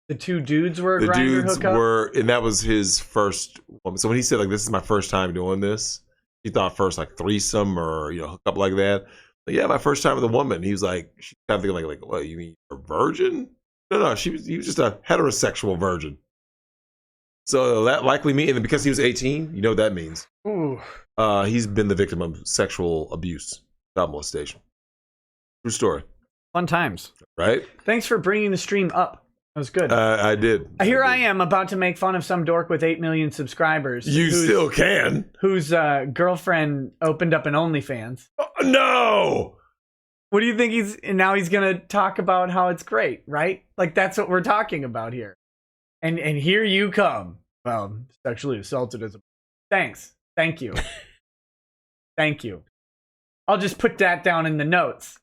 The two dudes were a the grinder dudes hookup? were, and that was his first woman. So when he said, like, this is my first time doing this, he thought first, like, threesome or, hookup like that. Like, yeah, my first time with a woman. He was like, she's kind of thinking, like, what, you mean a virgin? No, he was just a heterosexual virgin. So that likely means, and because he was 18, you know what that means. Ooh. He's been the victim of sexual abuse, child molestation. True story. Fun times. Right? Thanks for bringing the stream up. That was good. I did. Here I am about to make fun of some dork with 8 million subscribers. You still can. Whose girlfriend opened up an OnlyFans. Oh, no! What do you think now he's going to talk about how it's great, right? Like, that's what we're talking about here. And here you come. Well, sexually assaulted as a... Thanks. Thank you. Thank you. I'll just put that down in the notes.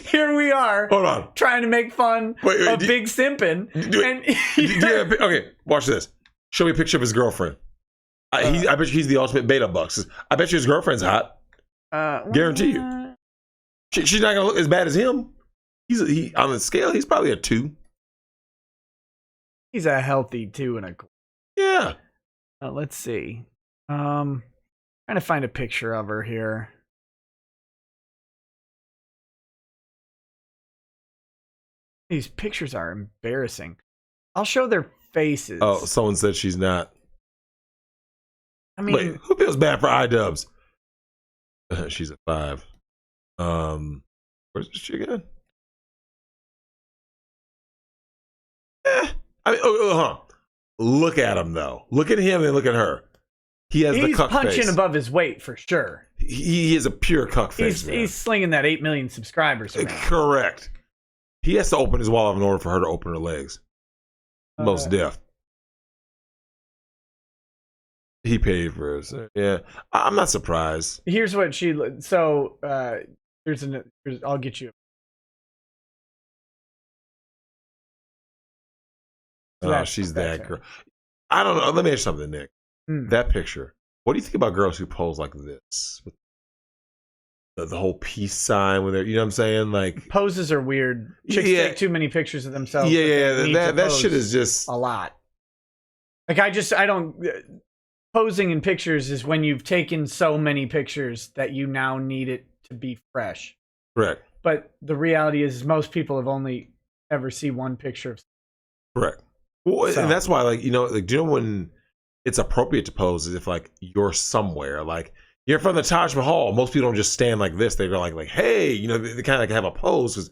Here we are. Hold on. Trying to make fun of Big Simpin'. Okay, watch this. Show me a picture of his girlfriend. I bet you he's the ultimate beta bucks. I bet you his girlfriend's hot. Guarantee you. She's not gonna look as bad as him. He on the scale, he's probably a 2. He's a healthy 2 and a... Yeah. Let's see. Trying to find a picture of her here. These pictures are embarrassing. I'll show their faces. Oh, someone said she's not. I mean, wait, who feels bad for iDubbbz? She's a 5. Where's this chick at? Look at him though. Look at him and look at her. He's the cuck punching face. above his weight for sure. He is a pure cuck face. He's slinging that 8 million subscribers around. Correct. He has to open his wallet in order for her to open her legs. Most deaf. He paid for it. So, yeah, I'm not surprised. Here's what she. So I'll get you. Oh, she's that girl. I don't know. Let me ask you something, Nick. That picture. What do you think about girls who pose like this? The whole peace sign with it, you know what I'm saying? Like, poses are weird. Chicks take too many pictures of themselves. Yeah. That shit is just a lot. Like, I don't. Posing in pictures is when you've taken so many pictures that you now need it to be fresh. Correct. But the reality is most people have only ever seen one picture of. Correct. Well, and that's why, like, do you know when it's appropriate to pose is if, like, you're somewhere, like, you're in front of the Taj Mahal. Most people don't just stand like this. They go like, hey, they kind of like have a pose because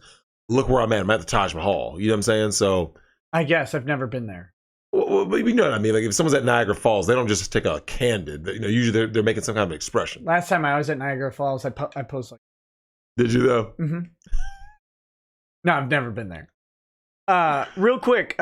look where I'm at. I'm at the Taj Mahal. You know what I'm saying? So I guess I've never been there. Well, you know what I mean? Like, if someone's at Niagara Falls, they don't just take a candid. Usually they're making some kind of expression. Last time I was at Niagara Falls, I posed like. Did you though? Mm-hmm. No, I've never been there. Real quick,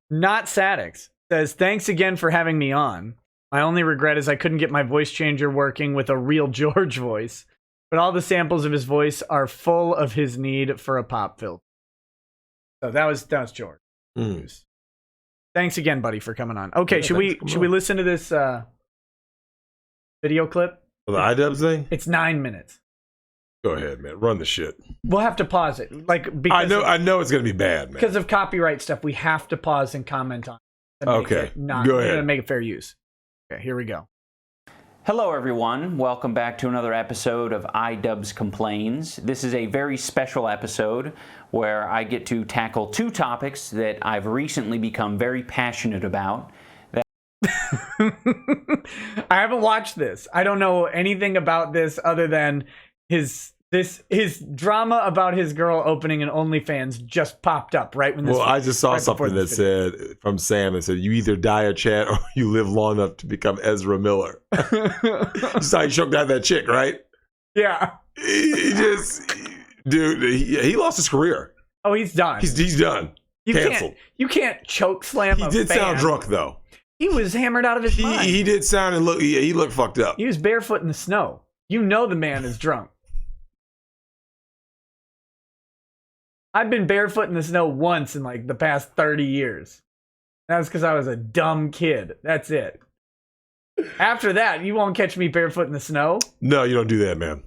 Not Sadix says, thanks again for having me on. My only regret is I couldn't get my voice changer working with a real George voice, but all the samples of his voice are full of his need for a pop filter. So that was George. Thanks again, buddy, for coming on. Okay, should we listen to this video clip? The iDubbbz thing? It's 9 minutes. Go ahead, man. Run the shit. We'll have to pause it. I know it's gonna be bad, man. Because of copyright stuff, we have to pause and comment on it. Okay. Go ahead. To make it fair use. Okay, here we go. Hello everyone, welcome back to another episode of iDubbbz Complains. This is a very special episode where I get to tackle 2 topics that I've recently become very passionate about. I haven't watched this. I don't know anything about this other than his drama about his girl opening an OnlyFans just popped up right when this. Well, I just saw right something that said from Sam that said, "You either die a Chad or you live long enough to become Ezra Miller." You saw he choked out that chick, right? Yeah. He just, dude, he lost his career. Oh, he's done. He's done. Canceled. You can't choke slam. He did sound drunk though. He was hammered out of his mind. He did sound and look. He looked fucked up. He was barefoot in the snow. You know the man is drunk. I've been barefoot in the snow once in like the past 30 years. That was because I was a dumb kid. That's it. After that, you won't catch me barefoot in the snow. No, you don't do that, man.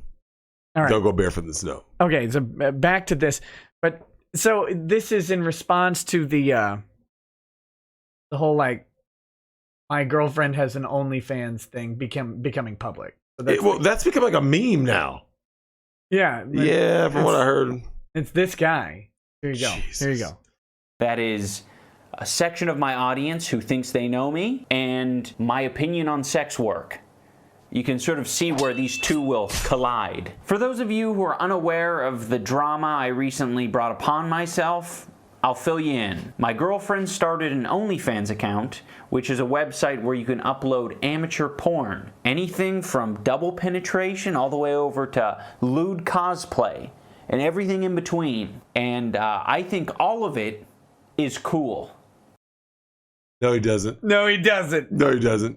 All right. Don't go barefoot in the snow. Okay, so back to this. But so this is in response to the whole like my girlfriend has an OnlyFans thing becoming public. So that's become like a meme now. Yeah. Yeah, from what I heard. It's this guy. Here you go. Jesus. Here you go. That is a section of my audience who thinks they know me and my opinion on sex work. You can sort of see where these two will collide. For those of you who are unaware of the drama I recently brought upon myself, I'll fill you in. My girlfriend started an OnlyFans account, which is a website where you can upload amateur porn. Anything from double penetration all the way over to lewd cosplay and everything in between. And I think all of it is cool. No, he doesn't. No, he doesn't. No, he doesn't.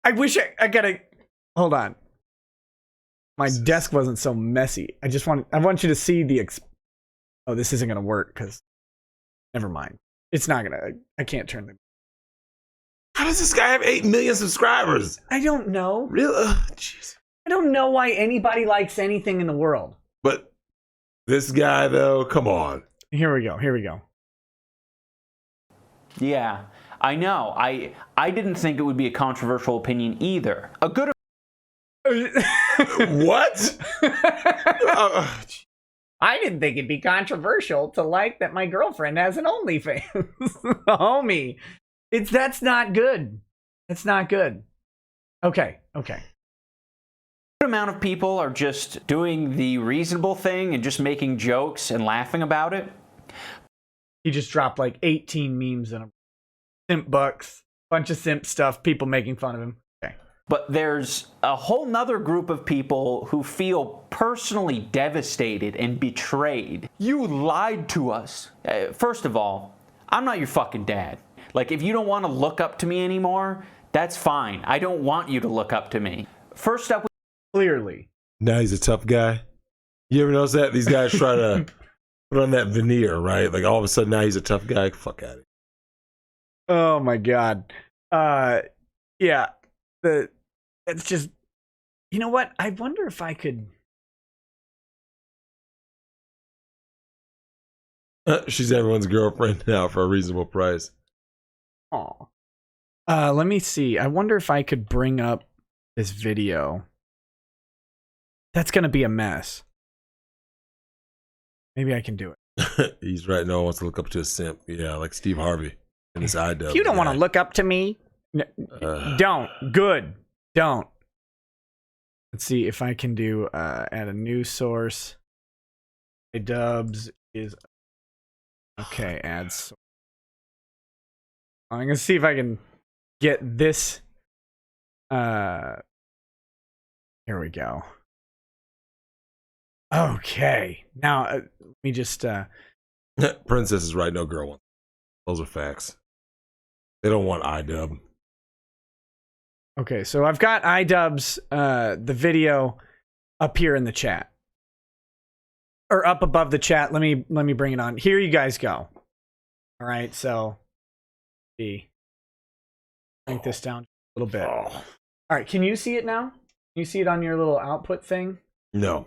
I wish I gotta hold on. My desk wasn't so messy. I want you to see the oh, this isn't gonna work because never mind. It's not gonna. I can't turn the. How does this guy have 8 million subscribers? I don't know. Really? Jeez. I don't know why anybody likes anything in the world. But this guy, though, come on. Here we go. Here we go. Yeah, I know. I didn't think it would be a controversial opinion either. A good What? I didn't think it'd be controversial to like that my girlfriend has an OnlyFans. Homie. That's not good. It's not good. Okay. amount of people are just doing the reasonable thing and just making jokes and laughing about it. He just dropped like 18 memes in a simp bucks, bunch of simp stuff, people making fun of him. Okay. But there's a whole nother group of people who feel personally devastated and betrayed. You lied to us. First of all, I'm not your fucking dad. Like, if you don't want to look up to me anymore, that's fine. I don't want you to look up to me. First up, Clearly. Now he's a tough guy. You ever notice that? These guys try to put on that veneer, right? Like, all of a sudden, now he's a tough guy. Fuck out of it. Oh my god. Yeah. It's just, you know what? I wonder if I could. She's everyone's girlfriend now for a reasonable price. Oh. Let me see. I wonder if I could bring up this video. That's gonna be a mess. Maybe I can do it. He's right. No one wants to look up to a simp. Yeah, like Steve Harvey in his IW. If you don't want to look up to me, don't. Good. Don't. Let's see if I can do add a new source. Dubs is okay. Add source. I'm gonna see if I can get this. Here we go. Okay. Now let me just. Princess is right. No girl wants. Those are facts. They don't want IW. Okay, so I've got iDubbbz, the video up here in the chat. Or up above the chat. Let me bring it on. Here you guys go. All right, so see. Crank this down a little bit. All right, can you see it now? Can you see it on your little output thing? No.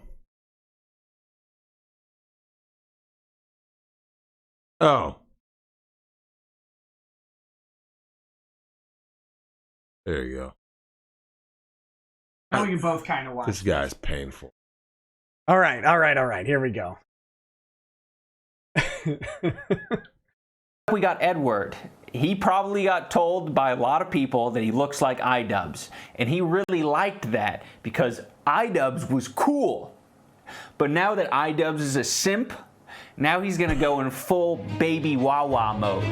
Oh. There you go. Oh, you both kind of watch. This guy's painful. All right. Here we go. we got Edward. he probably got told by a lot of people that he looks like iDubbbz. And he really liked that because iDubbbz was cool. But now that iDubbbz is a simp, now he's gonna go in full baby Wawa mode.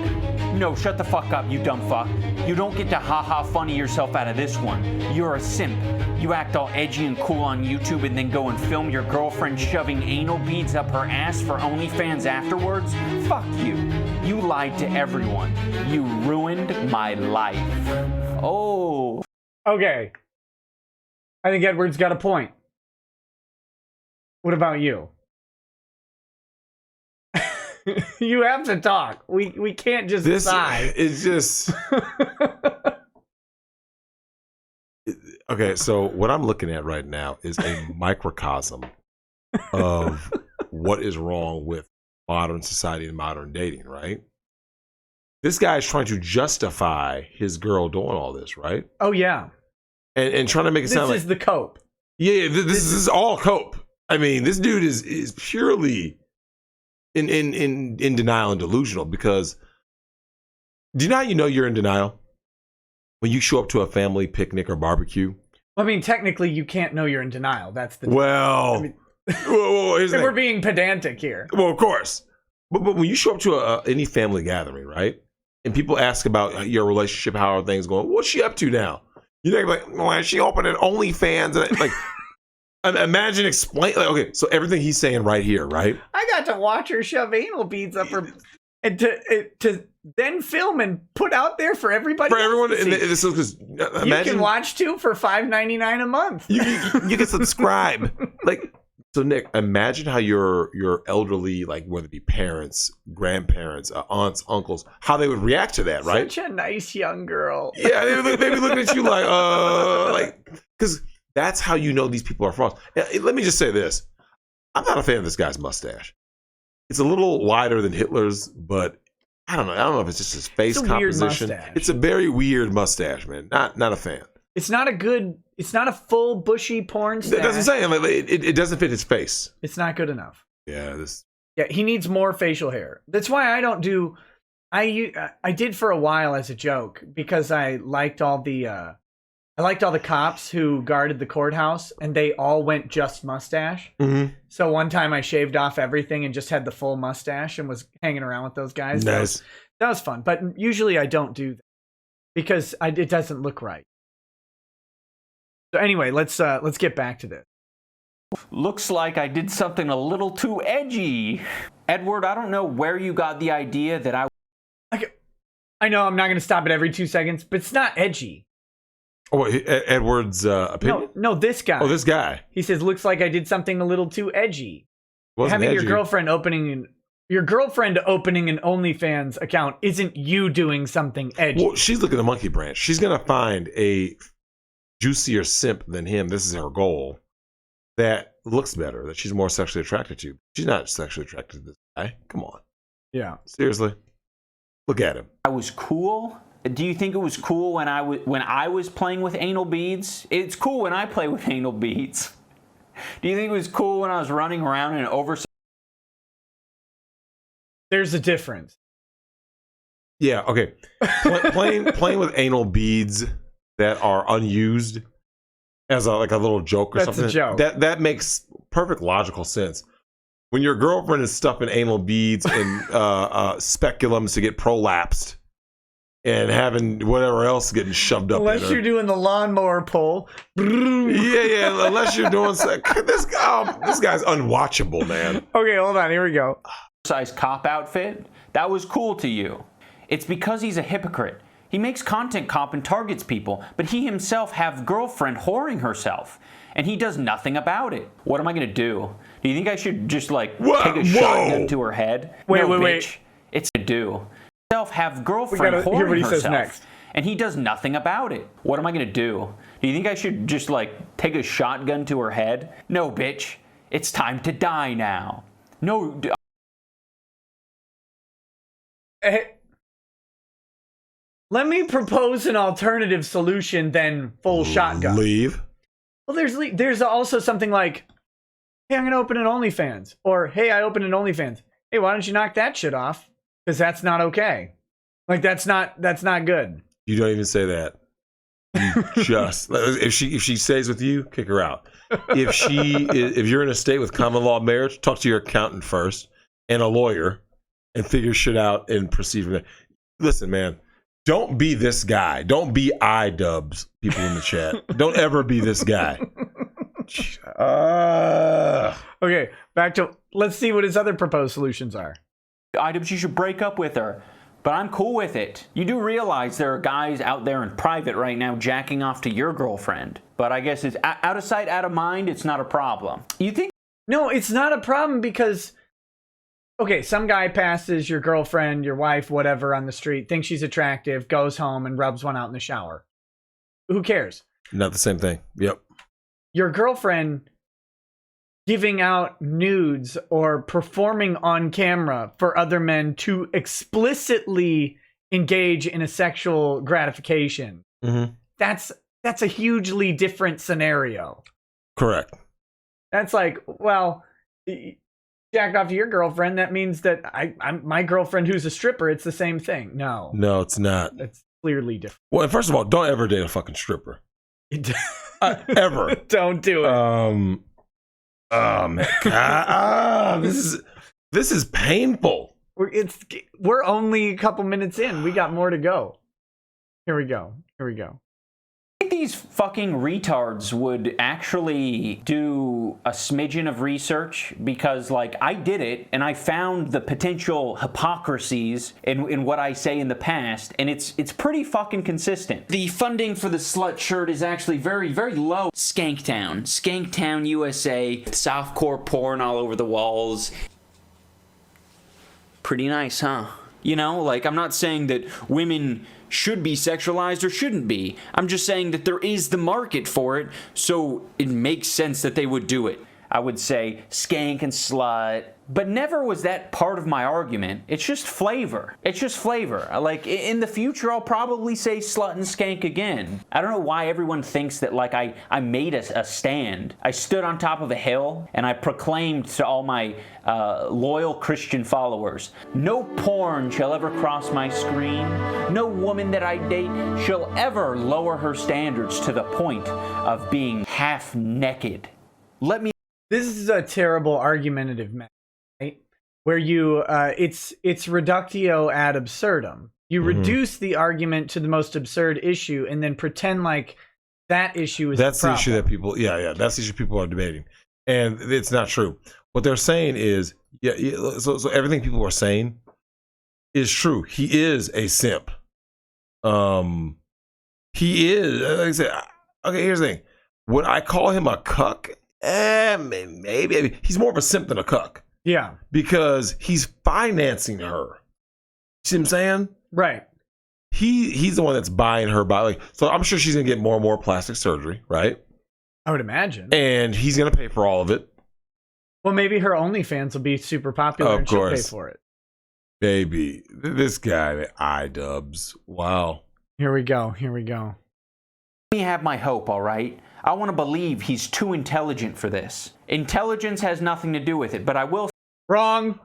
No, shut the fuck up, you dumb fuck. You don't get to haha funny yourself out of this one. You're a simp. You act all edgy and cool on YouTube and then go and film your girlfriend shoving anal beads up her ass for OnlyFans afterwards? Fuck you. You lied to everyone. You ruined my life. Oh. Okay. I think Edward's got a point. What about you? You have to talk. We can't just sigh. It's just okay. So what I'm looking at right now is a microcosm of what is wrong with modern society and modern dating. Right? This guy is trying to justify his girl doing all this. Right? Oh yeah. And trying to make it sound like this is the cope. Yeah, this is all cope. I mean, this dude is purely in denial and delusional because do you know you're in denial when you show up to a family picnic or barbecue? I mean, technically, you can't know you're in denial. That's the well. I mean, here's the we're thing. being pedantic here. Well, of course, but when you show up to any family gathering, right, and people ask about your relationship, how are things going? What's she up to now? You're like, well, is she opening OnlyFans? And like. Imagine explain. Like, okay, so everything he's saying right here, right? I got to watch her shove anal beads up her, and to then film and put out there for everybody. For everyone, to see. this is imagine You can watch too for $5.99 a month. You can subscribe. Like, so Nick, imagine how your elderly, like whether it be parents, grandparents, aunts, uncles, how they would react to that, right? Such a nice young girl. Yeah, they'd be looking at you like, because. That's how you know these people are frauds. Let me just say this. I'm not a fan of this guy's mustache. It's a little wider than Hitler's, but I don't know. I don't know if it's just his face composition. It's a very weird mustache, man. Not a fan. It's not a full bushy porn stash. That doesn't say it doesn't fit his face. It's not good enough. Yeah, he needs more facial hair. That's why I don't do I did for a while as a joke because I liked all the cops who guarded the courthouse, and they all went just mustache. Mm-hmm. So one time I shaved off everything and just had the full mustache and was hanging around with those guys. Nice. That was fun. But usually I don't do that because it doesn't look right. So anyway, let's get back to this. Looks like I did something a little too edgy. Edward, I don't know where you got the idea that I know I'm not going to stop it every 2 seconds, but it's not edgy. Oh, Edward's opinion? No, this guy. Oh, this guy. He says, looks like I did something a little too edgy. Having your girlfriend opening an OnlyFans account isn't you doing something edgy. Well, she's looking at the monkey branch. She's going to find a juicier simp than him. This is her goal. That looks better, that she's more sexually attracted to. She's not sexually attracted to this guy. Come on. Yeah. Seriously. Look at him. I was cool. Do you think it was cool when I was playing with anal beads? It's cool when I play with anal beads. Do you think it was cool when I was running around in an oversized? There's a difference. Yeah, okay. Playing with anal beads that are unused as a little joke or That's something. a joke. That makes perfect logical sense. When your girlfriend is stuffing anal beads and speculums to get prolapsed and having whatever else getting shoved up Unless in her. you're doing the lawnmower pull. Yeah, unless you're doing this guy's unwatchable, man. Okay, hold on. Here we go. Size cop outfit, that was cool to you. It's because he's a hypocrite. He makes content cop and targets people, but he himself have girlfriend whoring herself, and he does nothing about it. What am I gonna do? Do you think I should just take a shotgun to her head? Wait. Bitch. It's to do. Himself have girlfriend whoring hear what he herself, says next. and he does nothing about it. What am I gonna do? Do you think I should just take a shotgun to her head? No, bitch. It's time to die now. No. Let me propose an alternative solution than full shotgun. Leave. Well, there's also something like, hey, I'm going to open an OnlyFans. Or, hey, I opened an OnlyFans. Hey, why don't you knock that shit off? Because that's not okay. Like that's not good. You don't even say that. You just if she stays with you, kick her out. If you're in a state with common law marriage, talk to your accountant first and a lawyer and figure shit out and proceed from there. Listen, man, don't be this guy. Don't be iDubbbz, people in the chat. Don't ever be this guy. Okay, back to let's see what his other proposed solutions are. iDubbbz, you should break up with her. But I'm cool with it. You do realize there are guys out there in private right now jacking off to your girlfriend. But I guess it's out of sight, out of mind. It's not a problem. You think? No, it's not a problem because, okay, some guy passes your girlfriend, your wife, whatever on the street, thinks she's attractive, goes home and rubs one out in the shower. Who cares? Not the same thing. Yep. Your girlfriend giving out nudes or performing on camera for other men to explicitly engage in a sexual gratification. Mm-hmm. That's a hugely different scenario. Correct. That's like, well, jacked off to your girlfriend. That means that I'm my girlfriend who's a stripper. It's the same thing. No, it's not. It's clearly different. Well, and first of all, don't ever date a fucking stripper. Ever. Don't do it. Oh man, God. This is painful. We're only a couple minutes in. We got more to go. Here we go. I think these fucking retards would actually do a smidgen of research because, like, I did it and I found the potential hypocrisies in what I say in the past, and it's pretty fucking consistent. The funding for the slut shirt is actually very, very low. Skanktown, USA, softcore porn all over the walls. Pretty nice, huh? You know, like, I'm not saying that women should be sexualized or shouldn't be. I'm just saying that there is the market for it, so it makes sense that they would do it. I would say skank and slut, but never was that part of my argument. It's just flavor. Like, in the future, I'll probably say slut and skank again. I don't know why everyone thinks that, like, I made a stand. I stood on top of a hill and I proclaimed to all my loyal Christian followers, no porn shall ever cross my screen. No woman that I date shall ever lower her standards to the point of being half naked. This is a terrible argumentative method, right? Where you, it's reductio ad absurdum. You reduce the argument to the most absurd issue and then pretend like that issue is That's the issue that people, that's the issue people are debating. And it's not true. What they're saying is, so everything people are saying is true. He is a simp. He is, like I said, okay, here's the thing. Would I call him a cuck? Maybe. He's more of a simp than a cuck. Yeah. Because he's financing her. See what I'm saying? Right. He's the one that's buying her body. So I'm sure she's going to get more and more plastic surgery, right? I would imagine. And he's going to pay for all of it. Well, maybe her OnlyFans will be super popular and she'll pay for it. Baby. This guy, iDubbbz. Wow. Here we go. Let me have my hope, all right? I want to believe he's too intelligent for this. Intelligence has nothing to do with it, but I will Wrong,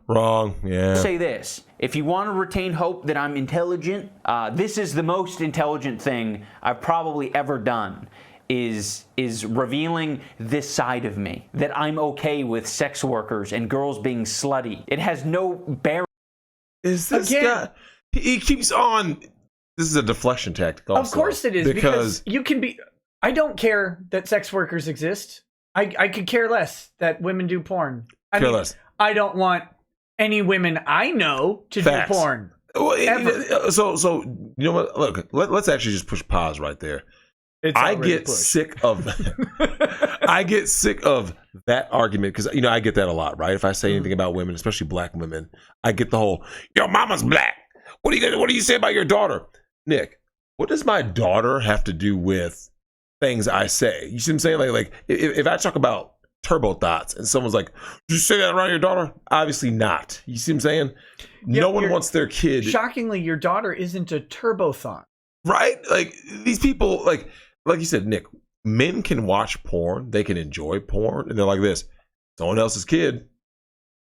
yeah. say this. If you want to retain hope that I'm intelligent, this is the most intelligent thing I've probably ever done, is revealing this side of me, that I'm okay with sex workers and girls being slutty. It has no bearing. Is this guy? He keeps on. This is a deflection tactic also. Of course it is, because you can be... I don't care that sex workers exist. I could care less that women do porn. Less. I don't want any women I know to do porn. Well, so you know what? Look, let's actually just push pause right there. I get sick of that argument because I get that a lot, right? If I say anything about women, especially black women, I get the whole "your mama's black." What do you say about your daughter, Nick? What does my daughter have to do with things I say? You see what I'm saying? Like if I talk about turbo thoughts and someone's like, "Did you say that around your daughter?" Obviously not. You see what I'm saying? No one wants their kid. Shockingly, your daughter isn't a turbo thought, right? Like these people, like you said, Nick. Men can watch porn, they can enjoy porn, and they're like this. Someone else's kid.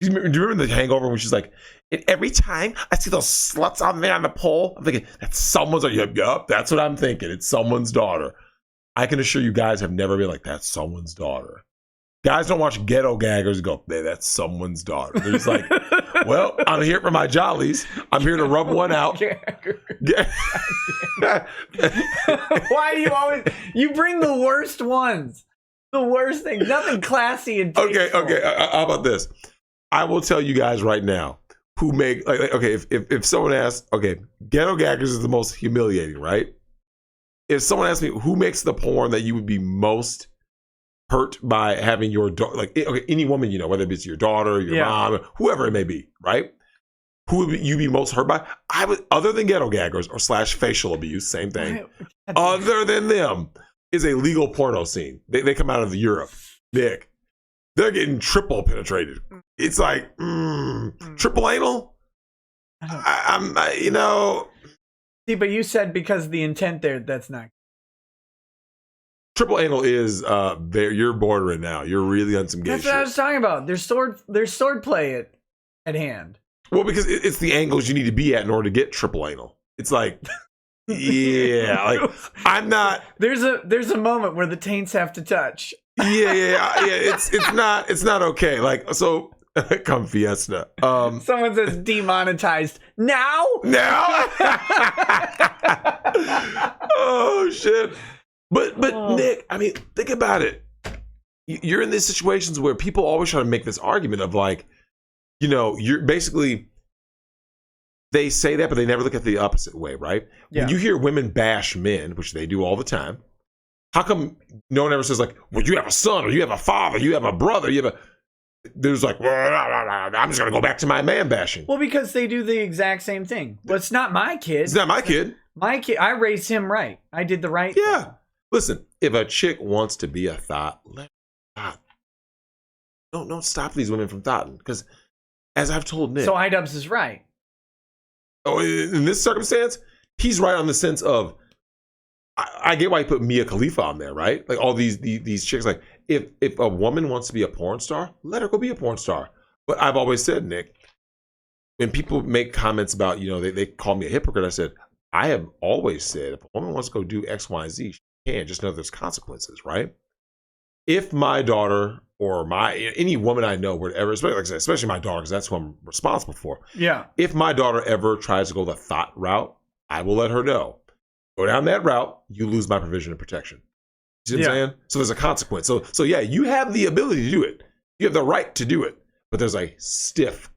Do you remember the Hangover when she's like, and every time I see those sluts on there on the pole, I'm thinking, that's someone's, yup, that's what I'm thinking. It's someone's daughter. I can assure you guys have never been like, that's someone's daughter. Guys don't watch Ghetto Gaggers and go, man, that's someone's daughter. They're just like, well, I'm here for my jollies. I'm here to rub one out. Why do you always, you bring the worst ones. The worst thing. Nothing classy and tasteful. Okay. How about this? I will tell you guys right now who make, okay, if someone asks, okay, Ghetto Gaggers is the most humiliating, right? If someone asks me who makes the porn that you would be most hurt by having your daughter, like, okay, any woman, whether it's your daughter, your mom, whoever it may be, right? Who would you be most hurt by? I would, other than Ghetto Gaggers or / facial abuse, same thing. Other than them is a legal porno scene. They come out of Europe. Nick, they're getting triple penetrated. It's like, triple anal? See, but you said because of the intent there, that's not. Triple anal is, you're bordering now. You're really on some gay That's shit. what I was talking about. There's sword play at hand. Well, because it's the angles you need to be at in order to get triple anal. It's like, yeah, like I'm not. There's a moment where the taints have to touch. Yeah. It's not okay. Like, so come Fiesta. Someone says demonetized now. Oh shit. But Nick, I mean, think about it. You're in these situations where people always try to make this argument of like, you're basically, they say that, but they never look at the opposite way, right? Yeah. When you hear women bash men, which they do all the time, how come no one ever says like, well, you have a son, or you have a father, you have a brother, there's like, well, I'm just going to go back to my man bashing. Well, because they do the exact same thing. Well, it's not my kid. It's not my kid. My kid, I raised him right. I did the right thing. Listen, if a chick wants to be a thought, let her thought. Don't stop these women from thoughting, because as I've told Nick. So iDubbbz is right. Oh, in this circumstance, he's right on the sense of, I get why he put Mia Khalifa on there, right? Like all these chicks, like if a woman wants to be a porn star, let her go be a porn star. But I've always said, Nick, when people make comments about, they call me a hypocrite, I said, I have always said, if a woman wants to go do X, Y, Z, she can. Just know there's consequences, right? If my daughter or any woman I know would ever, especially my daughter, because that's who I'm responsible for. Yeah. If my daughter ever tries to go the thought route, I will let her know. Go down that route, you lose my provision of protection. You see what I'm saying? So there's a consequence. So yeah, you have the ability to do it. You have the right to do it, but there's a stiff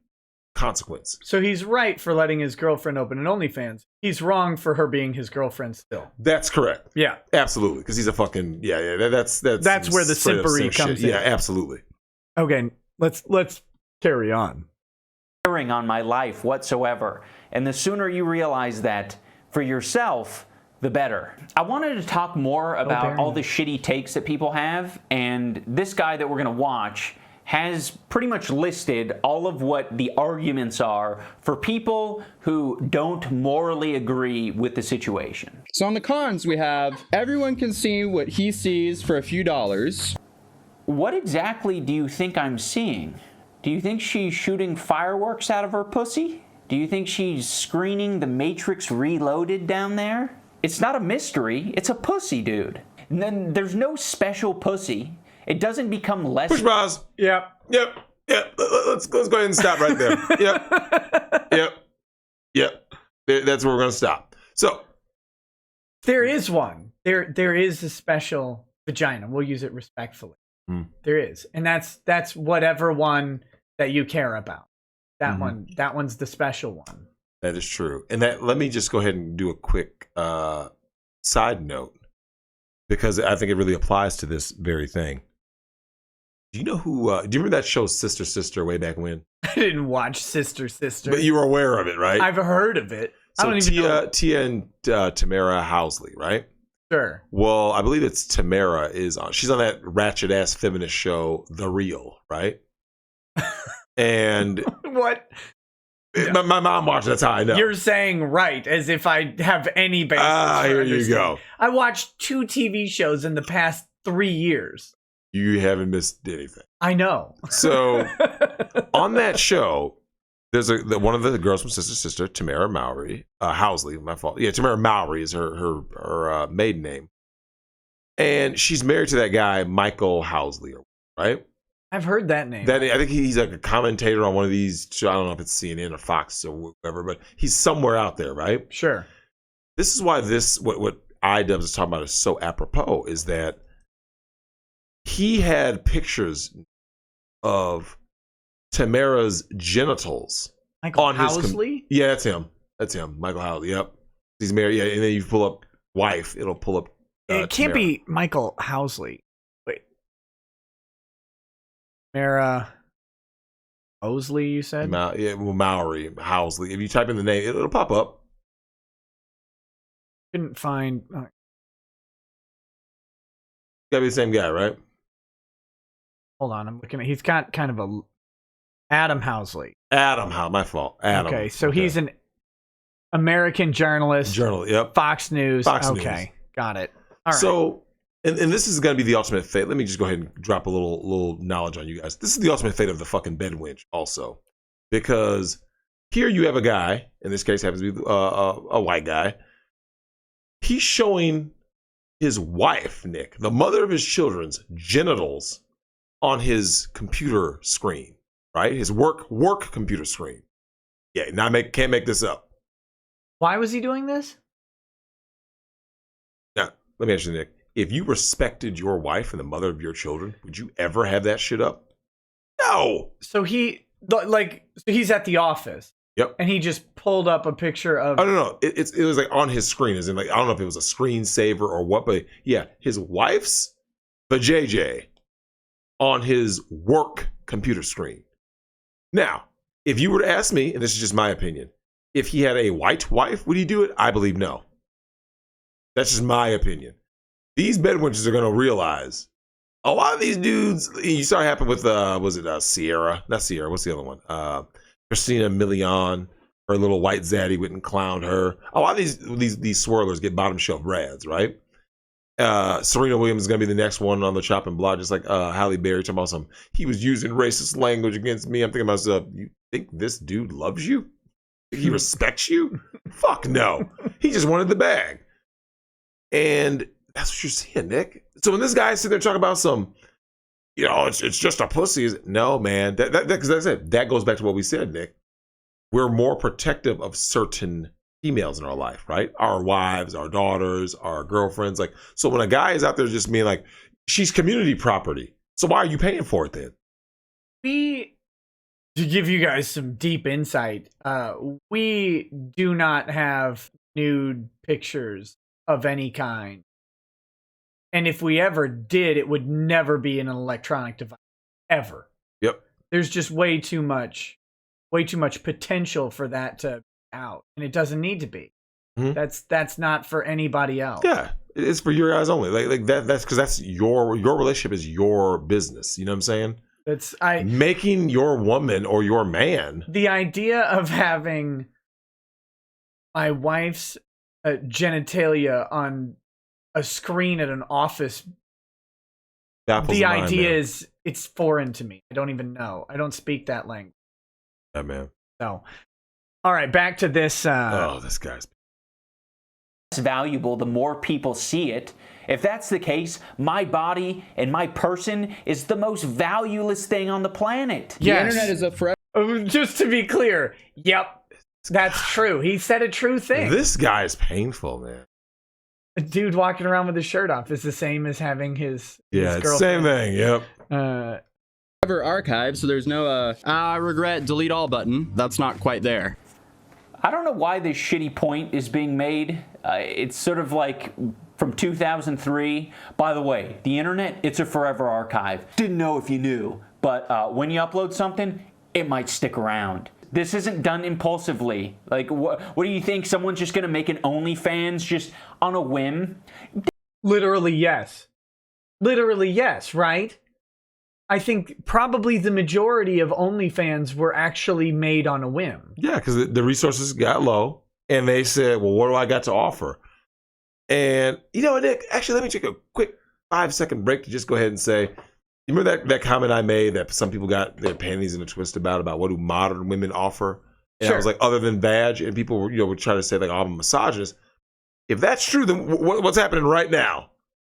consequence. So he's right for letting his girlfriend open an OnlyFans. He's wrong for her being his girlfriend still. That's correct. Yeah. Absolutely. Because he's a fucking, that's where the simpery comes in. Yeah, absolutely. Okay, let's carry on. On my life whatsoever. And the sooner you realize that for yourself, the better. I wanted to talk more about all the shitty takes that people have, and this guy that we're going to watch has pretty much listed all of what the arguments are for people who don't morally agree with the situation. So on the cons, we have everyone can see what he sees for a few dollars. What exactly do you think I'm seeing? Do you think she's shooting fireworks out of her pussy? Do you think she's screening The Matrix Reloaded down there? It's not a mystery, it's a pussy, dude. And then there's no special pussy. It doesn't become less. Push pause. Yep. Let's go ahead and stop right there. Yep. That's where we're gonna stop. So there is one. There is a special vagina. We'll use it respectfully. There is, and that's whatever one that you care about. That one's the special one. That is true. And let me just go ahead and do a quick side note, because I think it really applies to this very thing. Do you know who, do you remember that show Sister Sister way back when? I didn't watch Sister Sister. But you were aware of it, right? I've heard of it. So I don't even know. Tia and Tamara Housley, right? Sure. Well, I believe it's Tamara she's on that ratchet-ass feminist show, The Real, right? And what? My mom watched it, that's how I know. You're saying right, as if I have any basis. Here you go. I watched 2 TV shows in the past 3 years. You haven't missed anything. I know. So on that show, there's one of the girls from Sister, Tamara Mowry, Housley. My fault. Yeah, Tamara Mowry is her maiden name, and she's married to that guy Michael Housley, right? I've heard that name. I think he's like a commentator on one of these. I don't know if it's CNN or Fox or whatever, but he's somewhere out there, right? Sure. This is why what iDubbbz is talking about is so apropos. Is that he had pictures of Tamara's genitals Michael on Housley? Yeah, that's him. That's him. Michael Housley. Yep. He's married. Yeah, and then you pull up wife. It'll pull up. It can't Tamara. be Michael Housley. Wait. Tamara Mosley, you said? Mowry, Housley. If you type in the name, it'll pop up. Couldn't find. Gotta be the same guy, right? Hold on, I'm looking at. He's got kind of a Adam Housley. My fault. Adam. Okay, so he's an American journalist. Yep. Fox News. Fox okay, News. Got it. All right. So, and this is going to be the ultimate fate. Let me just go ahead and drop a little knowledge on you guys. This is the ultimate fate of the fucking bed winch, also, because here you have a guy. In this case, happens to be a white guy. He's showing his wife, Nick, the mother of his children's genitals, on his computer screen, right? His work computer screen. Yeah, can't make this up. Why was he doing this? Now, let me ask you, Nick. If you respected your wife and the mother of your children, would you ever have that shit up? No. So he's at the office. Yep. And he just pulled up a picture of. I don't know. It was like on his screen, as in like I don't know if it was a screensaver or what, but yeah, his wife's vajayjay on his work computer screen. Now, if you were to ask me, and this is just my opinion, if he had a white wife, would he do it? I believe no. That's just my opinion. These bedwenches are going to realize a lot of these dudes. You saw it happen with was it Sierra? Not Sierra. What's the other one? Christina Milian. Her little white zaddy went and clowned her. A lot of these swirlers get bottom shelf rads, right? Serena Williams is going to be the next one on the chopping block, just like Halle Berry talking about he was using racist language against me. I'm thinking to myself, you think this dude loves you? He respects you? Fuck no. He just wanted the bag. And that's what you're seeing, Nick. So when this guy's sitting there talking about it's just a pussy. No, man. Because I said, that goes back to what we said, Nick. We're more protective of certain females in our life, right? Our wives, our daughters, our girlfriends. Like, so when a guy is out there just being like, she's community property. So why are you paying for it then? To give you guys some deep insight, we do not have nude pictures of any kind. And if we ever did, it would never be in an electronic device. Ever. Yep. There's just way too much potential for that to be out. And it doesn't need to be. Mm-hmm. That's not for anybody else. Yeah. It's for your guys only. Like that's because that's your relationship is your business. You know what I'm saying? Making your woman or your man. The idea of having my wife's genitalia on a screen at an office. The idea is it's foreign to me. I don't even know. I don't speak that language. Yeah, man. So, all right, back to this. This guy's valuable the more people see it. If that's the case, my body and my person is the most valueless thing on the planet. The internet is a forever. Just to be clear, yep, that's true. He said a true thing. This guy's painful, man. A dude walking around with his shirt off is the same as having his girlfriend. Same thing. Yep. Forever archive, so there's no I regret delete all button. That's not quite there. I don't know why this shitty point is being made. It's sort of like from 2003. By the way, the internet, it's a forever archive. Didn't know if you knew. But when you upload something, it might stick around. This isn't done impulsively. Like, what do you think? Someone's just going to make an OnlyFans just on a whim? Literally, yes. Literally, yes, right? I think probably the majority of OnlyFans were actually made on a whim. Yeah, because the resources got low, and they said, well, what do I got to offer? And, Nick, actually, let me take a quick 5-second break to just go ahead and say, You remember that comment I made that some people got their panties in a twist about what do modern women offer? And I was like, other than vag, and people were, would try to say like, oh, I'm a misogynist. If that's true, then what's happening right now?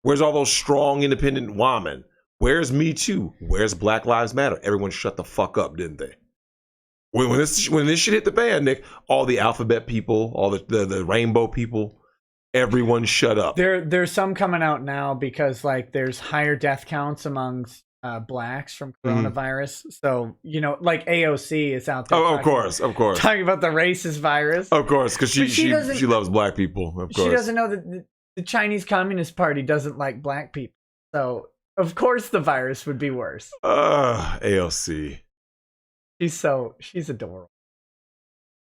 Where's all those strong, independent women? Where's Me Too? Where's Black Lives Matter? Everyone shut the fuck up, didn't they? When this shit hit the fan, Nick, all the alphabet people, all the rainbow people, everyone shut up. There's some coming out now because like there's higher death counts amongst blacks from coronavirus. So, like AOC is out there. Oh, of course. Talking about the racist virus. Of course, because she loves black people. Of course. She doesn't know that the Chinese Communist Party doesn't like black people. So, of course the virus would be worse. AOC. She's adorable.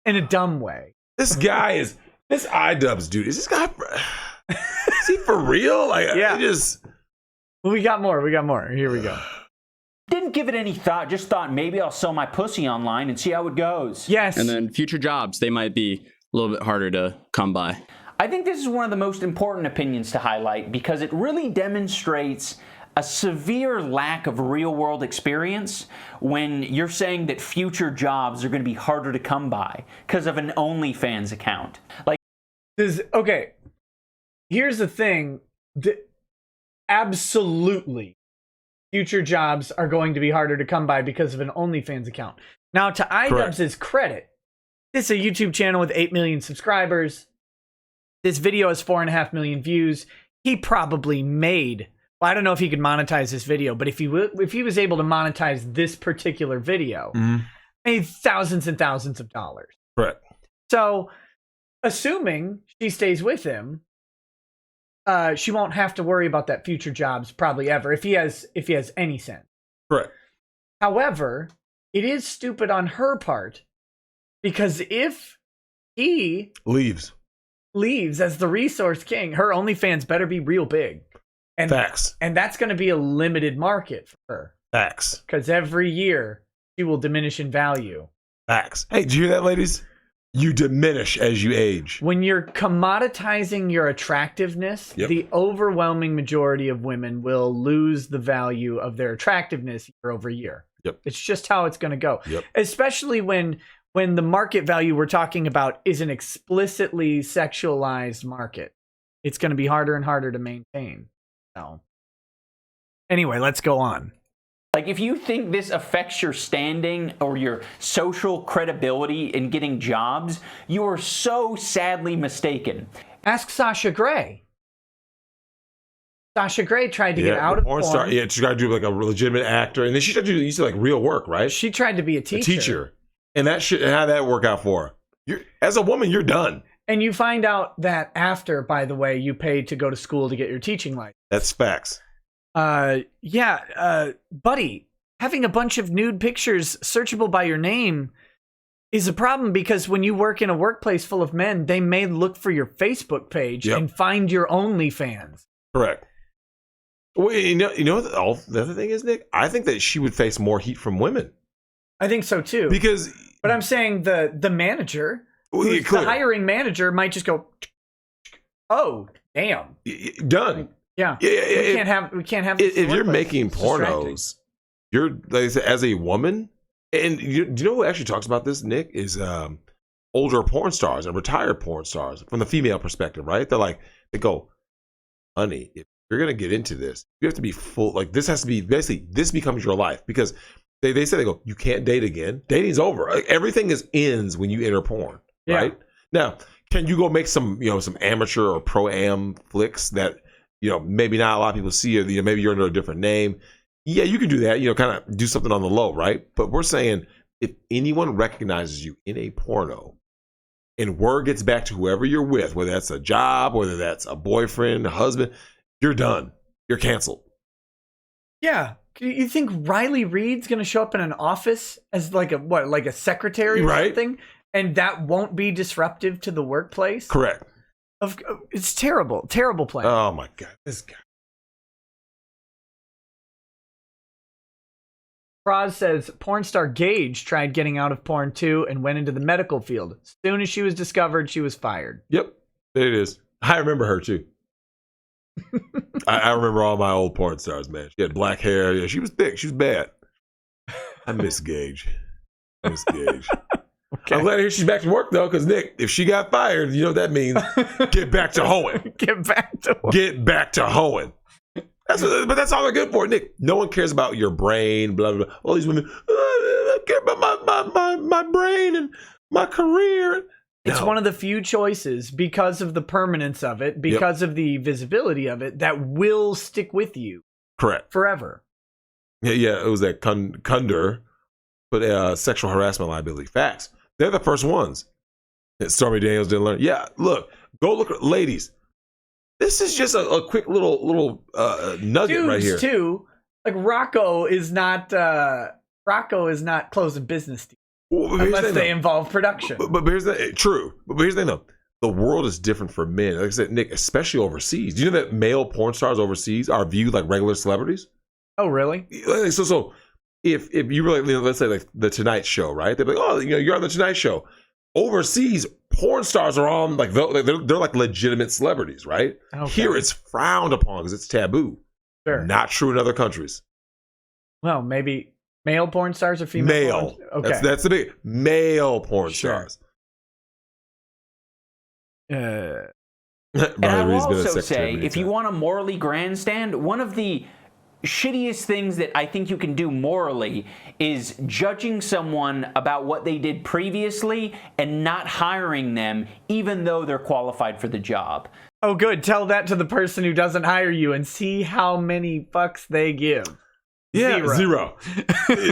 In a dumb way. This iDubbbz dude, is this guy, is he for real? Like, yeah. We got more. Here we go. Didn't give it any thought, just thought maybe I'll sell my pussy online and see how it goes. Yes. And then future jobs, they might be a little bit harder to come by. I think this is one of the most important opinions to highlight because it really demonstrates a severe lack of real-world experience when you're saying that future jobs are going to be harder to come by because of an OnlyFans account. Like, okay, here's the thing. Absolutely, future jobs are going to be harder to come by because of an OnlyFans account. Now, to iDubbbz's credit, this is a YouTube channel with 8 million subscribers. This video has 4.5 million views. He probably made... Well, I don't know if he could monetize this video, but if he was able to monetize this particular video, made thousands and thousands of dollars. Correct. So, assuming she stays with him, she won't have to worry about that future jobs probably ever if he has any sense. Correct. However, it is stupid on her part because if he leaves as the resource king, her OnlyFans better be real big. And, Facts. And that's going to be a limited market for her. Facts. Because every year she will diminish in value. Facts. Hey, did you hear that, ladies? You diminish as you age. When you're commoditizing your attractiveness, the overwhelming majority of women will lose the value of their attractiveness year over year. Yep. It's just how it's going to go. Yep. Especially when the market value we're talking about is an explicitly sexualized market. It's going to be harder and harder to maintain. So, anyway, let's go on. Like, if you think this affects your standing or your social credibility in getting jobs, you are so sadly mistaken. Ask Sasha Grey. Sasha Grey tried to get out of porn. Star. Yeah, she tried to do like a legitimate actor, and then she tried to do like real work, right? She tried to be a teacher. And that shit, how'd that work out for her? As a woman, you're done. And you find out that after, by the way, you paid to go to school to get your teaching license. That's facts. Buddy, having a bunch of nude pictures searchable by your name is a problem because when you work in a workplace full of men, they may look for your Facebook page and find your OnlyFans. Correct. Well, you know what the other thing is, Nick? I think that she would face more heat from women. I think so too. But I'm saying the manager, the hiring manager might just go, "Oh, damn, done." Yeah. We can't have. If you're making pornos, you're like I said, as a woman, and do you know who actually talks about this? Nick is older porn stars and retired porn stars from the female perspective, right? They go, "Honey, if you're gonna get into this, you have to be full. Like this has to be basically this becomes your life because." They say you can't date again. Dating's over. Like, everything ends when you enter porn, right? Now, can you go make some amateur or pro-am flicks that maybe not a lot of people see, or maybe you're under a different name? Yeah, you can do that. Kind of do something on the low, right? But we're saying if anyone recognizes you in a porno, and word gets back to whoever you're with, whether that's a job, whether that's a boyfriend, a husband, you're done. You're canceled. Yeah. You think Riley Reid's going to show up in an office as like a secretary or something? And that won't be disruptive to the workplace? Correct. It's terrible. Terrible plan. Oh my God. This guy. Praz says, porn star Gage tried getting out of porn too and went into the medical field. As soon as she was discovered, she was fired. Yep. There it is. I remember her too. I remember all my old porn stars, man. She had black hair. Yeah, she was thick. She was bad. I miss Gage. Okay. I'm glad to hear she's back to work, though, because, Nick, if she got fired, you know what that means. Get back to hoeing. Get back to hoeing. But that's all they're good for, Nick. No one cares about your brain, blah, blah, blah. All these women, I don't care about my brain and my career. It's one of the few choices, because of the permanence of it, because of the visibility of it, that will stick with you. Correct. Forever. Yeah, it was that Kunder, but sexual harassment liability. Facts. They're the first ones that Stormy Daniels didn't learn. Yeah, look, go look, ladies. This is just a quick little nugget Dudes, right here. Too, like Rocco is not closing business deals unless they involve production. But here's the true. But here's the thing, though. The world is different for men. Like I said, Nick, especially overseas. Do you know that male porn stars overseas are viewed like regular celebrities? Oh, really? So if you really, let's say like the Tonight Show, right? They're like, oh, you're on the Tonight Show. Overseas, porn stars are on like they're like legitimate celebrities, right? Okay. Here it's frowned upon because it's taboo. Sure. Not true in other countries. Well, maybe male porn stars or female? Male. Okay. That's the big male porn stars. And I will also say, if you want to morally grandstand, one of the shittiest things that I think you can do morally is judging someone about what they did previously and not hiring them even though they're qualified for the job. Oh, good. Tell that to the person who doesn't hire you and see how many fucks they give. Yeah, zero.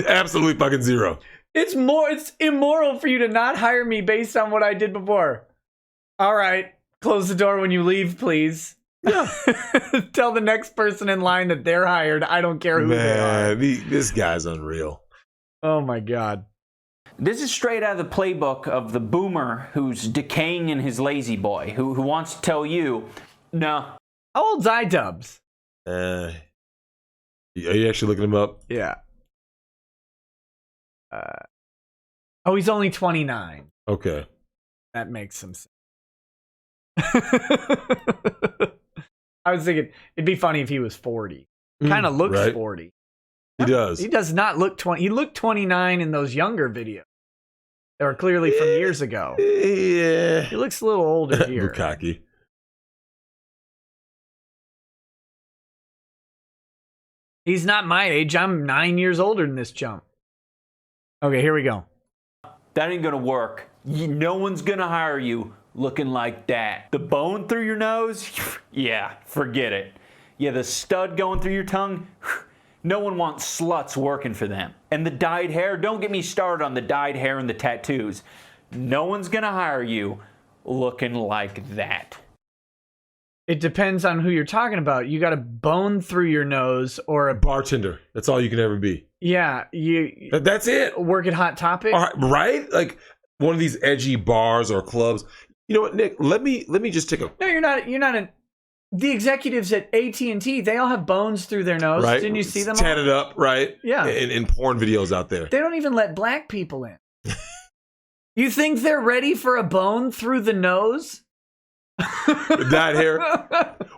Absolutely fucking zero. It's immoral for you to not hire me based on what I did before. All right. Close the door when you leave, please. Yeah. Tell the next person in line that they're hired. I don't care who they are. This guy's unreal. Oh my God. This is straight out of the playbook of the boomer who's decaying in his lazy boy, who wants to tell you, no. How old's iDubbbz? Are you actually looking him up? Yeah. He's only 29. Okay. That makes some sense. I was thinking it'd be funny if he was 40. Kind of looks 40. He does. He does not look 20. He looked 29 in those younger videos. They were clearly from years ago. Yeah. He looks a little older here. Bukkake. He's not my age. I'm 9 years older than this chump. Okay, here we go. That ain't gonna work. No one's gonna hire you looking like that. The bone through your nose? Yeah, forget it. Yeah, the stud going through your tongue? No one wants sluts working for them. And the dyed hair? Don't get me started on the dyed hair and the tattoos. No one's gonna hire you looking like that. It depends on who you're talking about. You got a bone through your nose or a bartender. That's all you can ever be. Yeah, that's it. Work at Hot Topic. All right? Like one of these edgy bars or clubs. You know what, Nick? Let me just take a. No, you're not. The executives at AT&T, they all have bones through their nose. Right? Didn't you see them? Tatted up, right? Yeah. In porn videos out there. They don't even let black people in. You think they're ready for a bone through the nose? Dyed hair.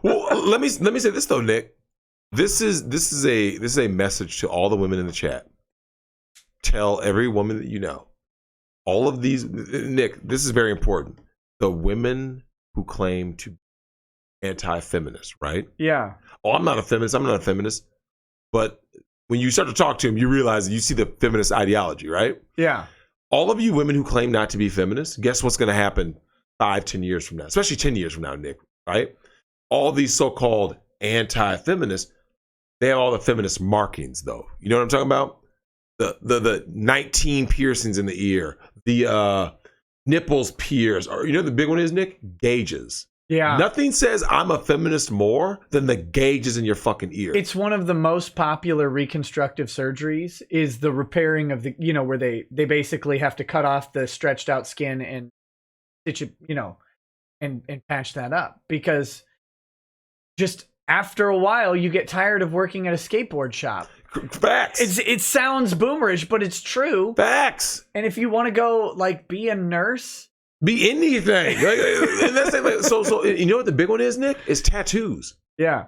Well, let me say this though, Nick. This is a message to all the women in the chat. Tell every woman that you know. All of these, Nick. This is very important. The women who claim to be anti-feminist, right? Yeah. Oh, I'm not a feminist. But when you start to talk to them, you realize you see the feminist ideology, right? Yeah. All of you women who claim not to be feminists, guess what's going to happen 5-10 years from now, especially 10 years from now, Nick, right? All these so-called anti-feminists, they have all the feminist markings, though. You know what I'm talking about? The 19 piercings in the ear, the nipples pierced, or you know the big one is, Nick? Gauges. Yeah. Nothing says I'm a feminist more than the gauges in your fucking ear. It's one of the most popular reconstructive surgeries is the repairing of the, where they basically have to cut off the stretched out skin and stitch it, and patch that up, because just after a while you get tired of working at a skateboard shop. Facts. It sounds boomerish, but it's true. Facts. And if you want to go be a nurse, be anything. And that's so you know what the big one is, Nick? Is tattoos. Yeah.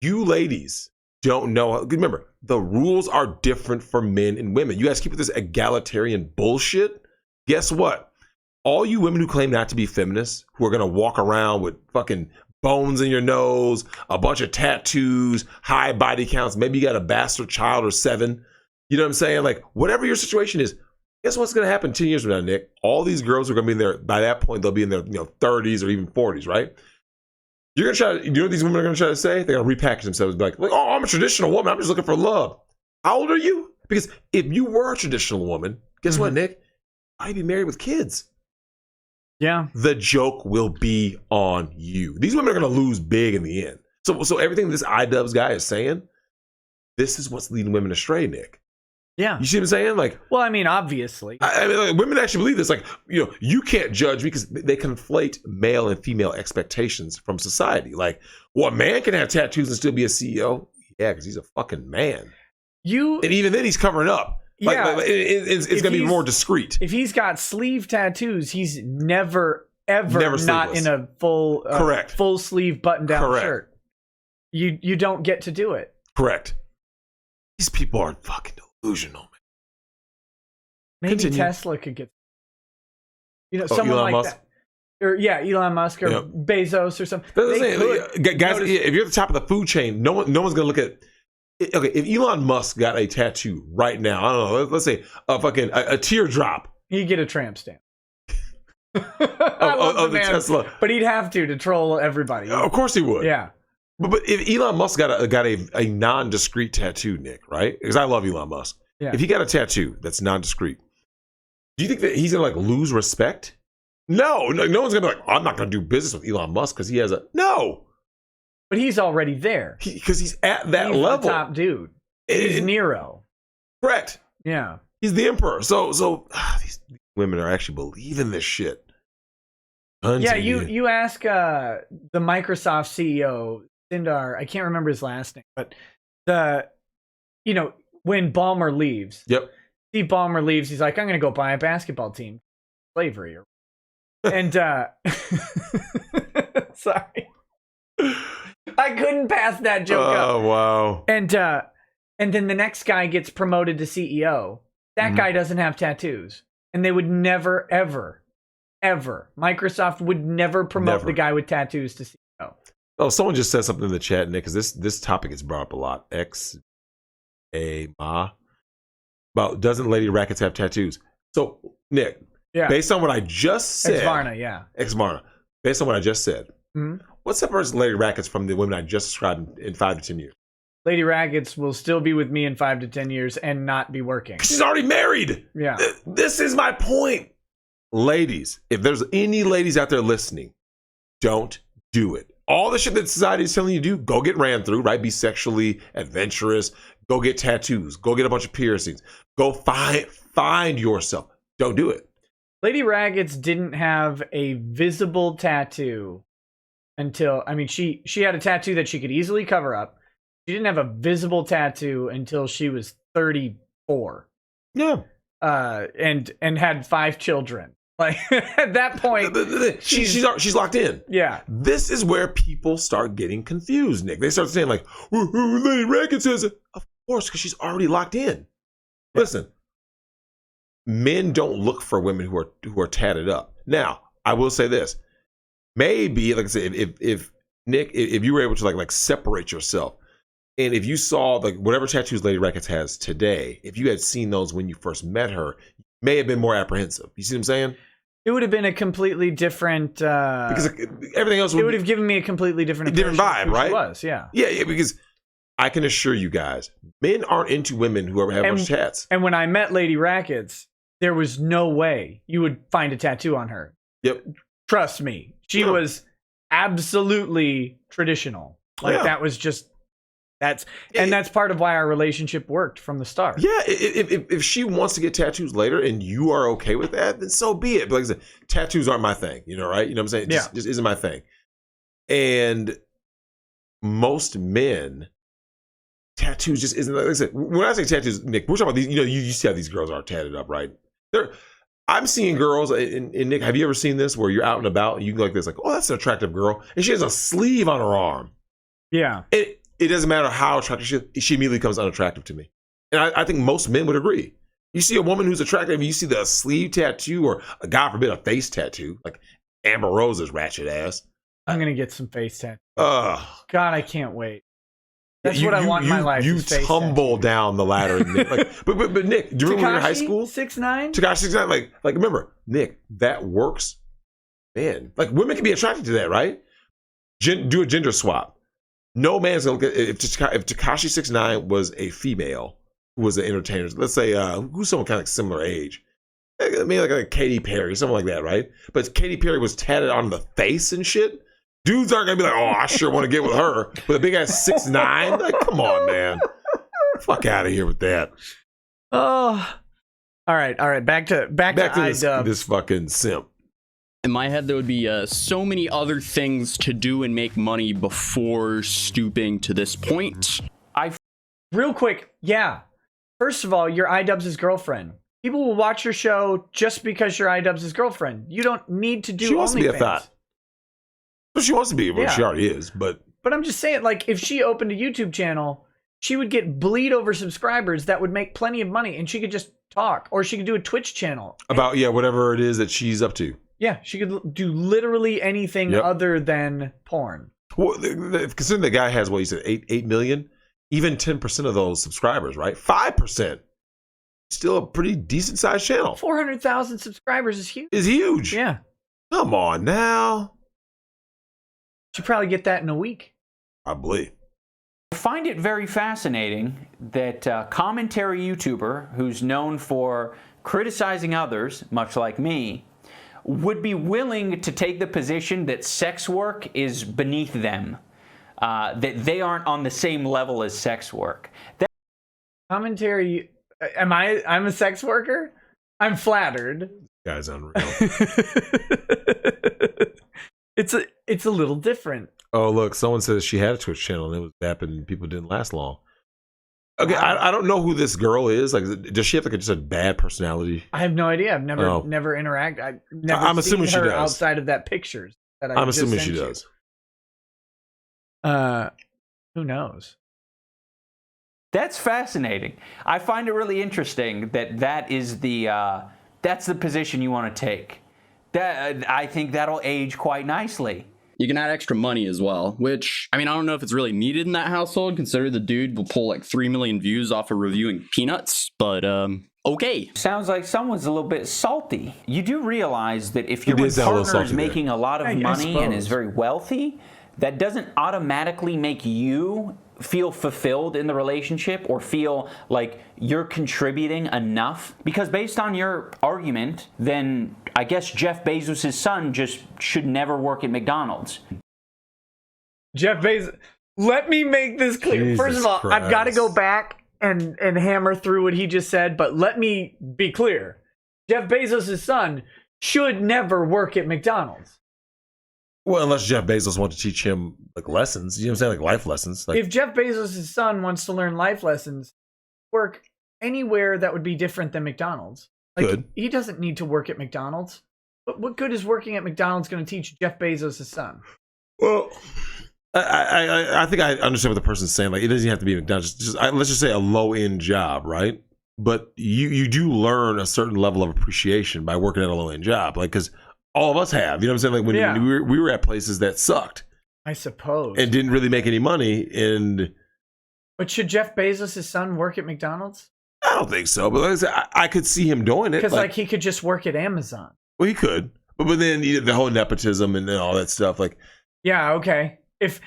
You ladies don't know. Remember, the rules are different for men and women. You guys keep with this egalitarian bullshit. Guess what? All you women who claim not to be feminists, who are going to walk around with fucking bones in your nose, a bunch of tattoos, high body counts, maybe you got a bastard child or 7. You know what I'm saying? Like, whatever your situation is, guess what's going to happen 10 years from now, Nick? All these girls are going to be in their, by that point, they'll be in their 30s or even 40s, right? You're going to try to, you know what these women are going to try to say? They're going to repackage themselves and be like, oh, I'm a traditional woman. I'm just looking for love. How old are you? Because if you were a traditional woman, guess what, Nick? I'd be married with kids. Yeah. The joke will be on you. These women are going to lose big in the end. So everything this iDubbbz guy is saying, this is what's leading women astray, Nick. Yeah. You see what I'm saying? Like, well, I mean, obviously. I mean, like, women actually believe this. Like, you can't judge me because they conflate male and female expectations from society. Like, well, a man can have tattoos and still be a CEO. Yeah, because he's a fucking man. And even then, he's covering up. Like, it's going to be more discreet. If he's got sleeve tattoos, he's never not in a full sleeve button down shirt. You don't get to do it. Correct. These people are fucking delusional, man. Maybe Continue. Tesla could get, someone Elon like Musk? that. Or Elon Musk or Bezos or something. Guys, if you're at the top of the food chain, no one's going to look at. Okay, if Elon Musk got a tattoo right now, I don't know, let's say a teardrop. He'd get a tramp stamp. of the Tesla. But he'd have to troll everybody. Of course he would. Yeah. But if Elon Musk got a non-discreet tattoo, Nick, right? Because I love Elon Musk. Yeah. If he got a tattoo that's non-discreet, do you think that he's going to lose respect? No one's going to be like, I'm not going to do business with Elon Musk because he has a... No. But he's already there. Because he's at that he's level. The top dude. He's Nero. Correct. Yeah. He's the emperor. So these women are actually believing this shit. Yeah, you ask the Microsoft CEO, Sundar, I can't remember his last name, but when Ballmer leaves. Yep. Steve Ballmer leaves, he's like, I'm going to go buy a basketball team. Slavery. And, sorry. I couldn't pass that joke up. Oh, wow. And then the next guy gets promoted to CEO. That guy doesn't have tattoos. And they would never, ever, Microsoft would never promote the guy with tattoos to CEO. Oh, someone just said something in the chat, Nick, because this topic gets brought up a lot. About doesn't Lady Rackets have tattoos? So, Nick, based on what I just said. Ex-Marna. Based on what I just said, what separates Lady Rackets from the women I just described in 5 to 10 years? Lady Rackets will still be with me in 5 to 10 years and not be working. She's already married. Yeah. This is my point. Ladies, if there's any ladies out there listening, don't do it. All the shit that society is telling you to do, go get ran through, right? Be sexually adventurous. Go get tattoos. Go get a bunch of piercings. Go find yourself. Don't do it. Lady Rackets didn't have a visible tattoo until, she had a tattoo that she could easily cover up. She didn't have a visible tattoo until she was 34. Yeah. And had 5 children. Like, at that point, she's locked in. Yeah. This is where people start getting confused, Nick. They start saying, like, Lady Rackets says it. Of course, because she's already locked in. Yeah. Listen, men don't look for women who are tatted up. Now, I will say this. Maybe, like I said, if Nick, if you were able to like separate yourself, and if you saw whatever tattoos Lady Rackets has today, if you had seen those when you first met her, you may have been more apprehensive. You see what I'm saying? It would have been a completely different... because everything else would have given me a completely different vibe, right? She was, yeah. Yeah, because I can assure you guys, men aren't into women who have a bunch of tats. And when I met Lady Rackets, there was no way you would find a tattoo on her. Yep. Trust me. She was absolutely traditional. That was just... That's part of why our relationship worked from the start. Yeah, if she wants to get tattoos later and you are okay with that, then so be it. But like I said, tattoos aren't my thing, right? You know what I'm saying? Just isn't my thing. And most men, tattoos just isn't, like I said, when I say tattoos, Nick, we're talking about these, you see how these girls are tatted up, right? I'm seeing girls, and Nick, have you ever seen this where you're out and about and you can go like this, like, oh, that's an attractive girl, and she has a sleeve on her arm. Yeah. It doesn't matter how attractive she immediately becomes unattractive to me. And I think most men would agree. You see a woman who's attractive, you see the sleeve tattoo or, God forbid, a face tattoo, like Amber Rose's ratchet ass. I'm going to get some face tattoos. God, I can't wait. That's what I want in my life. You is face tumble tattoos. down the ladder, Nick. But Nick, do you remember when you were in high school? 6'9"? Tekashi 6'9", like remember, Nick, that works. Man, like women can be attracted to that, right? Do a gender swap. No man's gonna look at if Tekashi 6'9" was a female who was an entertainer. Let's say who's someone kind of similar age, maybe like Katy Perry, something like that, right? But Katy Perry was tatted on the face and shit. Dudes aren't gonna be like, oh, I sure want to get with her with a big ass 6'9". Like, come on, man, fuck out of here with that. Oh, all right. Back to this fucking simp. In my head, there would be so many other things to do and make money before stooping to this point. Real quick, yeah. First of all, you're iDubbbz' girlfriend. People will watch your show just because you're iDubbbz' girlfriend. You don't need to do OnlyFans. She wants to be a thought. Well, she wants to be, well, Yeah. she already is, but I'm just saying, like, if she opened a YouTube channel, she would get bleed over subscribers that would make plenty of money, and she could just talk, or she could do a Twitch channel. about, whatever it is that she's up to. Yeah, she could do literally anything other than porn. Well, considering the guy has, what you said, 8 million, even 10% of those subscribers, right? 5%. Still a pretty decent sized channel. 400,000 subscribers is huge. Is huge. Yeah. Come on now. She'd probably get that in a week. Probably. I find it very fascinating that a commentary YouTuber who's known for criticizing others, much like me, would be willing to take the position that sex work is beneath them, that they aren't on the same level as sex work. Commentary. I'm a sex worker? I'm flattered. Guy's unreal. It's a little different. Oh, look, someone says she had a Twitch channel and it was vapid and people didn't last long. Okay, Wow. I don't know who this girl is. Like, does she have like just a bad personality? I have no idea. I've never interacted. I've never I'm seen assuming she her does. outside of that pictures that I'm assuming she does. Who knows? That's fascinating. I find it really interesting that is that's the position you want to take. That I think that'll age quite nicely. You can add extra money as well, which, I mean, I don't know if it's really needed in that household, considering the dude will pull like 3 million views off of reviewing peanuts, but okay. Sounds like someone's a little bit salty. You do realize that if your It is a little partner is salty making a lot of I money and is suppose. very wealthy, that doesn't automatically make you feel fulfilled in the relationship or feel like you're contributing enough. Because based on your argument, then I guess Jeff Bezos' son just should never work at McDonald's. Jeff Bezos. Let me make this clear. Jesus First of all, I've got to Christ. go back and hammer through what he just said, but let me be clear. Jeff Bezos' son should never work at McDonald's. Well, unless Jeff Bezos wants to teach him like lessons, you know what I'm saying, like life lessons. Like, If Jeff Bezos' son wants to learn life lessons, work anywhere that would be different than McDonald's. Like, Good. He doesn't need to work at McDonald's. But what good is working at McDonald's going to teach Jeff Bezos' son? well, I think I understand what the person's saying. Like, it doesn't have to be McDonald's. Let's just say a low end job, right? But you do learn a certain level of appreciation by working at a low end job, like because all of us have. You know what I'm saying? Like when Yeah. we were at places that sucked I suppose. and didn't really make any money, and But should Jeff Bezos' son work at McDonald's? I don't think so. But like I said, I could see him doing it. Because like he could just work at Amazon. well, he could, but then the whole nepotism and all that stuff. Like, Yeah, okay. If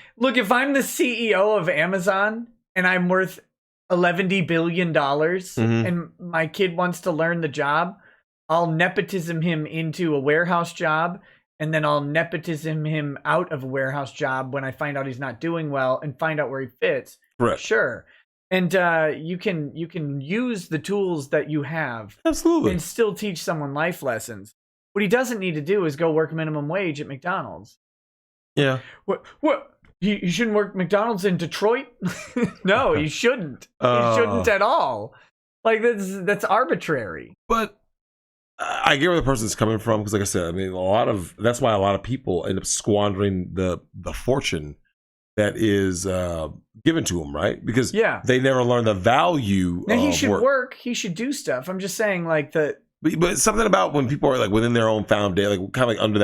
I'm the CEO of Amazon and I'm worth $11 billion Mhm. and my kid wants to learn the job, I'll nepotism him into a warehouse job, and then I'll nepotism him out of a warehouse job when I find out he's not doing well and find out where he fits. correct. Sure. And you can use the tools that you have Absolutely. and still teach someone life lessons. What he doesn't need to do is go work minimum wage at McDonald's. Yeah. What? You shouldn't work McDonald's in Detroit? No, you shouldn't. You shouldn't at all. Like that's arbitrary. But I get where the person's coming from because, like I said, I mean, that's why a lot of people end up squandering the fortune that is given to them, right? Because Yeah. they never learn the value Now of he should work. He should do stuff. I'm just saying, like But something about when people are like within their own foundation, like kind of like under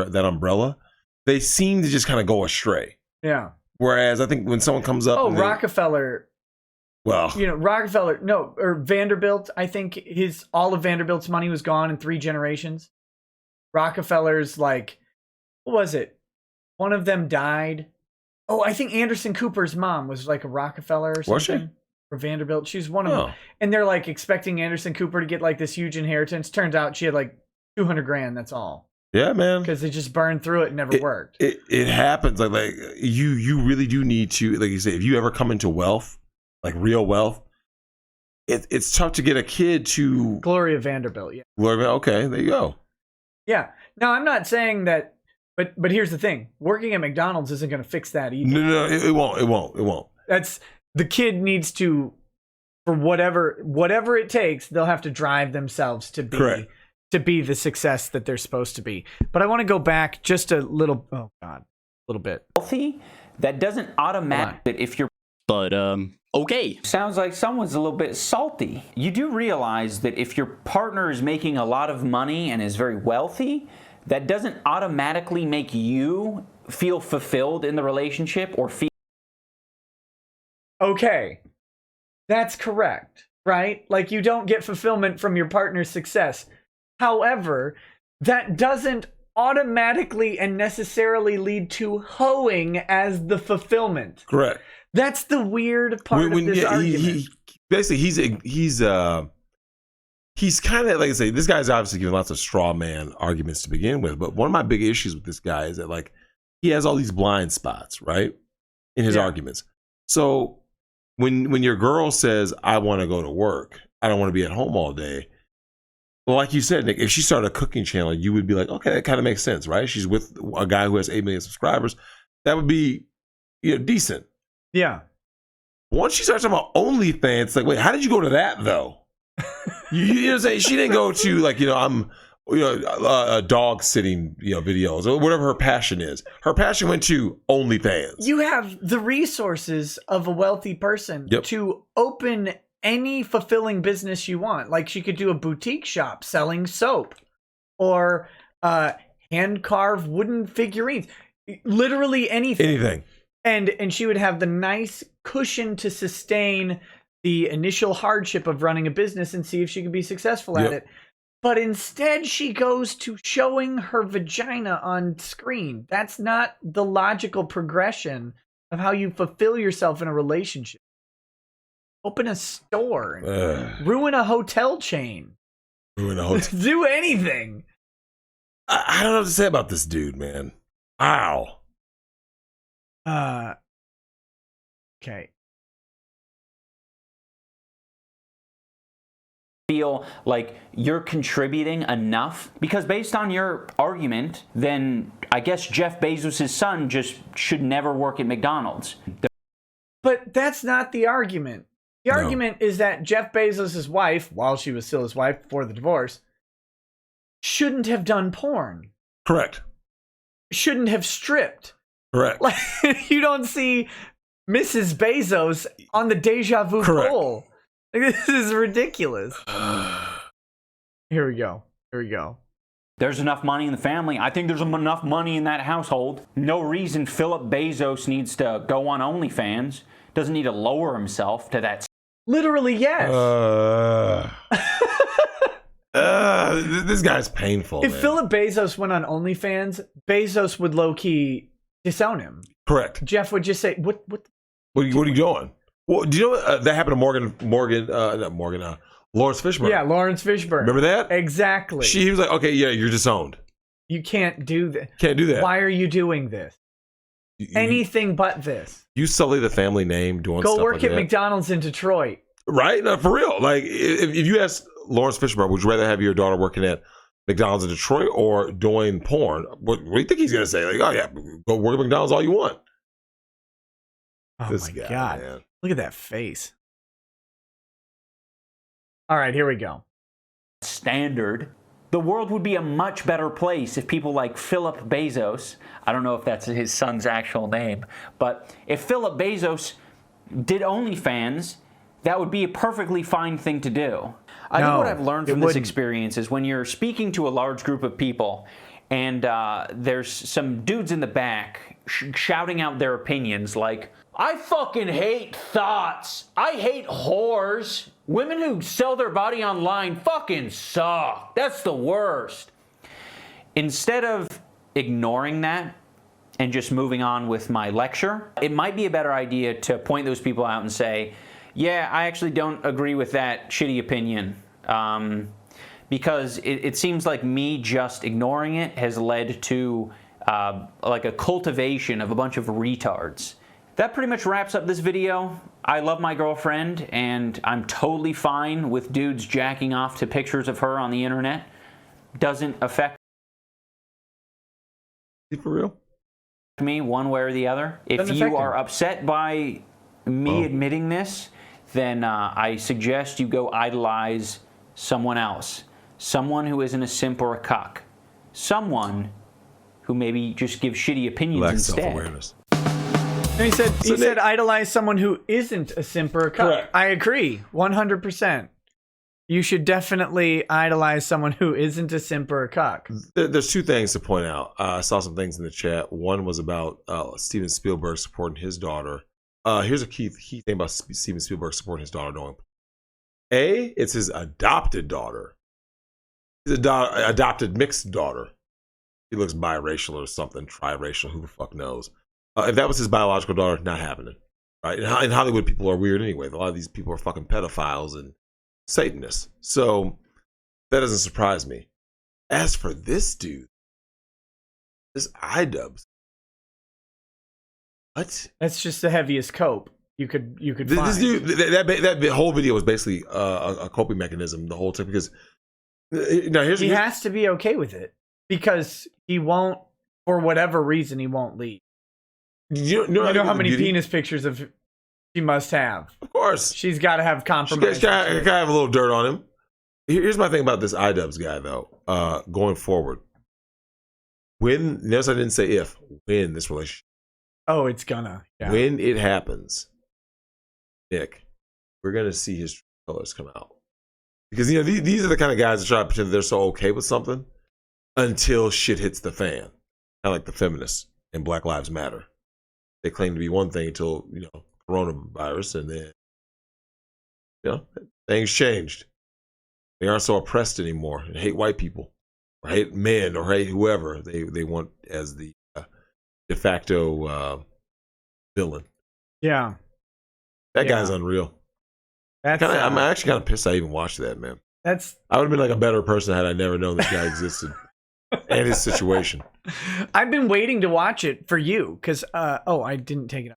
that umbrella, they seem to just kind of go astray. Yeah. Whereas I think when someone comes up, Rockefeller. Well, Rockefeller, no, or Vanderbilt. I think all of Vanderbilt's money was gone in 3 generations. Rockefeller's what was it? One of them died. Oh, I think Anderson Cooper's mom was like a Rockefeller or something. Was she? Or Vanderbilt. She's one of them. And they're like expecting Anderson Cooper to get like this huge inheritance. Turns out she had like $200,000. That's all. Yeah, man. Because they just burned through it and never worked. It happens. Like you really do need to, like you say, if you ever come into wealth, like real wealth, it's tough to get a kid to Gloria Vanderbilt. Yeah. Gloria. Okay, there you go. Yeah. Now I'm not saying that, but here's the thing: working at McDonald's isn't going to fix that either. No, it won't. That's the kid needs to, for whatever it takes, they'll have to drive themselves to be. Correct. To be the success that they're supposed to be. But I want to go back just a little. Oh God, a little bit. Healthy. That doesn't automatically that if you're. But okay. Sounds like someone's a little bit salty. You do realize that if your partner is making a lot of money and is very wealthy, that doesn't automatically make you feel fulfilled in the relationship or feel. Okay, that's correct, right? Like you don't get fulfillment from your partner's success. However, that doesn't automatically and necessarily lead to hoeing as the fulfillment. Correct. That's the weird part of this argument. Basically, he's kind of, like I say, this guy's obviously giving lots of straw man arguments to begin with. But one of my big issues with this guy is that, like, he has all these blind spots, right, in his arguments. So when your girl says, I want to go to work, I don't want to be at home all day. Well, like you said, Nick, if she started a cooking channel, you would be like, okay, that kind of makes sense, right? She's with a guy who has 8 million subscribers. That would be, decent. Yeah. Once she starts talking about OnlyFans, it's like, wait, how did you go to that though? you know what I'm saying? She didn't go to like, I'm, dog sitting, videos or whatever her passion is. Her passion went to OnlyFans. You have the resources of a wealthy person to open any fulfilling business you want. Like she could do a boutique shop selling soap or hand carved wooden figurines, literally anything. And she would have the nice cushion to sustain the initial hardship of running a business and see if she could be successful at it. But instead she goes to showing her vagina on screen. That's not the logical progression of how you fulfill yourself in a relationship. Open a store. Ruin a hotel chain. Do anything. I don't know what to say about this dude, man. Wow. Okay. Feel like you're contributing enough? Because based on your argument, then I guess Jeff Bezos' son just should never work at McDonald's. But that's not the argument. The argument is that Jeff Bezos' wife, while she was still his wife before the divorce, shouldn't have done porn. Correct. Shouldn't have stripped. Correct. Like, you don't see Mrs. Bezos on the Deja Vu poll. Like, this is ridiculous. Here we go. There's enough money in the family. I think there's enough money in that household. No reason Philip Bezos needs to go on OnlyFans. Doesn't need to lower himself to that. Literally, yes. This guy's painful. If Philip Bezos went on OnlyFans, Bezos would low-key disown him. Correct. Jeff would just say, "What are you doing?" Well, do you know that happened to Lawrence Fishburne? Yeah, Lawrence Fishburne. Remember that? Exactly. He was like, "Okay, yeah, you're disowned. You can't do that. Can't do that. Why are you doing this? Anything but this. You sully the family name doing stuff Go work like at McDonald's in Detroit. Right? No, for real. Like, if you ask Lawrence Fishburne, would you rather have your daughter working at McDonald's in Detroit or doing porn? What do you think he's going to say? Like, oh, yeah, go work at McDonald's all you want. Oh, my God. Man. Look at that face. All right, here we go. Standard The world would be a much better place if people like Philip Bezos, I don't know if that's his son's actual name, but if Philip Bezos did OnlyFans, that would be a perfectly fine thing to do. I think what I've learned from this experience is when you're speaking to a large group of people and there's some dudes in the back shouting out their opinions like, I fucking hate thoughts. I hate whores. Women who sell their body online fucking suck. That's the worst. Instead of ignoring that and just moving on with my lecture, it might be a better idea to point those people out and say, yeah, I actually don't agree with that shitty opinion. Because it seems like me just ignoring it has led to like a cultivation of a bunch of retards. That pretty much wraps up this video. I love my girlfriend, and I'm totally fine with dudes jacking off to pictures of her on the internet. Doesn't affect For real? me one way or the other. If you are upset by me admitting this, then I suggest you go idolize someone else. Someone who isn't a simp or a cuck. Someone who maybe just gives shitty opinions Lack instead. self-awareness. He said idolize someone who isn't a simp or a cuck. Correct. I agree, 100%. You should definitely idolize someone who isn't a simp or a cuck. There's two things to point out. I saw some things in the chat. One was about Steven Spielberg supporting his daughter. Here's a key thing about Steven Spielberg supporting his daughter. It's his adopted daughter. His adopted mixed daughter. He looks biracial or something, triracial, who the fuck knows. If that was his biological daughter, not happening. Right? In Hollywood, people are weird anyway. A lot of these people are fucking pedophiles and Satanists. So that doesn't surprise me. As for this dude, this iDubbbz. What? That's just the heaviest cope you could find. This dude, that whole video was basically a coping mechanism the whole time, because now he has to be okay with it because he won't, for whatever reason, he won't leave. You know how many penis pictures of she must have? Of course, she's got to have compromise. She's got to have a little dirt on him. Here's my thing about this iDubbbz guy, though. Going forward, notice I didn't say if, when this relationship. Oh, it's gonna. Yeah. When it happens, Nick, we're gonna see his true colors come out, because these are the kind of guys that try to pretend that they're so okay with something until shit hits the fan. Kind of like the feminists and Black Lives Matter. They claim to be one thing until coronavirus, and then things changed. They aren't so oppressed anymore and hate white people or hate men or hate whoever they want as the de facto villain. Yeah, that guy's unreal. I'm actually kind of pissed I even watched that, man. I would have been like a better person had I never known this guy existed and his situation. I've been waiting to watch it for you because I didn't take it.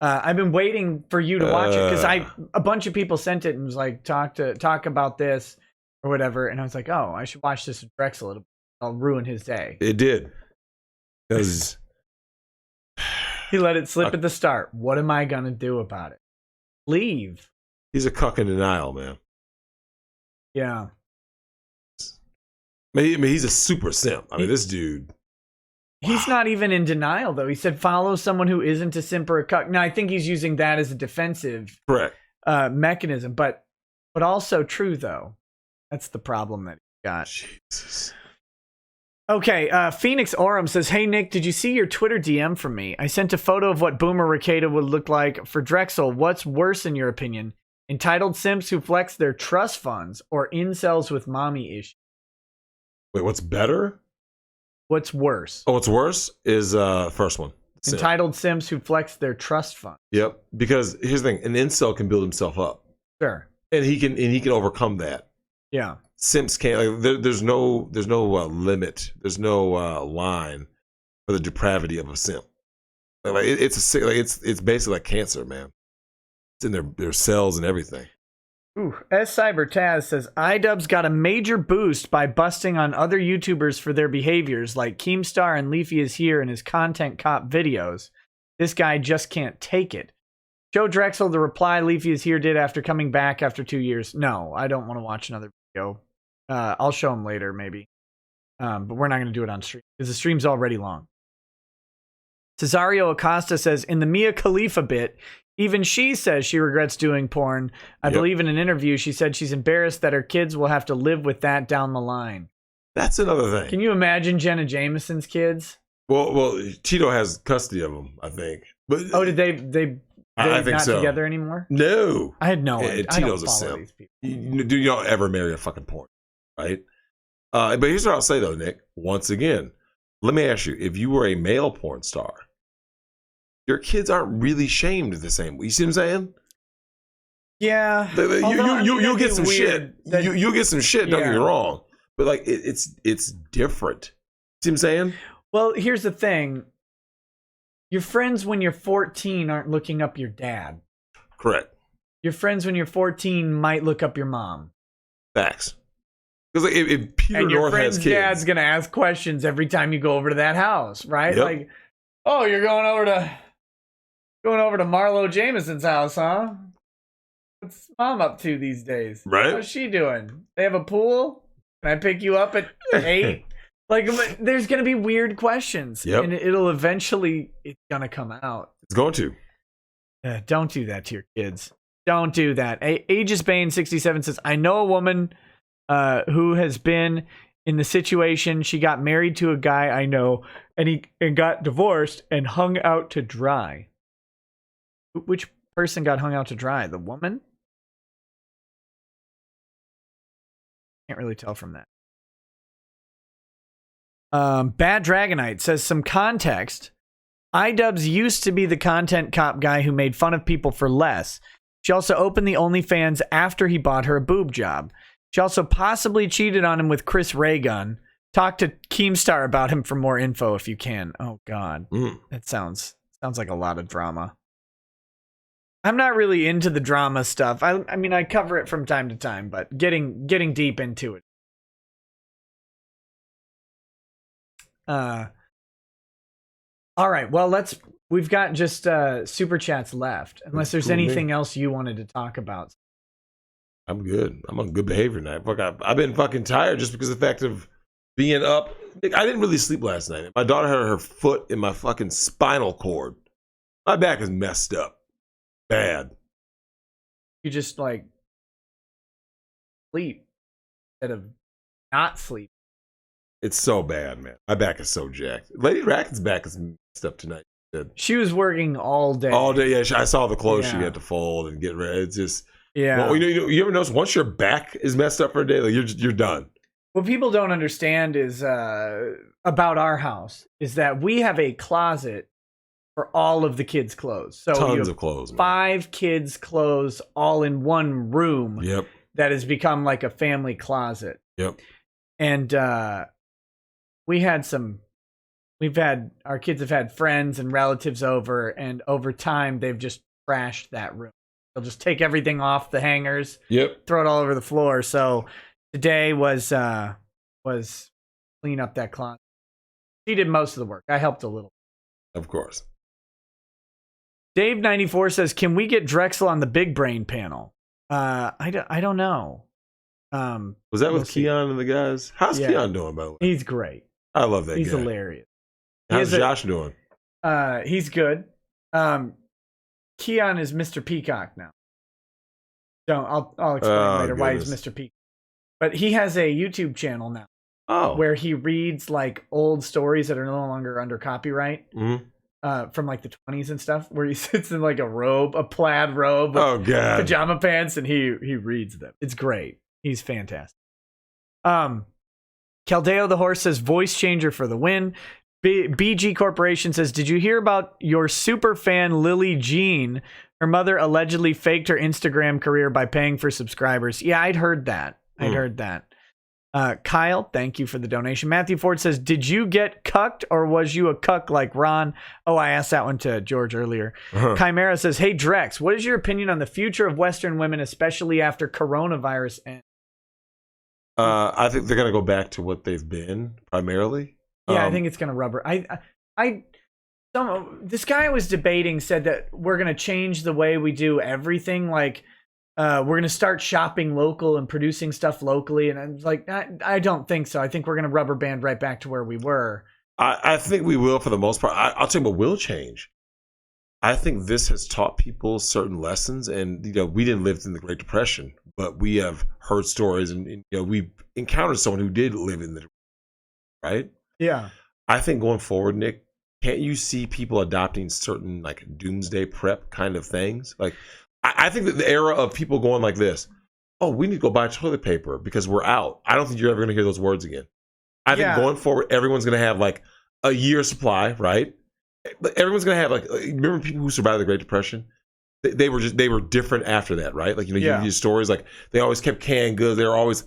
I've been waiting for you to watch it because a bunch of people sent it and was like talk about this or whatever, and I was like, oh, I should watch this with Drexel. I'll ruin his day. It did. Because he let it slip at the start. What am I gonna do about it? Leave. He's a cuck in denial, man. Yeah. I mean, he's a super simp. I mean, this dude. He's not even in denial, though. He said, follow someone who isn't a simp or a cuck. Now, I think he's using that as a defensive mechanism, but also true, though. That's the problem that he got. Jesus. Okay, Phoenix Oram says, hey, Nick, did you see your Twitter DM from me? I sent a photo of what Boomer Rekieta would look like for Drexel. What's worse, in your opinion? Entitled simps who flex their trust funds or incels with mommy issues? Wait, what's better? What's worse? Oh, what's worse is first one. Simp. Entitled simps who flex their trust fund. Yep. Because here's the thing: an incel can build himself up. Sure. And he can overcome that. Yeah. Simps can't. There's no limit. There's no line for the depravity of a simp. It's basically like cancer, man. It's in their cells and everything. Ooh, S Cyber Taz says iDubbbz got a major boost by busting on other YouTubers for their behaviors, like Keemstar and Leafy is Here in his content cop videos. This guy just can't take it. Show Drexel the reply Leafy is Here did after coming back after 2 years. No, I don't want to watch another video. I'll show them later, maybe. But we're not going to do it on stream because the stream's already long. Cesario Acosta says, in the Mia Khalifa bit, even she says she regrets doing porn. I believe in an interview she said she's embarrassed that her kids will have to live with that down the line. That's another thing. Can you imagine Jenna Jameson's kids? Well, Tito has custody of them, I think. But did they I think not so. together anymore? No. I had no idea. Tito's a simp. You don't ever marry a fucking porn, right? But here's what I'll say, though, Nick. Once again, let me ask you, if you were a male porn star, your kids aren't really shamed the same way. You see what I'm saying? Yeah. You'll get some shit. You'll get some shit, don't get me wrong. But, like, it's different. See what I'm saying? Well, here's the thing. Your friends when you're 14 aren't looking up your dad. Correct. Your friends when you're 14 might look up your mom. Facts. Because like, if Peter and your North friend's has kids, dad's gonna ask questions every time you go over to that house, right? Yep. Like, oh, you're going over to Marlo Jameson's house, huh? What's mom up to these days? Right. How's she doing? They have a pool? Can I pick you up at 8? Like, there's gonna be weird questions, and it's gonna come out. It's going to. Don't do that to your kids. Don't do that. Aegis Bane 67 says, I know a woman who has been in the situation. She got married to a guy I know, and got divorced and hung out to dry. Which person got hung out to dry? The woman? Can't really tell from that. Bad Dragonite says, some context. iDubbbz used to be the content cop guy who made fun of people for less. She also opened the OnlyFans after he bought her a boob job. She also possibly cheated on him with Chris Raygun. Talk to Keemstar about him for more info if you can. Oh, God. That sounds like a lot of drama. I'm not really into the drama stuff. I mean, I cover it from time to time, but getting deep into it. All right. Well, we've got just super chats left. Unless there's anything else you wanted to talk about. I'm good. I'm on good behavior tonight. Fuck, I've been fucking tired just because of the fact of being up. I didn't really sleep last night. My daughter had her foot in my fucking spinal cord. My back is messed up. Bad. You just like sleep instead of not sleep. It's so bad, man. My back is so jacked. Lady Racken's back is messed up tonight. She was working all day. All day, yeah. I saw the clothes she had to fold and get ready. It's just, Well, you ever notice once your back is messed up for a day, like you're done. What people don't understand is about our house is that we have a closet for all of the kids' clothes. So tons of clothes. Man. 5 kids' clothes all in one room. Yep. That has become like a family closet. Yep. And our kids have had friends and relatives over, and over time they've just trashed that room. They'll just take everything off the hangers, throw it all over the floor. So today was clean up that closet. She did most of the work. I helped a little. Of course. Dave94 says, can we get Drexel on the Big Brain panel? I don't know. Was that with Keon and the guys? How's Keon doing, by the way? He's great. I love that guy. He's hilarious. How's Josh doing? He's good. Keon is Mr. Peacock now. I'll explain later why he's Mr. Peacock. But he has a YouTube channel now. Oh. Where he reads like old stories that are no longer under copyright. Mm-hmm. From like the 20s and stuff, where he sits in like a plaid robe with pajama pants, and he reads them. It's great. He's fantastic. Caldeo the Horse says, voice changer for the win. BG Corporation says, did you hear about your super fan Lily Jean? Her mother allegedly faked her Instagram career by paying for subscribers. Yeah, I'd heard that. Kyle, thank you for the donation. Matthew Ford says, did you get cucked or was you a cuck like Ron? Oh, I asked that one to George earlier. Chimera says, hey, Drex, what is your opinion on the future of Western women, especially after coronavirus ends? I think they're going to go back to what they've been primarily. Yeah, I think it's going to rubber. This guy I was debating said that we're going to change the way we do everything. Like we're going to start shopping local and producing stuff locally. And I'm like, I don't think so. I think we're going to rubber band right back to where we were. I think we will for the most part. I'll tell you what will change. I think this has taught people certain lessons, and we didn't live in the Great Depression, but we have heard stories, and we encountered someone who did live in the right. Yeah, I think going forward, Nick, can't you see people adopting certain like doomsday prep kind of things? Like, I think that the era of people going like this, oh, we need to go buy toilet paper because we're out. I don't think you're ever going to hear those words again. I think going forward, everyone's going to have like a year supply, right? But everyone's going to have like, remember people who survived the Great Depression? They were different after that, right? Like, you hear stories like they always kept canned goods. They were always,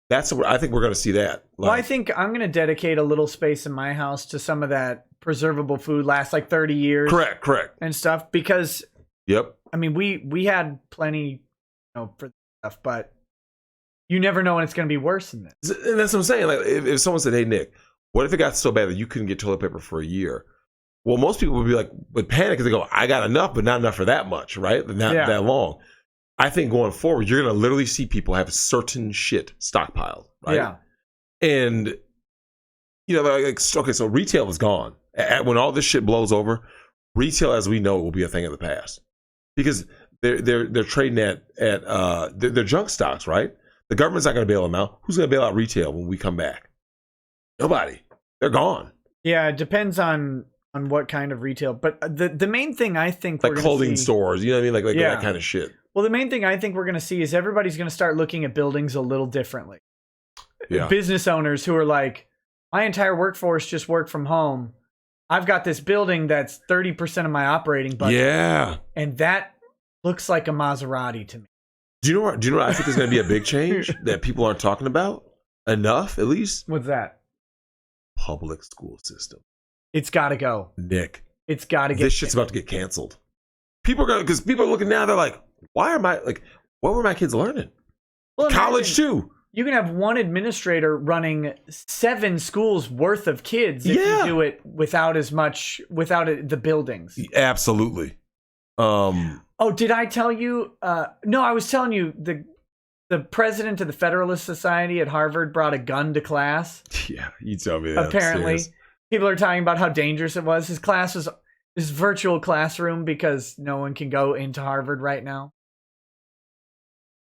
that's what I think we're going to see that. Like, well, I think I'm going to dedicate a little space in my house to some of that preservable food, lasts like 30 years. Correct. And stuff because, yep. I mean, we had plenty, for stuff, but you never know when it's going to be worse than this. And that's what I'm saying. Like, if someone said, hey, Nick, what if it got so bad that you couldn't get toilet paper for a year? Well, most people would be like, would panic because they go, I got enough, but not enough for that much, right? Not that long. I think going forward, you're going to literally see people have certain shit stockpiled, right? Yeah. And, okay, so retail is gone. When all this shit blows over, retail as we know it will be a thing of the past. Because they're trading at their junk stocks, right? The government's not going to bail them out. Who's going to bail out retail when we come back? Nobody. They're gone. Yeah, it depends on what kind of retail. But the main thing I think like clothing stores, you know what I mean? Like that kind of shit. Well, the main thing I think we're going to see is everybody's going to start looking at buildings a little differently. Yeah. Business owners who are like, my entire workforce just work from home. I've got this building that's 30% of my operating budget. Yeah. And that looks like a Maserati to me. Do you know what I think is going to be a big change that people aren't talking about enough, at least? What's that? Public school system. It's got to go. Nick. It's got to get This shit's about to get canceled. Because people are looking now, they're like, what were my kids learning? Well, college too. You can have one administrator running 7 schools worth of kids if you do it without the buildings. Absolutely. Oh, did I tell you? No, I was telling you the president of the Federalist Society at Harvard brought a gun to class. Yeah, you tell me that. Apparently, people are talking about how dangerous it was. His class was his virtual classroom because no one can go into Harvard right now.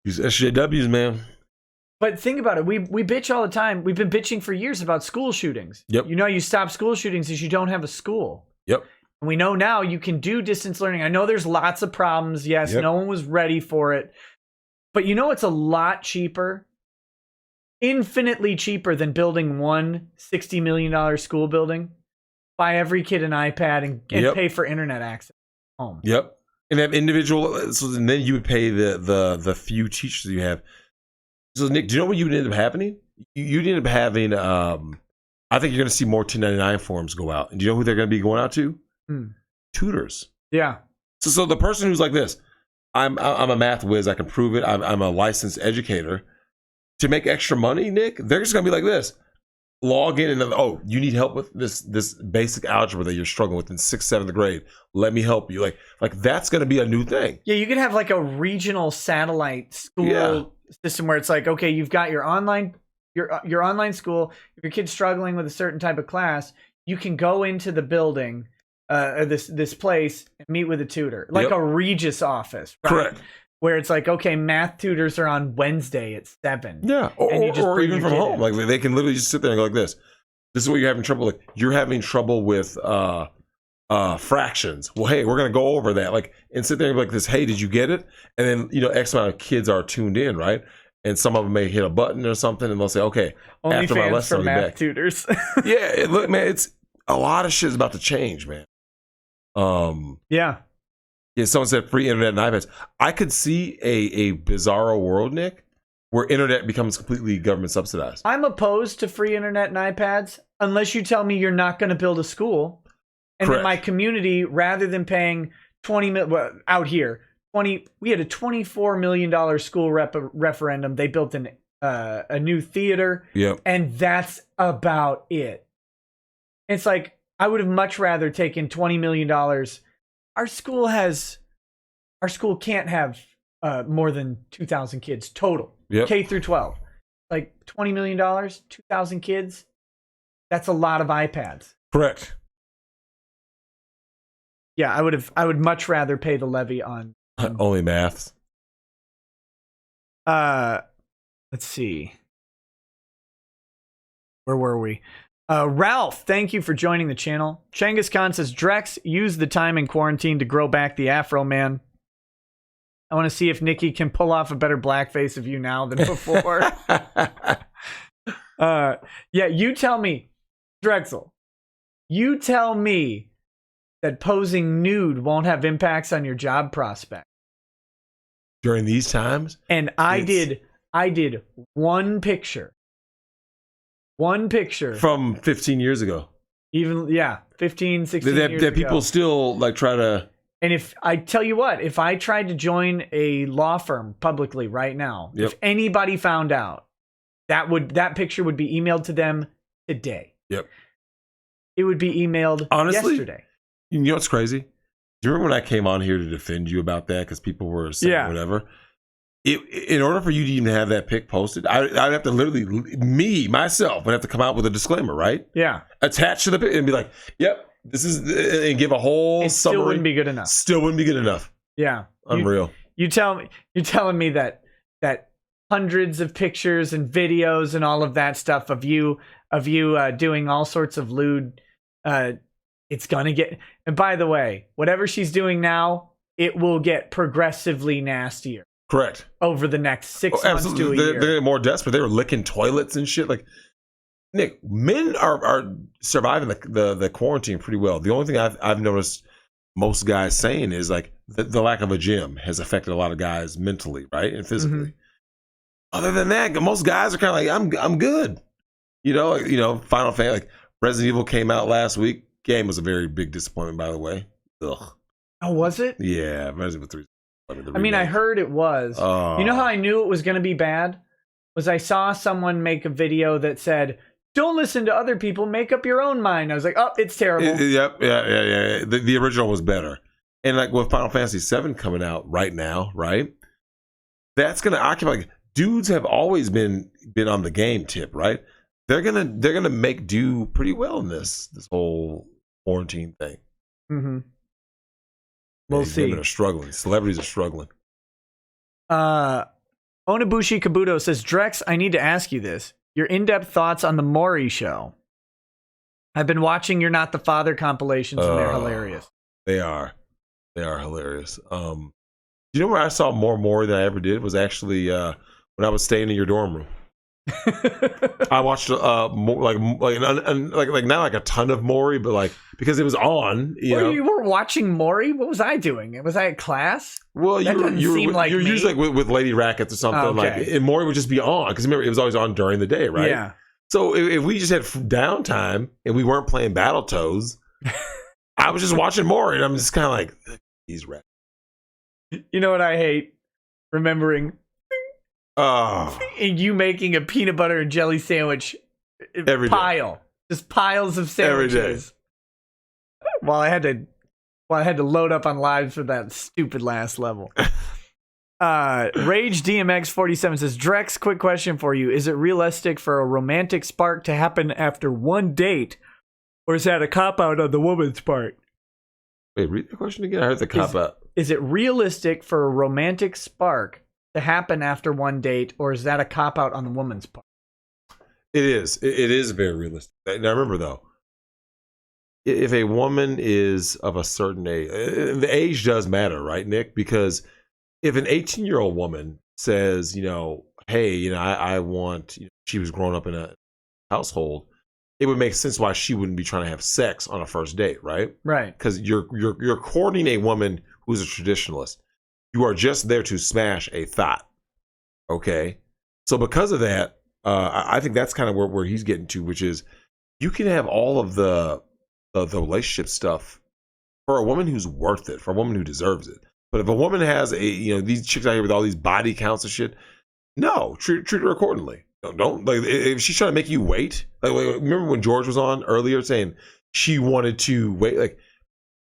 These SJWs, man. But think about it. We bitch all the time. We've been bitching for years about school shootings. Yep. You stop school shootings is you don't have a school. Yep. And we know now you can do distance learning. I know there's lots of problems. Yes, no one was ready for it. But it's a lot cheaper, infinitely cheaper than building one $60 million school building. Buy every kid an iPad and pay for internet access at home. Yep. And have individual, and then you would pay the few teachers you have. So, Nick, do you know what you would end up happening? You'd end up having, I think you're going to see more 1099 forms go out. And do you know who they're going to be going out to? Tutors. Yeah. So the person who's like this, I'm a math whiz, I can prove it. I'm a licensed educator. To make extra money, Nick, they're just going to be like this. Log in and you need help with this basic algebra that you're struggling with in 6th, 7th grade. Let me help you. Like that's going to be a new thing. Yeah, you could have like a regional satellite school system where it's like, okay, you've got your online school. If your kid's struggling with a certain type of class, you can go into the building, this place, and meet with a tutor, like a Regis office. Right? Correct. Where it's like, okay, math tutors are on Wednesday at 7. Yeah, and you just or even from home. In. Like they can literally just sit there and go like this. This is what you're having trouble with. You're having trouble with fractions. Well, hey, we're gonna go over that. And sit there and be like this. Hey, did you get it? And then X amount of kids are tuned in, right? And some of them may hit a button or something, and they'll say, okay, only after my lesson, for math tutors. Yeah, look, man, it's a lot of shit is about to change, man. Yeah. Yeah, someone said free internet and iPads. I could see a bizarro world, Nick, where internet becomes completely government subsidized. I'm opposed to free internet and iPads unless you tell me you're not going to build a school. And then my community, rather than paying out here, we had a $24 million school referendum. They built a new theater. Yep. And that's about it. It's like, I would have much rather taken $20 million. Our school can't have more than 2,000 kids total. Yep. K through 12. Like $20 million, 2,000 kids. That's a lot of iPads. Correct. Yeah, I would much rather pay the levy on Only maths. let's see. Where were we? Ralph, thank you for joining the channel. Changus Khan says, Drex, use the time in quarantine to grow back the afro, man. I want to see if Nikki can pull off a better blackface of you now than before. Yeah, you tell me, Drexel, you tell me that posing nude won't have impacts on your job prospect. During these times? And I did one picture. One picture. From 15 years ago. Even, yeah, 15, 16 years that ago. people still like try to... And if I tell you what, if I tried to join a law firm publicly right now, if anybody found out, that picture would be emailed to them today. Yep. It would be emailed yesterday. You know what's crazy? Do you remember when I came on here to defend you about that because people were saying whatever? In order for you to even have that pic posted, I'd have to literally, myself, would have to come out with a disclaimer, right? Yeah. Attach to the pic and be like, yep, this is, and give a whole summary. Still wouldn't be good enough. Still wouldn't be good enough. Yeah. Unreal. You're telling me that hundreds of pictures and videos and all of that stuff of you doing all sorts of lewd, it's gonna get. And by the way, whatever she's doing now, it will get progressively nastier. Correct. Over the next 6 months to a year. They're more desperate. They were licking toilets and shit. Like, Nick, men are surviving the quarantine pretty well. The only thing I've noticed most guys saying is like the lack of a gym has affected a lot of guys mentally, right, and physically. Mm-hmm. Other than that, most guys are kind of like, I'm good. Final Fantasy, like Resident Evil came out last week. Game was a very big disappointment, by the way. Ugh. Oh, was it? Yeah, Resident Evil 3. I heard it was. You know how I knew it was going to be bad? Was I saw someone make a video that said, don't listen to other people, make up your own mind. I was like, oh, it's terrible. Yep, yeah. The original was better. And like with Final Fantasy 7 coming out right now, right? That's going to occupy, like, dudes have always been on the game tip, right? They're gonna make do pretty well in this whole quarantine thing. Mm-hmm. We'll see. Women are struggling. Celebrities are struggling. Onabushi Kabuto says, Drex, I need to ask you this. Your in-depth thoughts on the Maury show. I've been watching You're Not the Father compilations and they're hilarious. They are hilarious. You know where I saw more Maury than I ever did was actually when I was staying in your dorm room. I watched more, like not like a ton of Maury, but like because it was on. You were watching Maury. What was I doing? Was I at class? Well, you're usually like with Lady Rackets or something. Okay. Like, and Maury would just be on because remember it was always on during the day, right? Yeah. So if we just had downtime and we weren't playing Battletoads, I was just watching Maury, and I'm just kind of like, these rats. You know what I hate? Remembering. Oh. And you making a peanut butter and jelly sandwich every pile. Day. Just piles of sandwiches. Every day. While I had to load up on lives for that stupid last level. Rage DMX 47 says, Drex, quick question for you. Is it realistic for a romantic spark to happen after one date? Or is that a cop-out on the woman's part? Wait, read the question again. I heard the cop-out. Is it realistic for a romantic spark to happen after one date, or is that a cop-out on the woman's part? It is. It is very realistic. Now remember, though, if a woman is of a certain age, the age does matter, right, Nick? Because if an 18-year-old woman says, hey, I want, she was growing up in a household, it would make sense why she wouldn't be trying to have sex on a first date, right? Right. Because you're courting a woman who's a traditionalist. You are just there to smash a thought, okay? So because of that, I think that's kind of where he's getting to, which is you can have all of the relationship stuff for a woman who's worth it, for a woman who deserves it. But if a woman has these chicks out here with all these body counts and shit, no, treat her accordingly. Don't like if she's trying to make you wait. Like remember when George was on earlier saying she wanted to wait. Like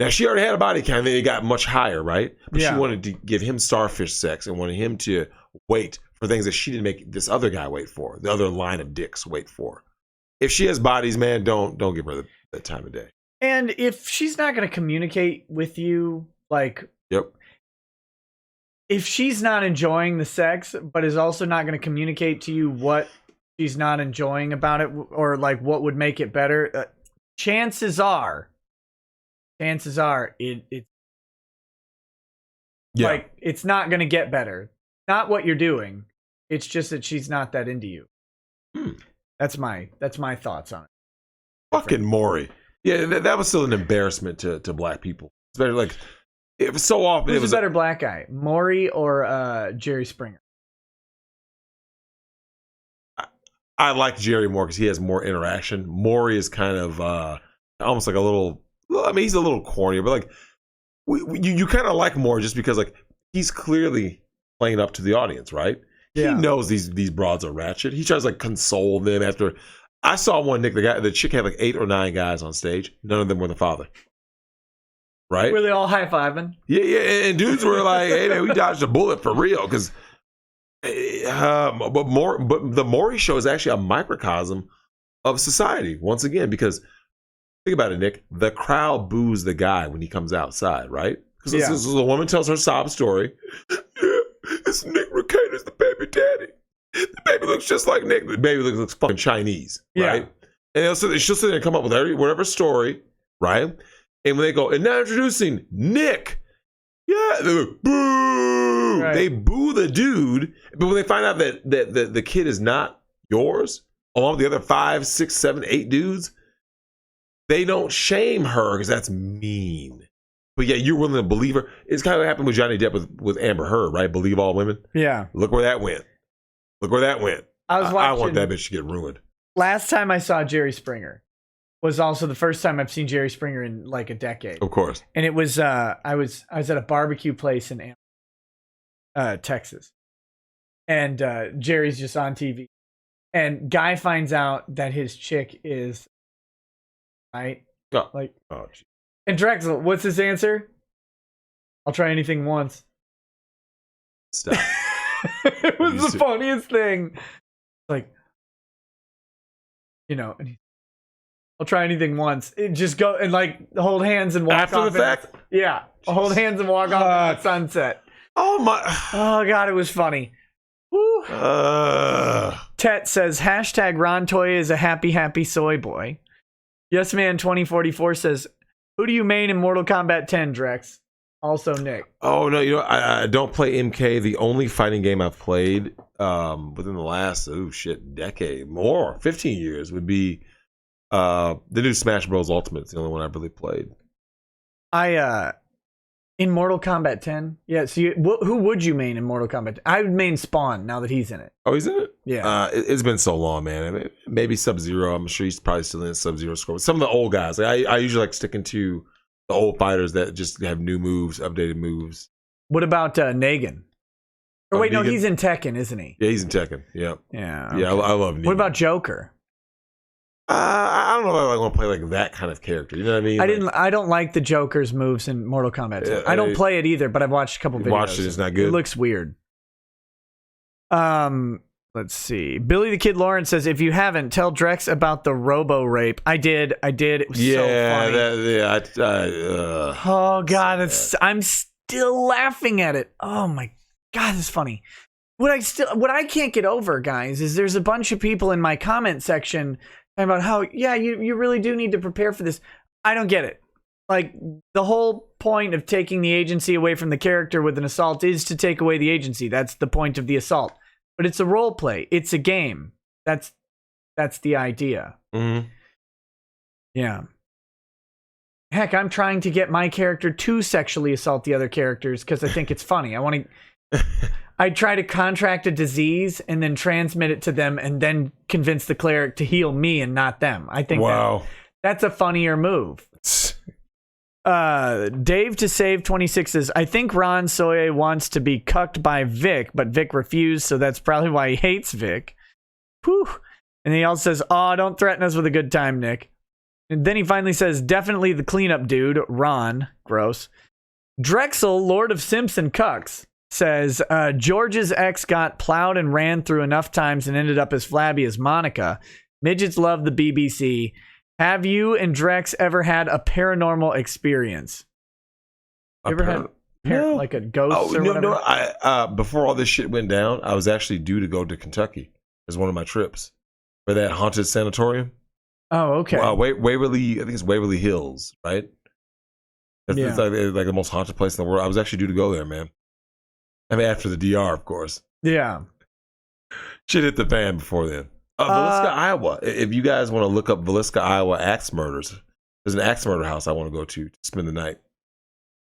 Now, she already had a body count, and then it got much higher, right? But Yeah. she wanted to give him starfish sex and wanted him to wait for things that she didn't make this other guy wait for, the other line of dicks wait for. If she has bodies, man, don't give her the time of day. And if she's not going to communicate with you, like, Yep. if she's not enjoying the sex, but is also not going to communicate to you what she's not enjoying about it, or like what would make it better, chances are it's Yeah. like it's not going to get better. Not what you're doing. It's just that she's not that into you. That's my thoughts on it. Fucking Maury. Yeah, that was still an embarrassment to black people. It's better, like, it was so often. Who's It was a better black guy, Maury or Jerry Springer? I like Jerry more because he has more interaction. Maury is kind of almost like a little. I mean, he's a little corny, but like you kind of like Maury just because like he's clearly playing up to the audience, right? Yeah. He knows these broads are ratchet. He tries to like console them after. I saw one, Nick. The chick had like 8 or 9 guys on stage. None of them were the father. Right? Were they all high-fiving? Yeah, and dudes were like, "Hey man, we dodged a bullet for real." Because, but the Maury show is actually a microcosm of society once again. Because think about it, Nick. The crowd boos the guy when he comes outside, right? Because Yeah. the woman tells her sob story. Yeah, it's Nick Rekieta's the baby daddy. The baby looks just like Nick. The baby looks fucking Chinese, Yeah. right? And she'll sit there and come up with whatever story, right? And when they go, and now introducing Nick, yeah, they look, boo. Right. They boo the dude, but when they find out that the kid is not yours, along with the other 5, 6, 7, 8 dudes, they don't shame her because that's mean. But yeah, you're willing to believe her. It's kind of what happened with Johnny Depp with Amber Heard, right? Believe all women. Yeah. Look where that went. I was watching. I want that bitch to get ruined. Last time I saw Jerry Springer was also the first time I've seen Jerry Springer in like a decade. Of course. And it was I was at a barbecue place in Texas. And Jerry's just on TV. And guy finds out that his chick is right. Oh, Like, oh, geez. and Drexel, what's his answer? I'll try anything once. Stop. It was the funniest thing. Like, you know, and I'll try anything once. It just go and like hold hands and walk After off the fact? Yeah, hold hands and walk off at sunset. Oh my. Oh god, it was funny. Woo. Tet says hashtag Ron Toya is a happy soy boy. Yes Man 2044 says, who do you main in Mortal Kombat 10, Drex? Also Nick. Oh no, you know I don't play MK. The only fighting game I've played within the last decade, more 15 years would be the new Smash Bros. Ultimate. It's the only one I've really played. In Mortal Kombat 10. Yeah. So who would you main in Mortal Kombat? I would main Spawn now that he's in it. Oh, he's in it. Yeah. It's been so long, man. I mean, maybe Sub-Zero. I'm sure he's probably still in Sub-Zero score. Some of the old guys. Like, I usually like sticking to the old fighters that just have new moves, updated moves. What about Negan? Or wait, no, Negan? he's in Tekken, isn't he? Yeah, he's in Tekken. Yeah. Yeah. Yeah, I love Negan. What about Joker? I don't know if I want to play like that kind of character. You know what I mean? I don't like the Joker's moves in Mortal Kombat 10. I don't play it either, but I've watched a couple videos. Watched it, it's not good. It looks weird. Let's see. Billy the Kid Lawrence says, if you haven't, tell Drex about the robo rape. I did. It was so funny. Oh god, I'm still laughing at it. Oh my god, it's funny. What I can't get over, guys, is there's a bunch of people in my comment section talking about how you really do need to prepare for this. I don't get it. Like, the whole point of taking the agency away from the character with an assault is to take away the agency. That's the point of the assault. But it's a role play. It's a game. That's the idea. Mm-hmm. Yeah. Heck, I'm trying to get my character to sexually assault the other characters because I think it's funny. I try to contract a disease and then transmit it to them and then convince the cleric to heal me and not them. I think that's a funnier move. Dave to save 26 says, I think Ron Soye wants to be cucked by Vic, but Vic refused, so that's probably why he hates Vic. Whew. And he also says, oh, don't threaten us with a good time, Nick. And then he finally says, definitely the cleanup dude, Ron. Gross. Drexel, Lord of Simpson Cucks, says, George's ex got plowed and ran through enough times and ended up as flabby as Monica. Midgets love the BBC. Have you and Drex ever had a paranormal experience? You ever had like a ghost or whatever? No. Before all this shit went down, I was actually due to go to Kentucky as one of my trips for that haunted sanatorium. Oh, okay. Waverly, I think it's Waverly Hills, right? It's like the most haunted place in the world. I was actually due to go there, man. I mean, after the DR, of course. Yeah. Shit hit the fan before then. Villisca, Iowa. If you guys want to look up Villisca, Iowa axe murders, there's an axe murder house I want to go to spend the night.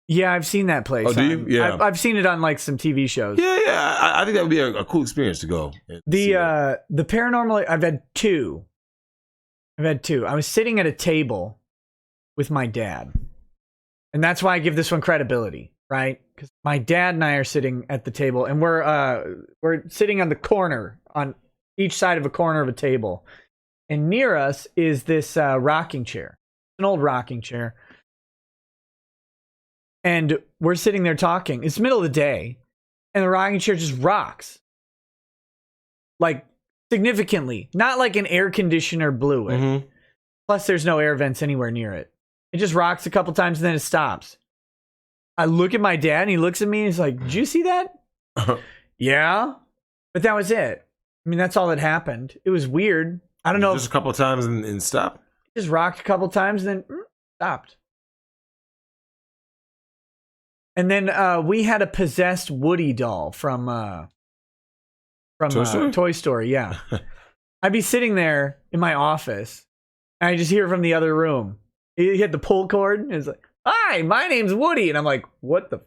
Yeah, I've seen that place. Oh, do you? Yeah. I've seen it on like some TV shows. Yeah. I think that would be a cool experience to go. The paranormal, I've had two. I was sitting at a table with my dad. And that's why I give this one credibility, right? Because my dad and I are sitting at the table, and we're sitting on the corner, on each side of a corner of a table. And near us is this rocking chair. An old rocking chair. And we're sitting there talking. It's the middle of the day, and the rocking chair just rocks. Like, significantly. Not like an air conditioner blew it. Mm-hmm. Plus, there's no air vents anywhere near it. It just rocks a couple times, and then it stops. I look at my dad, and he looks at me, and he's like, did you see that? Yeah. But that was it. I mean, that's all that happened. It was weird. I don't know. Just a couple of times and stop. Just rocked a couple times, and then stopped. And then we had a possessed Woody doll from Toy Story. Yeah. I'd be sitting there in my office, and I just hear from the other room. He hit the pull cord, and it's like, hi, my name's Woody. And I'm like, what the?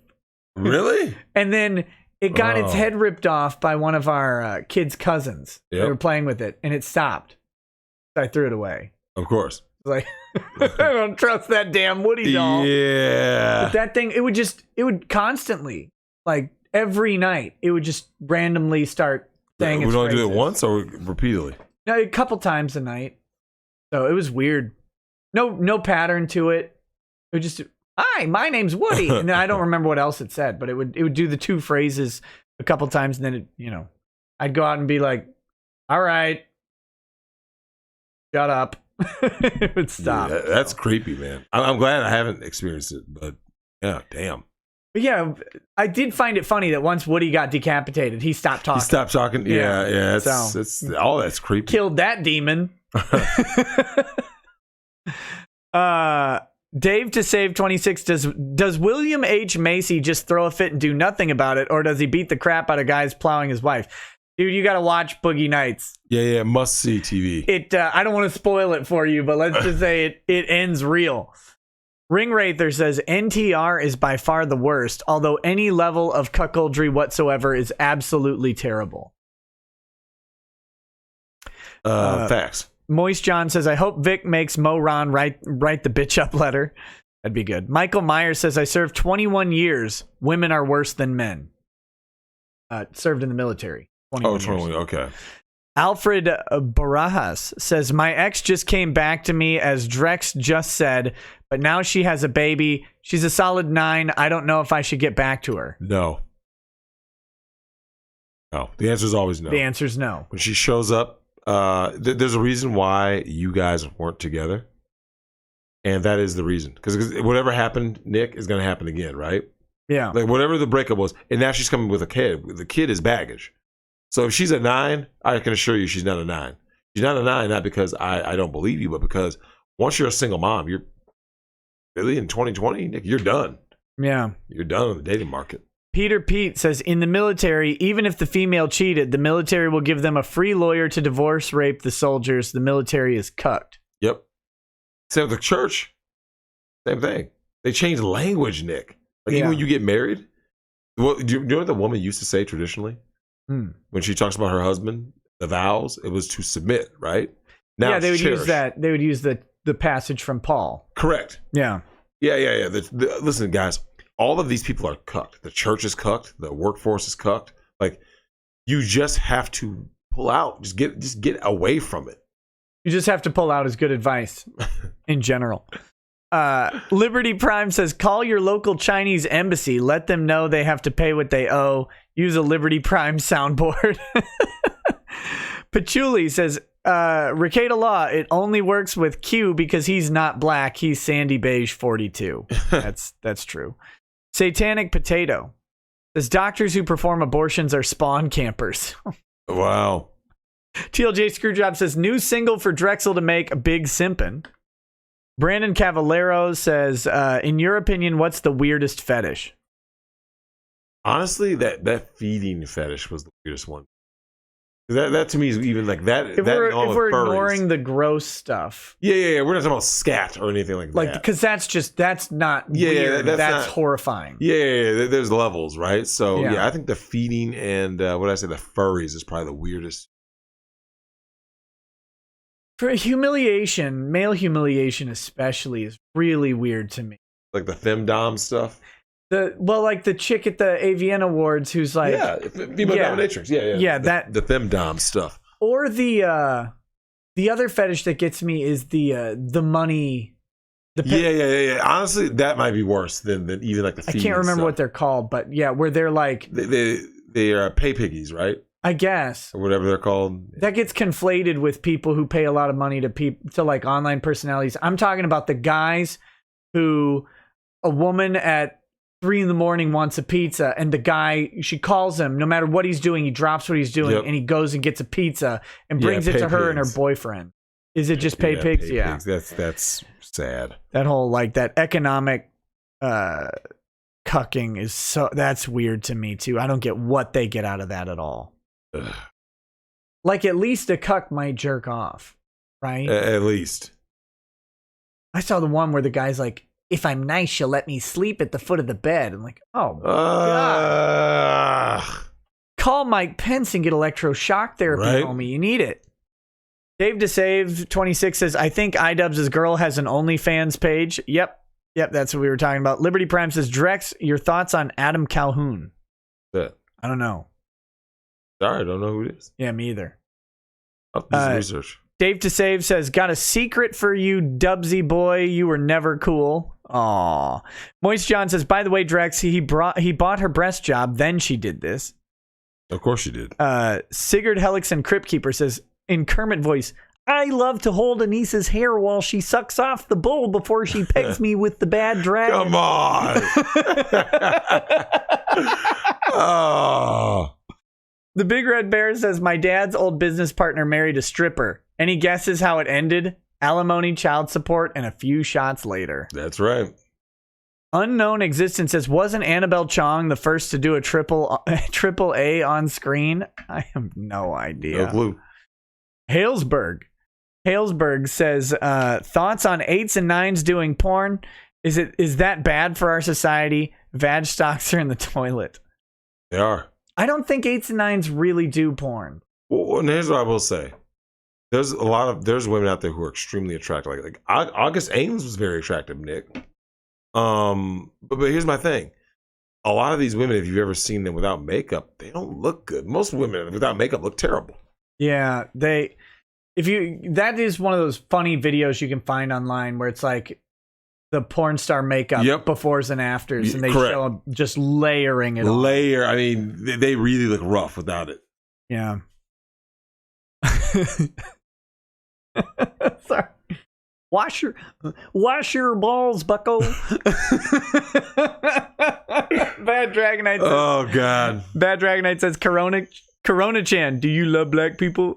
Really? And then it got its head ripped off by one of our kids' cousins. Yep. They were playing with it, and it stopped. So I threw it away. Of course. Like, I don't trust that damn Woody doll. Yeah. But that thing, it would constantly, like every night, it would just randomly start saying its phrases. We don't do it once or repeatedly? No, a couple times a night. So it was weird. No pattern to it. It would just, hi, my name's Woody. And then I don't remember what else it said, but it would do the two phrases a couple times, and then I'd go out and be like, all right, shut up. It would stop. Yeah, that's creepy, man. I'm glad I haven't experienced it, but yeah, damn. But yeah, I did find it funny that once Woody got decapitated, he stopped talking. He stopped talking. Yeah. It's all that's creepy. Killed that demon. Dave to save 26 does William H. Macy just throw a fit and do nothing about it, or does he beat the crap out of guys plowing his wife? Dude, you gotta watch Boogie Nights. Yeah, must see TV. I don't want to spoil it for you, but let's just say it ends real. Ring Wraither says NTR is by far the worst, although any level of cuckoldry whatsoever is absolutely terrible. Facts. Moist John says, I hope Vic makes Mo Ron write the bitch up letter. That'd be good. Michael Myers says, I served 21 years. Women are worse than men. Served in the military. 21, okay. Alfred Barajas says, my ex just came back to me as Drex just said, but now she has a baby. She's a solid 9. I don't know if I should get back to her. No. The answer is always no. The answer is no. When she shows up, there's a reason why you guys weren't together. And that is the reason. Because whatever happened, Nick, is going to happen again, right? Yeah. Like whatever the breakup was. And now she's coming with a kid. The kid is baggage. So if she's a 9, I can assure you she's not a 9. She's not a 9, not because I don't believe you, but because once you're a single mom, you're really in 2020, Nick, you're done. Yeah. You're done on the dating market. Peter Pete says, in the military, even if the female cheated, the military will give them a free lawyer to divorce rape the soldiers. The military is cucked. Yep. Same with the church. Same thing. They changed language, Nick. Like even when you get married, do you know what the woman used to say traditionally? When she talks about her husband, the vows, it was to submit, right? Now they would use that. They would use the passage from Paul. Correct. Yeah. Yeah. Listen, guys, all of these people are cucked. The church is cucked. The workforce is cucked. Like, you just have to pull out. Just get away from it. You just have to pull out his good advice in general. Liberty Prime says, call your local Chinese embassy. Let them know they have to pay what they owe. Use a Liberty Prime soundboard. Patchouli says, Rekieta Law, it only works with Q because he's not black. He's Sandy Beige 42. That's true. Satanic Potato says, doctors who perform abortions are spawn campers. Wow. TLJ Screwjob says, new single for Drexel to make, Big Simpin'. Brandon Cavallero says, in your opinion, what's the weirdest fetish? Honestly, that feeding fetish was the weirdest one. That to me is even like that. If we're ignoring the gross stuff. Yeah. We're not talking about scat or anything like that. Because that's not weird. That's horrifying. Yeah. There's levels, right? So yeah, I think the feeding and what did I say, the furries is probably the weirdest. For humiliation, male humiliation especially, is really weird to me. Like the femdom stuff. Like the chick at the AVN Awards who's like, female dominatrix. Yeah. The femdom stuff. Or the other fetish that gets me is the money. Yeah. Honestly, that might be worse than even like the. I can't remember what they're called, but yeah, where they're like they are pay piggies, right? I guess, or whatever they're called. That gets conflated with people who pay a lot of money to like online personalities. I'm talking about the guys who a woman at 3 a.m. wants a pizza, and the guy, she calls him, no matter what he's doing, he drops what he's doing, and he goes and gets a pizza and brings it to her and her boyfriend. Is it just pay pigs? Yeah. Pigs. That's sad. That whole like that economic cucking is that's weird to me too. I don't get what they get out of that at all. Ugh. Like at least a cuck might jerk off, right? At least. I saw the one where the guy's like, if I'm nice, she'll let me sleep at the foot of the bed. I'm like, oh my God. Call Mike Pence and get electroshock therapy, homie. You need it. Dave DeSave 26 says, I think iDubbbz' girl has an OnlyFans page. Yep, that's what we were talking about. Liberty Prime says, Drex, your thoughts on Adam Calhoun? Yeah. I don't know. Sorry, I don't know who it is. Yeah, me either. I'll do some research. Dave to Save says, got a secret for you, Dubsy boy. You were never cool. Aw. Moist John says, by the way, Drex, he bought her breast job, then she did this. Of course she did. Sigurd Helixson Crypt Keeper says, in Kermit voice, I love to hold Anissa's hair while she sucks off the bull before she pegs me with the bad dragon. Come on. Oh. The Big Red Bear says, my dad's old business partner married a stripper. Any guesses how it ended? Alimony, child support, and a few shots later. That's right. Unknown Existence says, wasn't Annabelle Chong the first to do a triple A on screen? I have no idea. No clue. Halesburg says, thoughts on 8s and 9s doing porn? Is that bad for our society? Vag stocks are in the toilet. They are. I don't think 8s and 9s really do porn. Well, and here's what I will say. There's women out there who are extremely attractive. Like August Ames was very attractive, Nick. But here's my thing. A lot of these women, if you've ever seen them without makeup, they don't look good. Most women without makeup look terrible. Yeah, that is one of those funny videos you can find online where it's like the porn star makeup befores and afters, and they show them just layering it on. I mean, they really look rough without it. Yeah. Sorry. Wash your balls, bucko. Bad Dragonite says, oh God. Bad Dragonite says, Corona-chan, do you love black people?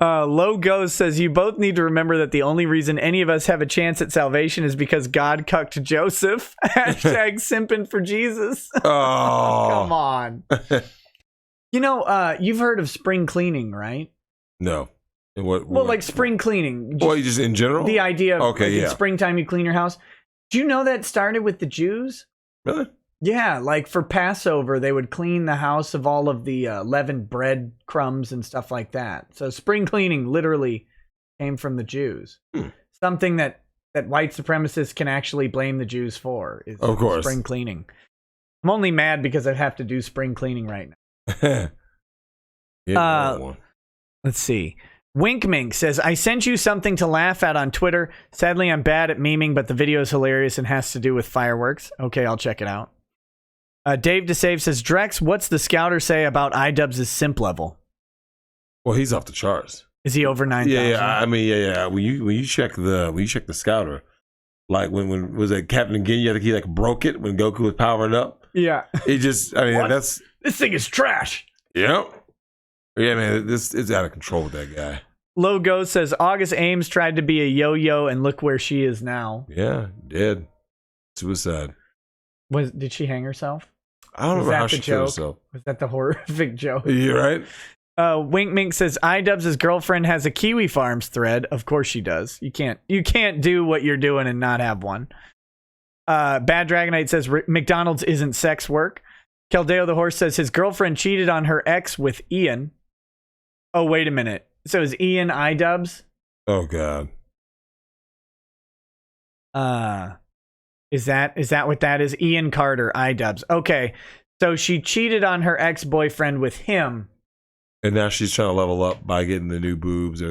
Low Ghost says, you both need to remember that the only reason any of us have a chance at salvation is because God cucked Joseph. Hashtag simping for Jesus. Oh. Come on. You know, you've heard of spring cleaning, right? No. What like spring cleaning. Just in general? The idea of in springtime you clean your house. Do you know that started with the Jews? Really? Yeah, like for Passover, they would clean the house of all of the leavened bread crumbs and stuff like that. So spring cleaning literally came from the Jews. Something that white supremacists can actually blame the Jews for is of course. Spring cleaning. I'm only mad because I have to do spring cleaning right now. Let's see. Winkmink says, I sent you something to laugh at on Twitter. Sadly, I'm bad at memeing, but the video is hilarious and has to do with fireworks. Okay, I'll check it out. Dave DeSave says, Drex, what's the scouter say about iDubbbz' simp level? Well, he's off the charts. Is he over 9,000? Yeah. I mean, yeah. When you check the scouter, like when was it Captain Ginyu? I think he like broke it when Goku was powering up. Yeah. It just, I mean, What? that's This thing is trash. Yep. Yeah, man, this is out of control with that guy. Logo says, August Ames tried to be a yo-yo and look where she is now. Yeah, dead. Suicide. Did she hang herself? I don't Was remember that how the she killed joke? herself. Was that the horrific joke? You right? Wink Mink says, iDubbbz' girlfriend has a Kiwi Farms thread. Of course she does. You can't do what you're doing and not have one. Bad Dragonite says, McDonald's isn't sex work. Keldeo the Horse says his girlfriend cheated on her ex with Ian. Oh, wait a minute. So is Ian iDubbbz? Oh God. Is that what that is? Ian Carter, iDubbbz. Okay. So she cheated on her ex-boyfriend with him. And now she's trying to level up by getting the new boobs.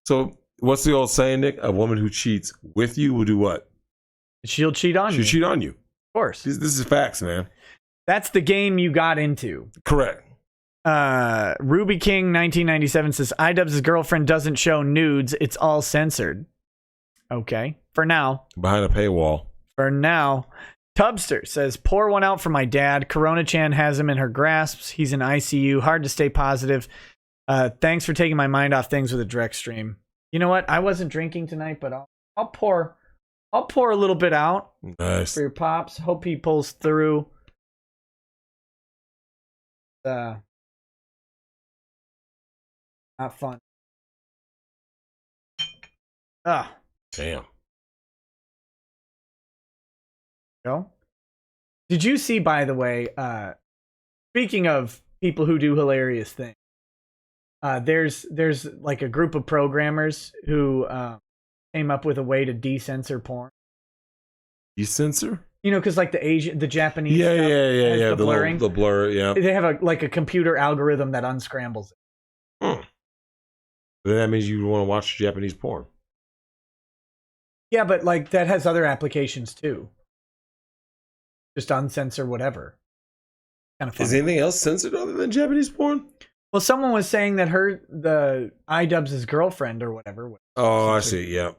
So what's the old saying, Nick? A woman who cheats with you will do what? She'll cheat on you. She'll cheat on you. Of course. This is facts, man. That's the game you got into. Correct. Ruby King 1997 says iDubbbz' girlfriend doesn't show nudes. It's all censored. Okay. For now. Behind a paywall. For now. Tubster says, pour one out for my dad. Corona Chan has him in her grasps. He's in ICU. Hard to stay positive. Thanks for taking my mind off things with a Drex stream. You know what? I wasn't drinking tonight, but I'll pour a little bit out. Nice. For your pops. Hope he pulls through. Not fun. Damn. Go. Did you see, by the way, speaking of people who do hilarious things, there's like a group of programmers who came up with a way to decensor porn. Decensor? You know, because like the Japanese Yeah. the blurring. The blur, yeah. They have a computer algorithm that unscrambles it. Then that means you want to watch Japanese porn. Yeah, but like that has other applications too. Just uncensor whatever. Kind of fun. Is anything else censored other than Japanese porn? Well, someone was saying that the iDubbbz' girlfriend or whatever. Oh, I see. Yeah.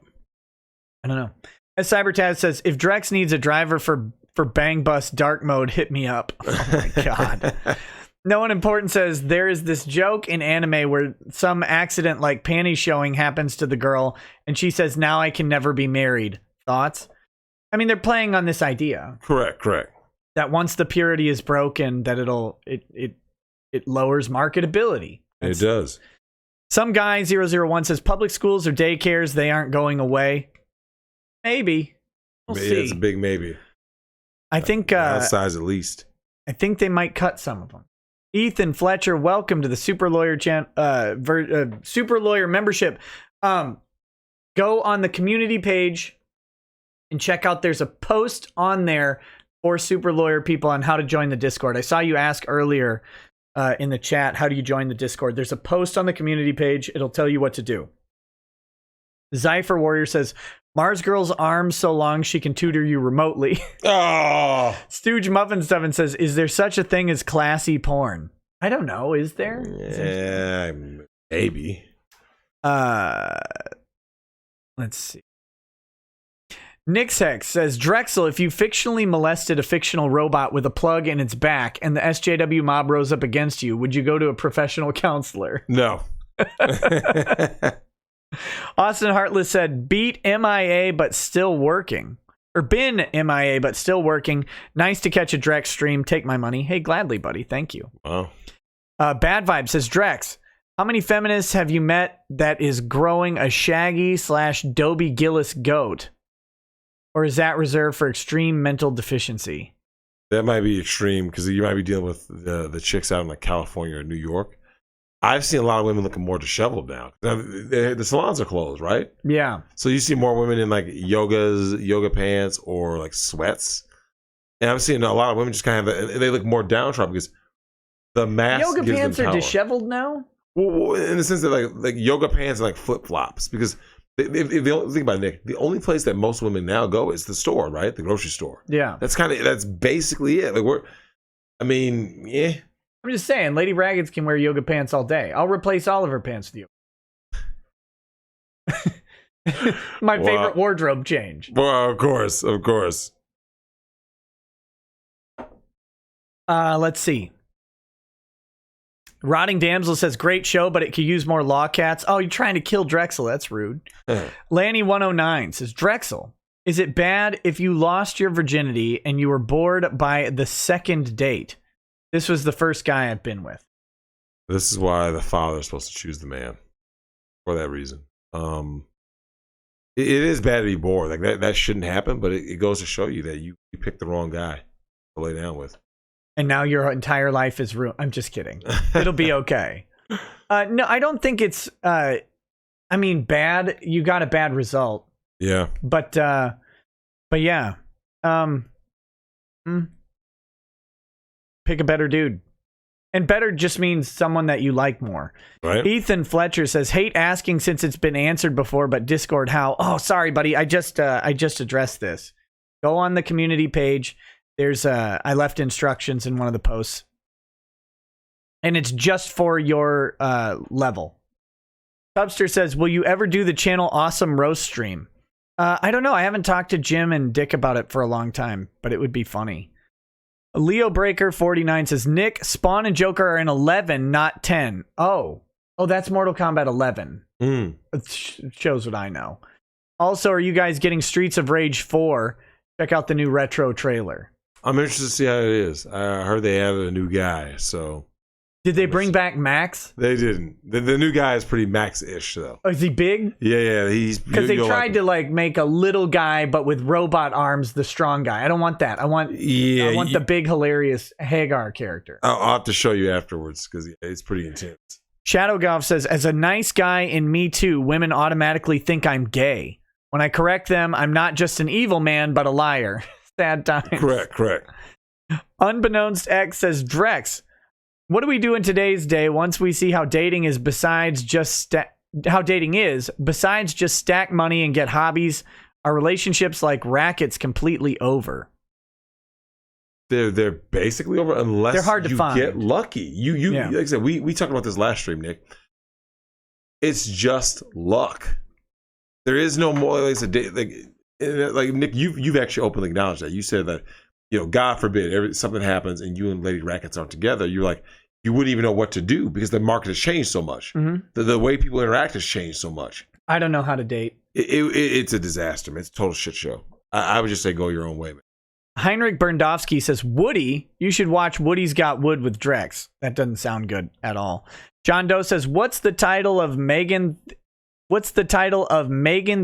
I don't know. As Cybertaz says, if Drex needs a driver for Bang Bus dark mode, hit me up. Oh my god. No one important says there is this joke in anime where some accident like panty showing happens to the girl, and she says, "Now I can never be married." Thoughts? I mean, they're playing on this idea. Correct. That once the purity is broken, that it lowers marketability. It does. Some guy 001 says public schools or daycares, they aren't going away. Maybe. We'll see. It's a big maybe. I think size at least. I think they might cut some of them. Ethan Fletcher, welcome to the Super Lawyer Super Lawyer membership. Go on the community page and check out. There's a post on there for Super Lawyer people on how to join the Discord. I saw you ask earlier in the chat, how do you join the Discord? There's a post on the community page. It'll tell you what to do. Zypher Warrior says, Mars Girl's arms so long she can tutor you remotely. Oh. Stooge Muffin Stuffin says, is there such a thing as classy porn? I don't know. Is there? Yeah, maybe. Let's see. Nix Hex says, Drexel, if you fictionally molested a fictional robot with a plug in its back and the SJW mob rose up against you, would you go to a professional counselor? No. Austin Heartless said, beat MIA but still working. Or been MIA but still working. Nice to catch a Drex stream. Take my money. Hey, gladly, buddy. Thank you. Wow. Bad Vibe says, Drex, how many feminists have you met that is growing a Shaggy/Dobie Gillis goat? Or is that reserved for extreme mental deficiency? That might be extreme because you might be dealing with the chicks out in like California or New York. I've seen a lot of women looking more disheveled now. The salons are closed, right? Yeah. So you see more women in like yoga pants or like sweats. And I'm seeing a lot of women just kind of, they look more downtrodden because the mask Yoga gives pants them are power. disheveled now? Well, in the sense that like yoga pants and like flip flops, because if the only think about it, Nick, the only place that most women now go is the store, right? The grocery store. Yeah. That's basically it. Like yeah. I'm just saying, Lady Raggeds can wear yoga pants all day. I'll replace all of her pants with you. My favorite wardrobe change. Well, of course. Let's see. Rotting Damsel says, great show, but it could use more law cats. Oh, you're trying to kill Drexel. That's rude. Lanny109 says, Drexel, is it bad if you lost your virginity and you were bored by the second date? This was the first guy I've been with. This is why the father is supposed to choose the man. For that reason. It is bad to be bored. Like that shouldn't happen, but it goes to show you that you picked the wrong guy to lay down with. And now your entire life is ruined. I'm just kidding. It'll be okay. No, I don't think it's, bad. You got a bad result. Yeah. But yeah. Pick a better dude. And better just means someone that you like more. Right. Ethan Fletcher says, hate asking since it's been answered before, but Discord how? Oh, sorry, buddy. I just addressed this. Go on the community page. There's I left instructions in one of the posts. And it's just for your level. Subster says, will you ever do the channel Awesome Roast stream? I don't know. I haven't talked to Jim and Dick about it for a long time, but it would be funny. Leo Breaker 49 says, Nick, Spawn and Joker are in 11, not 10. Oh, that's Mortal Kombat 11. It shows what I know. Also, are you guys getting Streets of Rage 4? Check out the new retro trailer. I'm interested to see how it is. I heard they added a new guy, so. Did they bring back Max? They didn't. The new guy is pretty Max-ish, though. Oh, is he big? Yeah. He's because they tried to make a little guy, but with robot arms, the strong guy. I don't want that. I want the big, hilarious Hagar character. I'll have to show you afterwards because it's pretty intense. Shadow Golf says, as a nice guy in Me Too, women automatically think I'm gay. When I correct them, I'm not just an evil man, but a liar. Sad times. Correct. Unbeknownst X says, Drex, what do we do in today's day once we see how dating is besides just stack money and get hobbies? Are relationships like rackets completely over? They're basically over unless they're hard to find. Get lucky. Like I said, we talked about this last stream, Nick. It's just luck. There is no more like Nick, you've actually openly acknowledged that. You said that, God forbid something happens and you and Lady Rackets aren't together. You're like, you wouldn't even know what to do because the market has changed so much. Mm-hmm. The way people interact has changed so much. I don't know how to date. It's a disaster, man. It's a total shit show. I would just say go your own way, man. Heinrich Berndowski says, Woody, you should watch Woody's Got Wood with Drex. That doesn't sound good at all. John Doe says, what's the title of Megan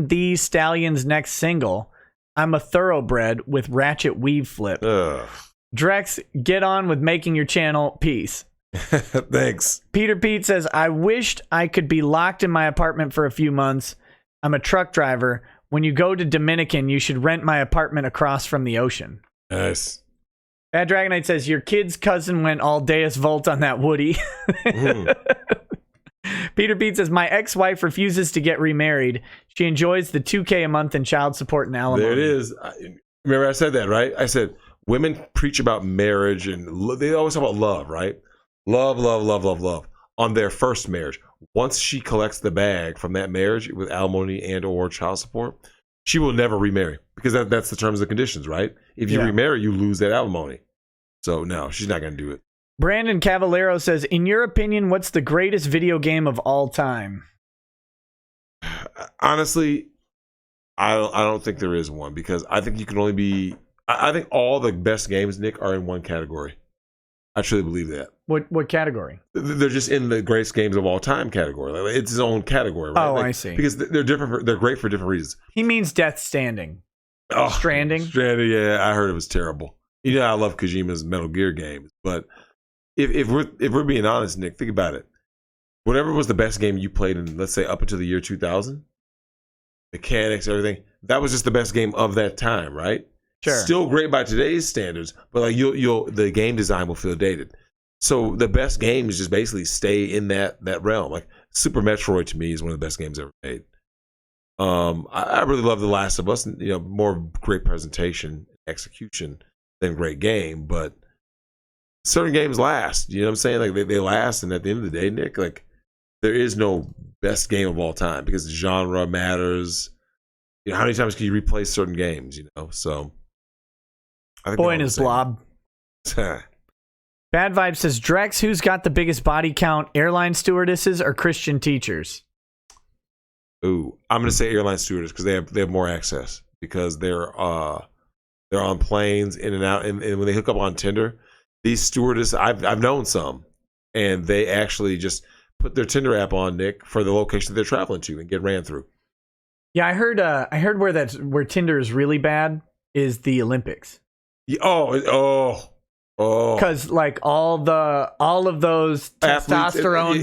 Thee Stallion's next single? I'm a thoroughbred with ratchet weave flip. Ugh. Drex, get on with making your channel. Peace. Thanks. Peter Pete says, I wished I could be locked in my apartment for a few months. I'm a truck driver. When you go to Dominican, you should rent my apartment across from the ocean. Nice. Bad Dragonite says, your kid's cousin went all Deus Volt on that Woody. Peter Pete says, my ex-wife refuses to get remarried. She enjoys the $2,000 a month in child support and alimony. There it is. Remember I said that, right? I said, women preach about marriage and they always talk about love, right? Love on their first marriage. Once she collects the bag from that marriage with alimony and or child support, she will never remarry because that's the terms and conditions, right? If you remarry, you lose that alimony. So no, she's not going to do it. Brandon Cavallero says, in your opinion, what's the greatest video game of all time? Honestly, I don't think there is one because I think you can only be. I think all the best games, Nick, are in one category. I truly believe that. What category? They're just in the greatest games of all time category. Like, it's its own category, right? Oh, I see. Because they're different. They're great for different reasons. He means Death Standing. Oh, Stranding. Yeah, I heard it was terrible. I love Kojima's Metal Gear games, but if we're being honest, Nick, think about it. Whatever was the best game you played in, let's say up until the year 2000, mechanics, everything, that was just the best game of that time, right? Sure. Still great by today's standards, but like the game design will feel dated. So the best games just basically stay in that realm. Like Super Metroid to me is one of the best games ever made. I really love The Last of Us. More great presentation, execution than great game. But certain games last. You know what I'm saying? Like they last, and at the end of the day, Nick, like there is no best game of all time because the genre matters. How many times can you replay certain games? So I think Boy and his blob. Bad Vibe says, Drex, who's got the biggest body count, airline stewardesses or Christian teachers? Ooh, I'm gonna say airline stewardess because they have more access because they're on planes in and out, and when they hook up on Tinder, these stewardesses I've known some, and they actually just put their Tinder app on, Nick, for the location that they're traveling to and get ran through. Yeah, I heard where Tinder is really bad is the Olympics. Because like all of those testosterone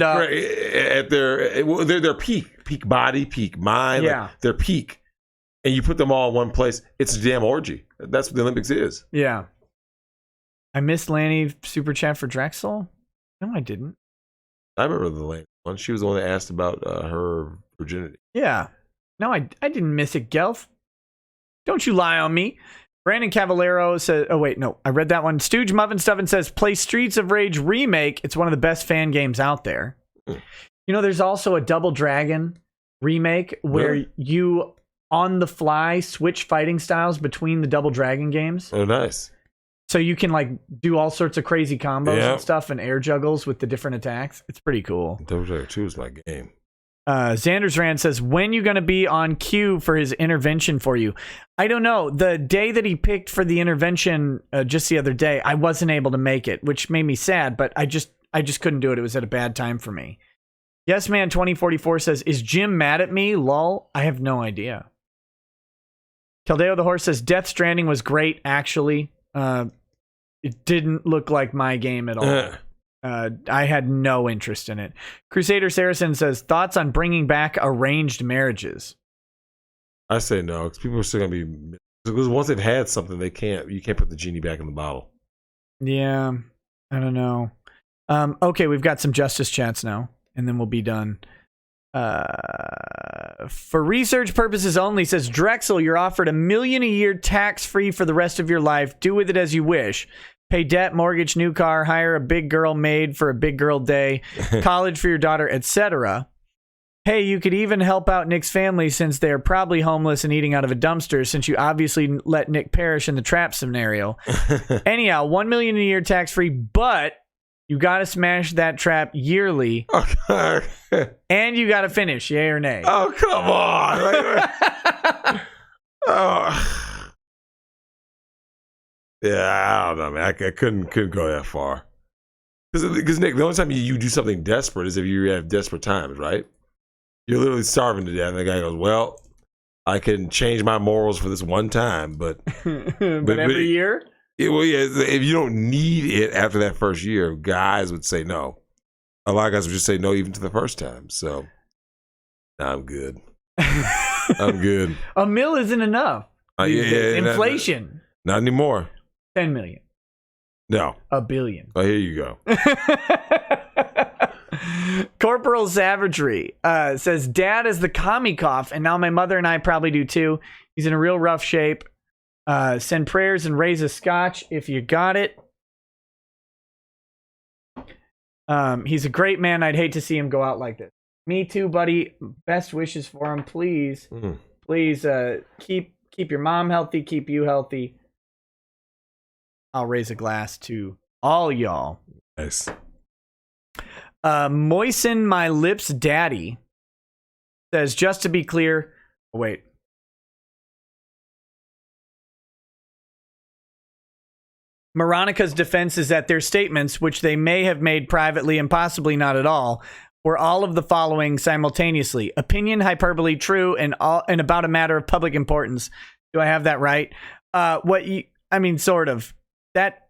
at their peak body, peak mind, like their peak, and you put them all in one place. It's a damn orgy. That's what the Olympics is. Yeah. I missed Lanny super chat for Drexel. No, I didn't. I remember the Lanny one. She was the one that asked about her virginity. Yeah. No, I didn't miss it, Gelf. Don't you lie on me. Brandon Cavallero says, oh, wait, no, I read that one. Stooge Muffin Stuffin says, play Streets of Rage Remake. It's one of the best fan games out there. There's also a Double Dragon remake where you, on the fly, switch fighting styles between the Double Dragon games. Oh, nice. So you can, like, do all sorts of crazy combos and stuff and air juggles with the different attacks. It's pretty cool. Double Dragon 2 is my game. Xander's Rand says, when you going to be on cue for his intervention for you? I don't know. The day that he picked for the intervention just the other day, I wasn't able to make it, which made me sad, but I just couldn't do it. It was at a bad time for me. Yes Man 2044 says, is Jim mad at me? Lol. I have no idea. Caldeo the Horse says, Death Stranding was great, actually. It didn't look like my game at all. I had no interest in it. Crusader Saracen says, thoughts on bringing back arranged marriages? I say no, because people are still going to be... Because once they've had something, you can't put the genie back in the bottle. Yeah, I don't know. Okay, we've got some justice chats now, and then we'll be done. For research purposes only, says Drexel, you're offered $1 million a year tax-free for the rest of your life. Do with it as you wish. Pay debt, mortgage, new car, hire a big girl maid for a big girl day, college for your daughter, etc. Hey, you could even help out Nick's family since they're probably homeless and eating out of a dumpster since you obviously let Nick perish in the trap scenario. Anyhow, $1 million a year tax-free, but you got to smash that trap yearly. And you got to finish, yay or nay. Oh, come on. Oh. Yeah, I don't know, man. I couldn't go that far. Because Nick, the only time you do something desperate is if you have desperate times, right? You're literally starving to death, and the guy goes, "Well, I can change my morals for this one time, but but every year." If you don't need it after that first year, guys would say no. A lot of guys would just say no even to the first time. So, I'm good. I'm good. $1 million isn't enough. Inflation. Not anymore. 10 million. No. $1 billion. Oh, here you go. Corporal Savagery says, Dad is the commie cough, and now my mother and I probably do too. He's in a real rough shape. Send prayers and raise a scotch if you got it. He's a great man. I'd hate to see him go out like this. Me too, buddy. Best wishes for him, please. Please keep your mom healthy, keep you healthy. I'll raise a glass to all y'all. Nice. Moisten my lips daddy says, just to be clear, wait. Moronica's defense is that their statements, which they may have made privately and possibly not at all, were all of the following simultaneously: opinion, hyperbole, true, and about a matter of public importance. Do I have that right? Sort of. That.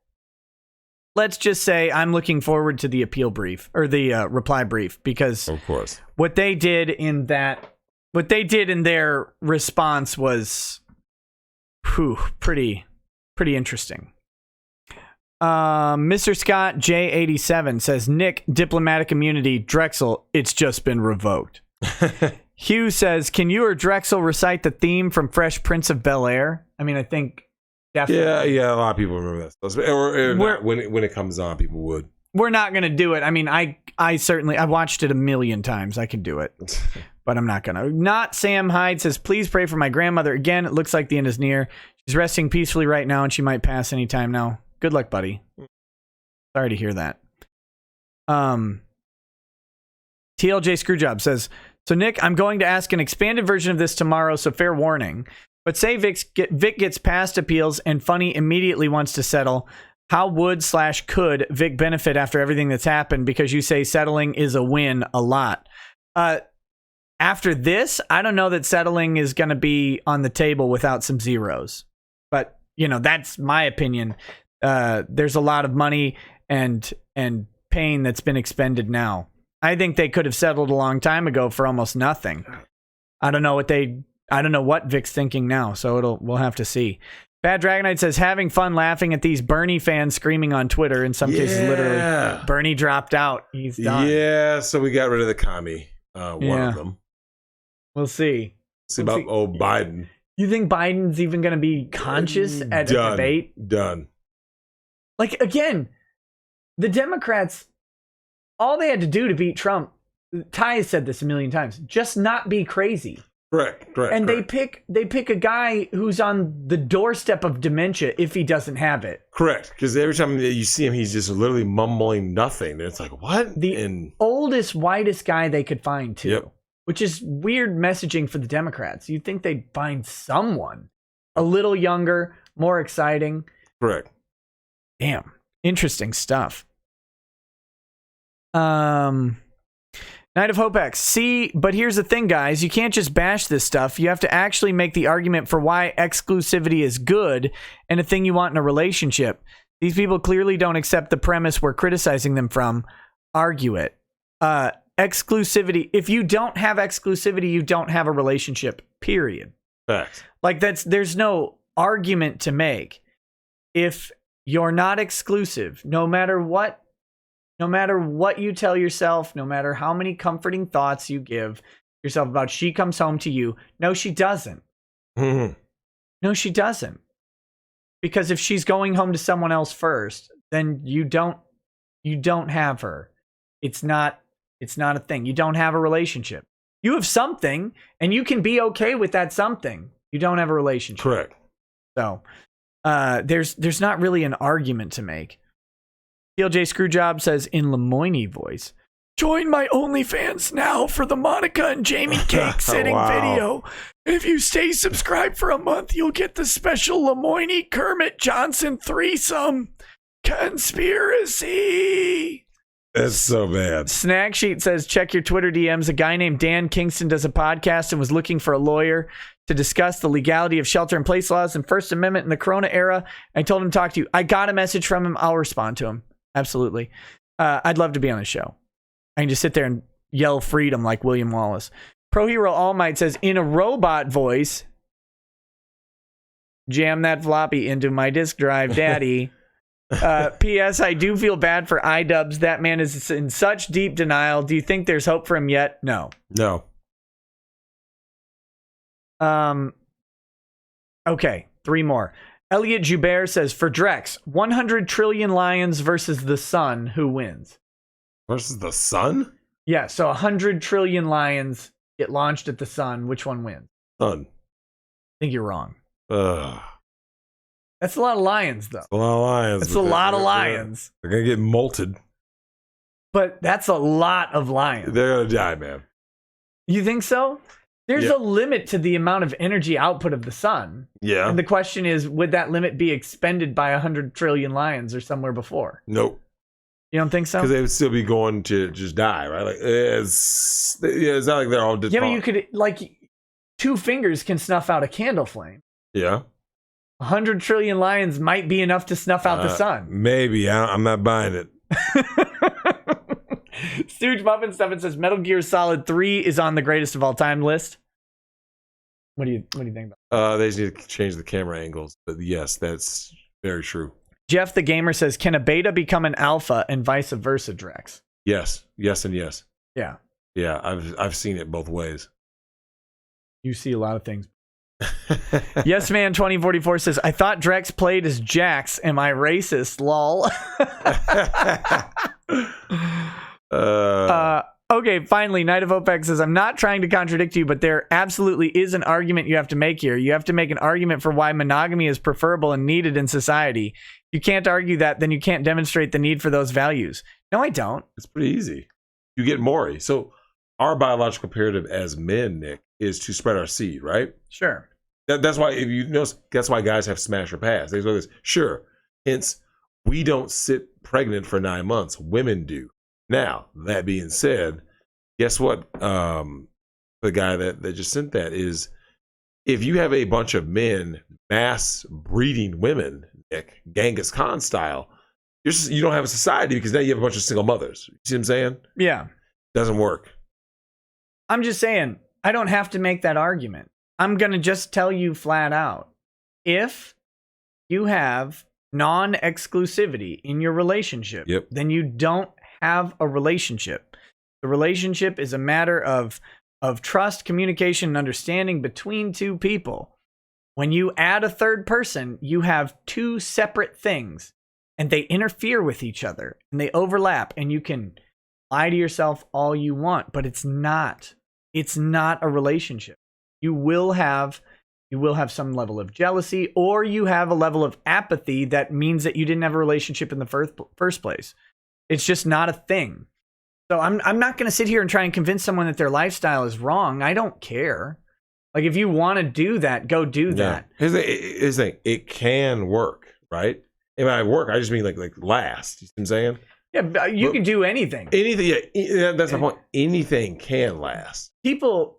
Let's just say I'm looking forward to the appeal brief or the reply brief, because of course what they did in their response was pretty interesting. Mr. Scott J87 says, Nick, diplomatic immunity. Drexel, it's just been revoked. Hugh says, can you or Drexel recite the theme from Fresh Prince of Bel-Air? I mean, I think definitely. Yeah, a lot of people remember that stuff. Or not, when it comes on, people would. We're not going to do it. I mean, I certainly, I watched it a million times. I can do it, but I'm not going to. Not Sam Hyde says, please pray for my grandmother. Again, it looks like the end is near. She's resting peacefully right now, and she might pass any time now. Good luck, buddy. Sorry to hear that. TLJ Screwjob says, so Nick, I'm going to ask an expanded version of this tomorrow, so fair warning. But say Vic gets past appeals and Funny immediately wants to settle. How would/could Vic benefit after everything that's happened? Because you say settling is a win a lot. After this, I don't know that settling is going to be on the table without some zeros. But, that's my opinion. There's a lot of money and pain that's been expended now. I think they could have settled a long time ago for almost nothing. I don't know what Vic's thinking now, so we'll have to see. Bad Dragonite says, having fun laughing at these Bernie fans screaming on Twitter. In some cases, literally, Bernie dropped out. He's done. Yeah, so we got rid of the commie, one of them. We'll see. See about old Biden. You think Biden's even going to be conscious at a debate? Done. Like, again, the Democrats, all they had to do to beat Trump, Ty has said this a million times, just not be crazy. Correct. And they pick a guy who's on the doorstep of dementia if he doesn't have it. Correct, because every time you see him, he's just literally mumbling nothing. And it's like, what? The oldest, whitest guy they could find, too. Yep. Which is weird messaging for the Democrats. You'd think they'd find someone a little younger, more exciting. Correct. Damn. Interesting stuff. Night of Hope X. See, but here's the thing, guys. You can't just bash this stuff. You have to actually make the argument for why exclusivity is good and a thing you want in a relationship. These people clearly don't accept the premise we're criticizing them from. Argue it. Exclusivity. If you don't have exclusivity, you don't have a relationship, period. Facts. Like, there's no argument to make. If you're not exclusive, no matter what you tell yourself, no matter how many comforting thoughts you give yourself about she comes home to you, no, she doesn't. Mm-hmm. No, she doesn't. Because if she's going home to someone else first, then you don't have her. It's not a thing. You don't have a relationship. You have something, and you can be okay with that something. You don't have a relationship. Correct. So there's not really an argument to make. TLJ Screwjob says in Lemoyne voice, join my OnlyFans now for the Monica and Jamie cake sitting video. If you stay subscribed for a month, you'll get the special Lemoyne Kermit Johnson threesome conspiracy. That's so bad. Snack Sheet says, check your Twitter DMs. A guy named Dan Kingston does a podcast and was looking for a lawyer to discuss the legality of shelter-in-place laws and First Amendment in the Corona era. I told him to talk to you. I got a message from him. I'll respond to him. Absolutely. I'd love to be on the show. I can just sit there and yell freedom like William Wallace. Pro Hero All Might says, in a robot voice, jam that floppy into my disk drive, daddy. P.S. I do feel bad for iDubbbz. That man is in such deep denial. Do you think there's hope for him yet? No. Okay, 3 more. Elliot Joubert says, for Drex, 100 trillion lions versus the sun, who wins? Versus the sun? Yeah, so 100 trillion lions get launched at the sun. Which one wins? Sun. I think you're wrong. That's a lot of lions, though. That's a lot of lions. That's a lot of lions. They're going to get molted. But that's a lot of lions. They're going to die, man. You think so? There's a limit to the amount of energy output of the sun. Yeah. And the question is, would that limit be expended by 100 trillion lions or somewhere before? Nope. You don't think so? Because they would still be going to just die, right? Like it's not like they're all just. Yeah, but you could, like, 2 fingers can snuff out a candle flame. Yeah. 100 trillion lions might be enough to snuff out the sun. Maybe. I'm not buying it. Stooge Muffin Stuffin says Metal Gear Solid 3 is on the greatest of all time list. What do you think about that? They just need to change the camera angles. But yes, that's very true. Jeff the Gamer says, can a beta become an alpha and vice versa, Drex? Yes, and yes. Yeah. Yeah, I've seen it both ways. You see a lot of things. Yes Man 2044 says, I thought Drex played as Jax. Am I racist? Lol. Okay, finally, Knight of OPEC says, I'm not trying to contradict you, but there absolutely is an argument you have to make here. You have to make an argument for why monogamy is preferable and needed in society. You can't argue that, then you can't demonstrate the need for those values. No, I don't. It's pretty easy. You get Maury. So our biological imperative as men, Nick, is to spread our seed, right? Sure. That's why, if you notice, that's why guys have smash or pass. They go this. Sure. Hence, we don't sit pregnant for 9 months. Women do. Now, that being said, guess what? The guy that just sent that is, if you have a bunch of men mass breeding women, Nick, Genghis Khan style, you don't have a society because now you have a bunch of single mothers. You see what I'm saying? Yeah. Doesn't work. I'm just saying, I don't have to make that argument. I'm going to just tell you flat out. If you have non-exclusivity in your relationship, then you don't have a relationship. The relationship is a matter of trust, communication, and understanding between two people. When you add a third person, you have two separate things, and they interfere with each other, and they overlap, and you can lie to yourself all you want, but it's not a relationship. You will have some level of jealousy, or you have a level of apathy that means that you didn't have a relationship in the first place. It's just not a thing. So I'm not going to sit here and try and convince someone that their lifestyle is wrong. I don't care. Like, if you want to do that, go do that. Here's the thing. It can work, right? And by work, I just mean like last. You see what I'm saying? Yeah, but you can do anything. Anything. Yeah, that's my point. Anything can last. People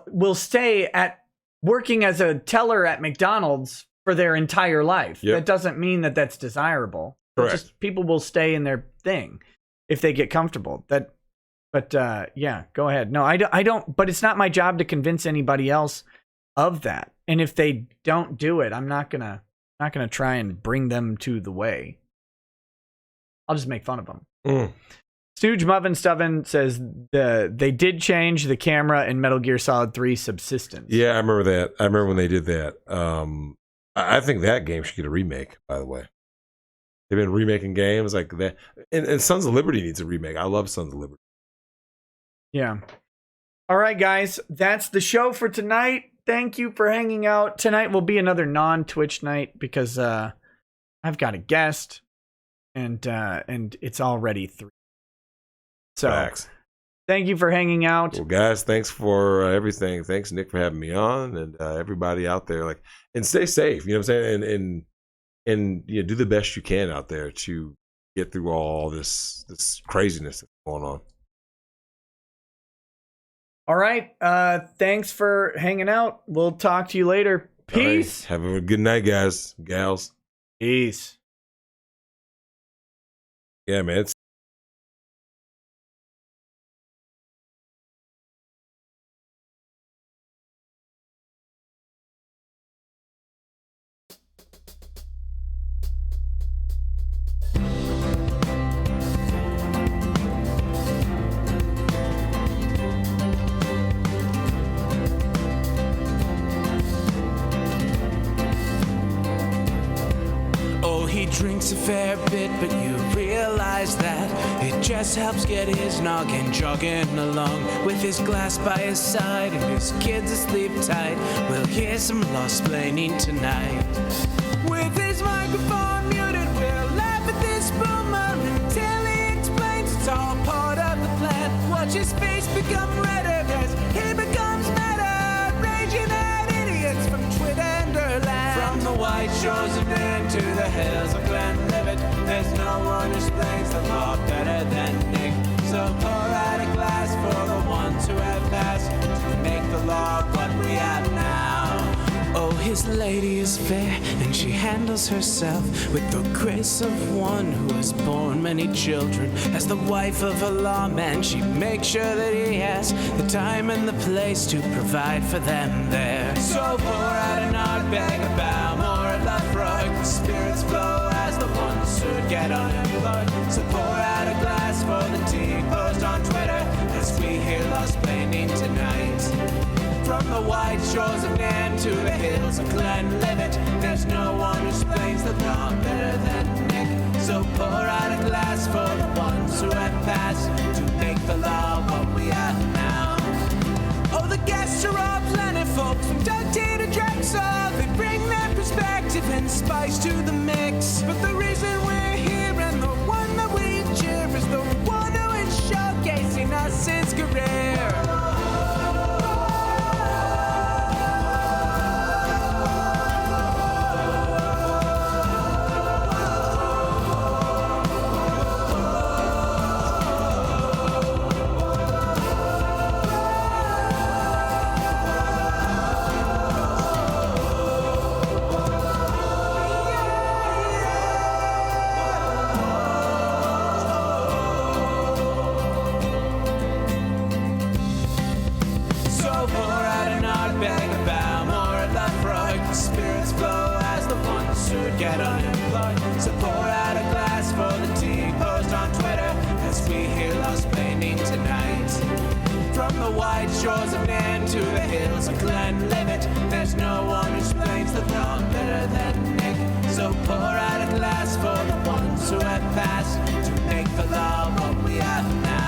will stay at working as a teller at McDonald's for their entire life. That doesn't mean that that's desirable. Correct. Just people will stay in their thing if they get comfortable. Yeah, go ahead. No, I don't. But it's not my job to convince anybody else of that. And if they don't do it, I'm not gonna try and bring them to the way. I'll just make fun of them. Stooge Muffin Stubbin says they did change the camera in Metal Gear Solid 3 Subsistence. Yeah, I remember that. I remember when they did that. I think that game should get a remake, by the way. They've been remaking games like that. And Sons of Liberty needs a remake. I love Sons of Liberty. Yeah. All right, guys. That's the show for tonight. Thank you for hanging out. Tonight will be another non-Twitch night because I've got a guest and it's already 3. So Facts. Thank you for hanging out. Well, guys, thanks for everything. Thanks, Nick, for having me on, and everybody out there. And stay safe. You know what I'm saying? And do the best you can out there to get through all this craziness that's going on. All right. Thanks for hanging out. We'll talk to you later. Peace. Right. Have a good night, guys, gals. Peace. Yeah, man. Drinks a fair bit, but you realize that it just helps get his noggin jogging along. With his glass by his side and his kids asleep tight, we'll hear some lost-plaining tonight. With his microphone muted, we'll laugh at this boomer until he explains it's all part of the plan. Watch his face become redder as he becomes meta, raging at idiots from Twitterland. From the white shores of Maine to the hills of Glenlivet, there's no one who explains the law better than Nick. So pour out a glass for the ones who have passed to make the law what we have now. Oh, his lady is fair, and she handles herself with the grace of one who has borne many children. As the wife of a lawman, she makes sure that he has the time and the place to provide for them there. So pour out an art bag, a bow, more of that frog. The spirits flow as the one ones who get unemployed. So pour out a glass for the tea, post on Twitter as we hear Lost Planning tonight. From the white shores of Nan to the hills of Glenlivet, there's no one who explains the law better than Nick. So pour out a glass for the ones who have passed to make the law what we are now. Oh, the guests are all plentiful, from Dante to Drexel. They bring their perspective and spice to the mix. But the reason we're here and the one that we cheer is the one who is showcasing us his career. Get unemployed. So pour out a glass for the tea, post on Twitter as we hear Lost Planning tonight. From the white shores of Nan to the hills of Glenlivet, there's no one who explains the law better than Nick. So pour out a glass for the ones who have passed to make the law what we are now.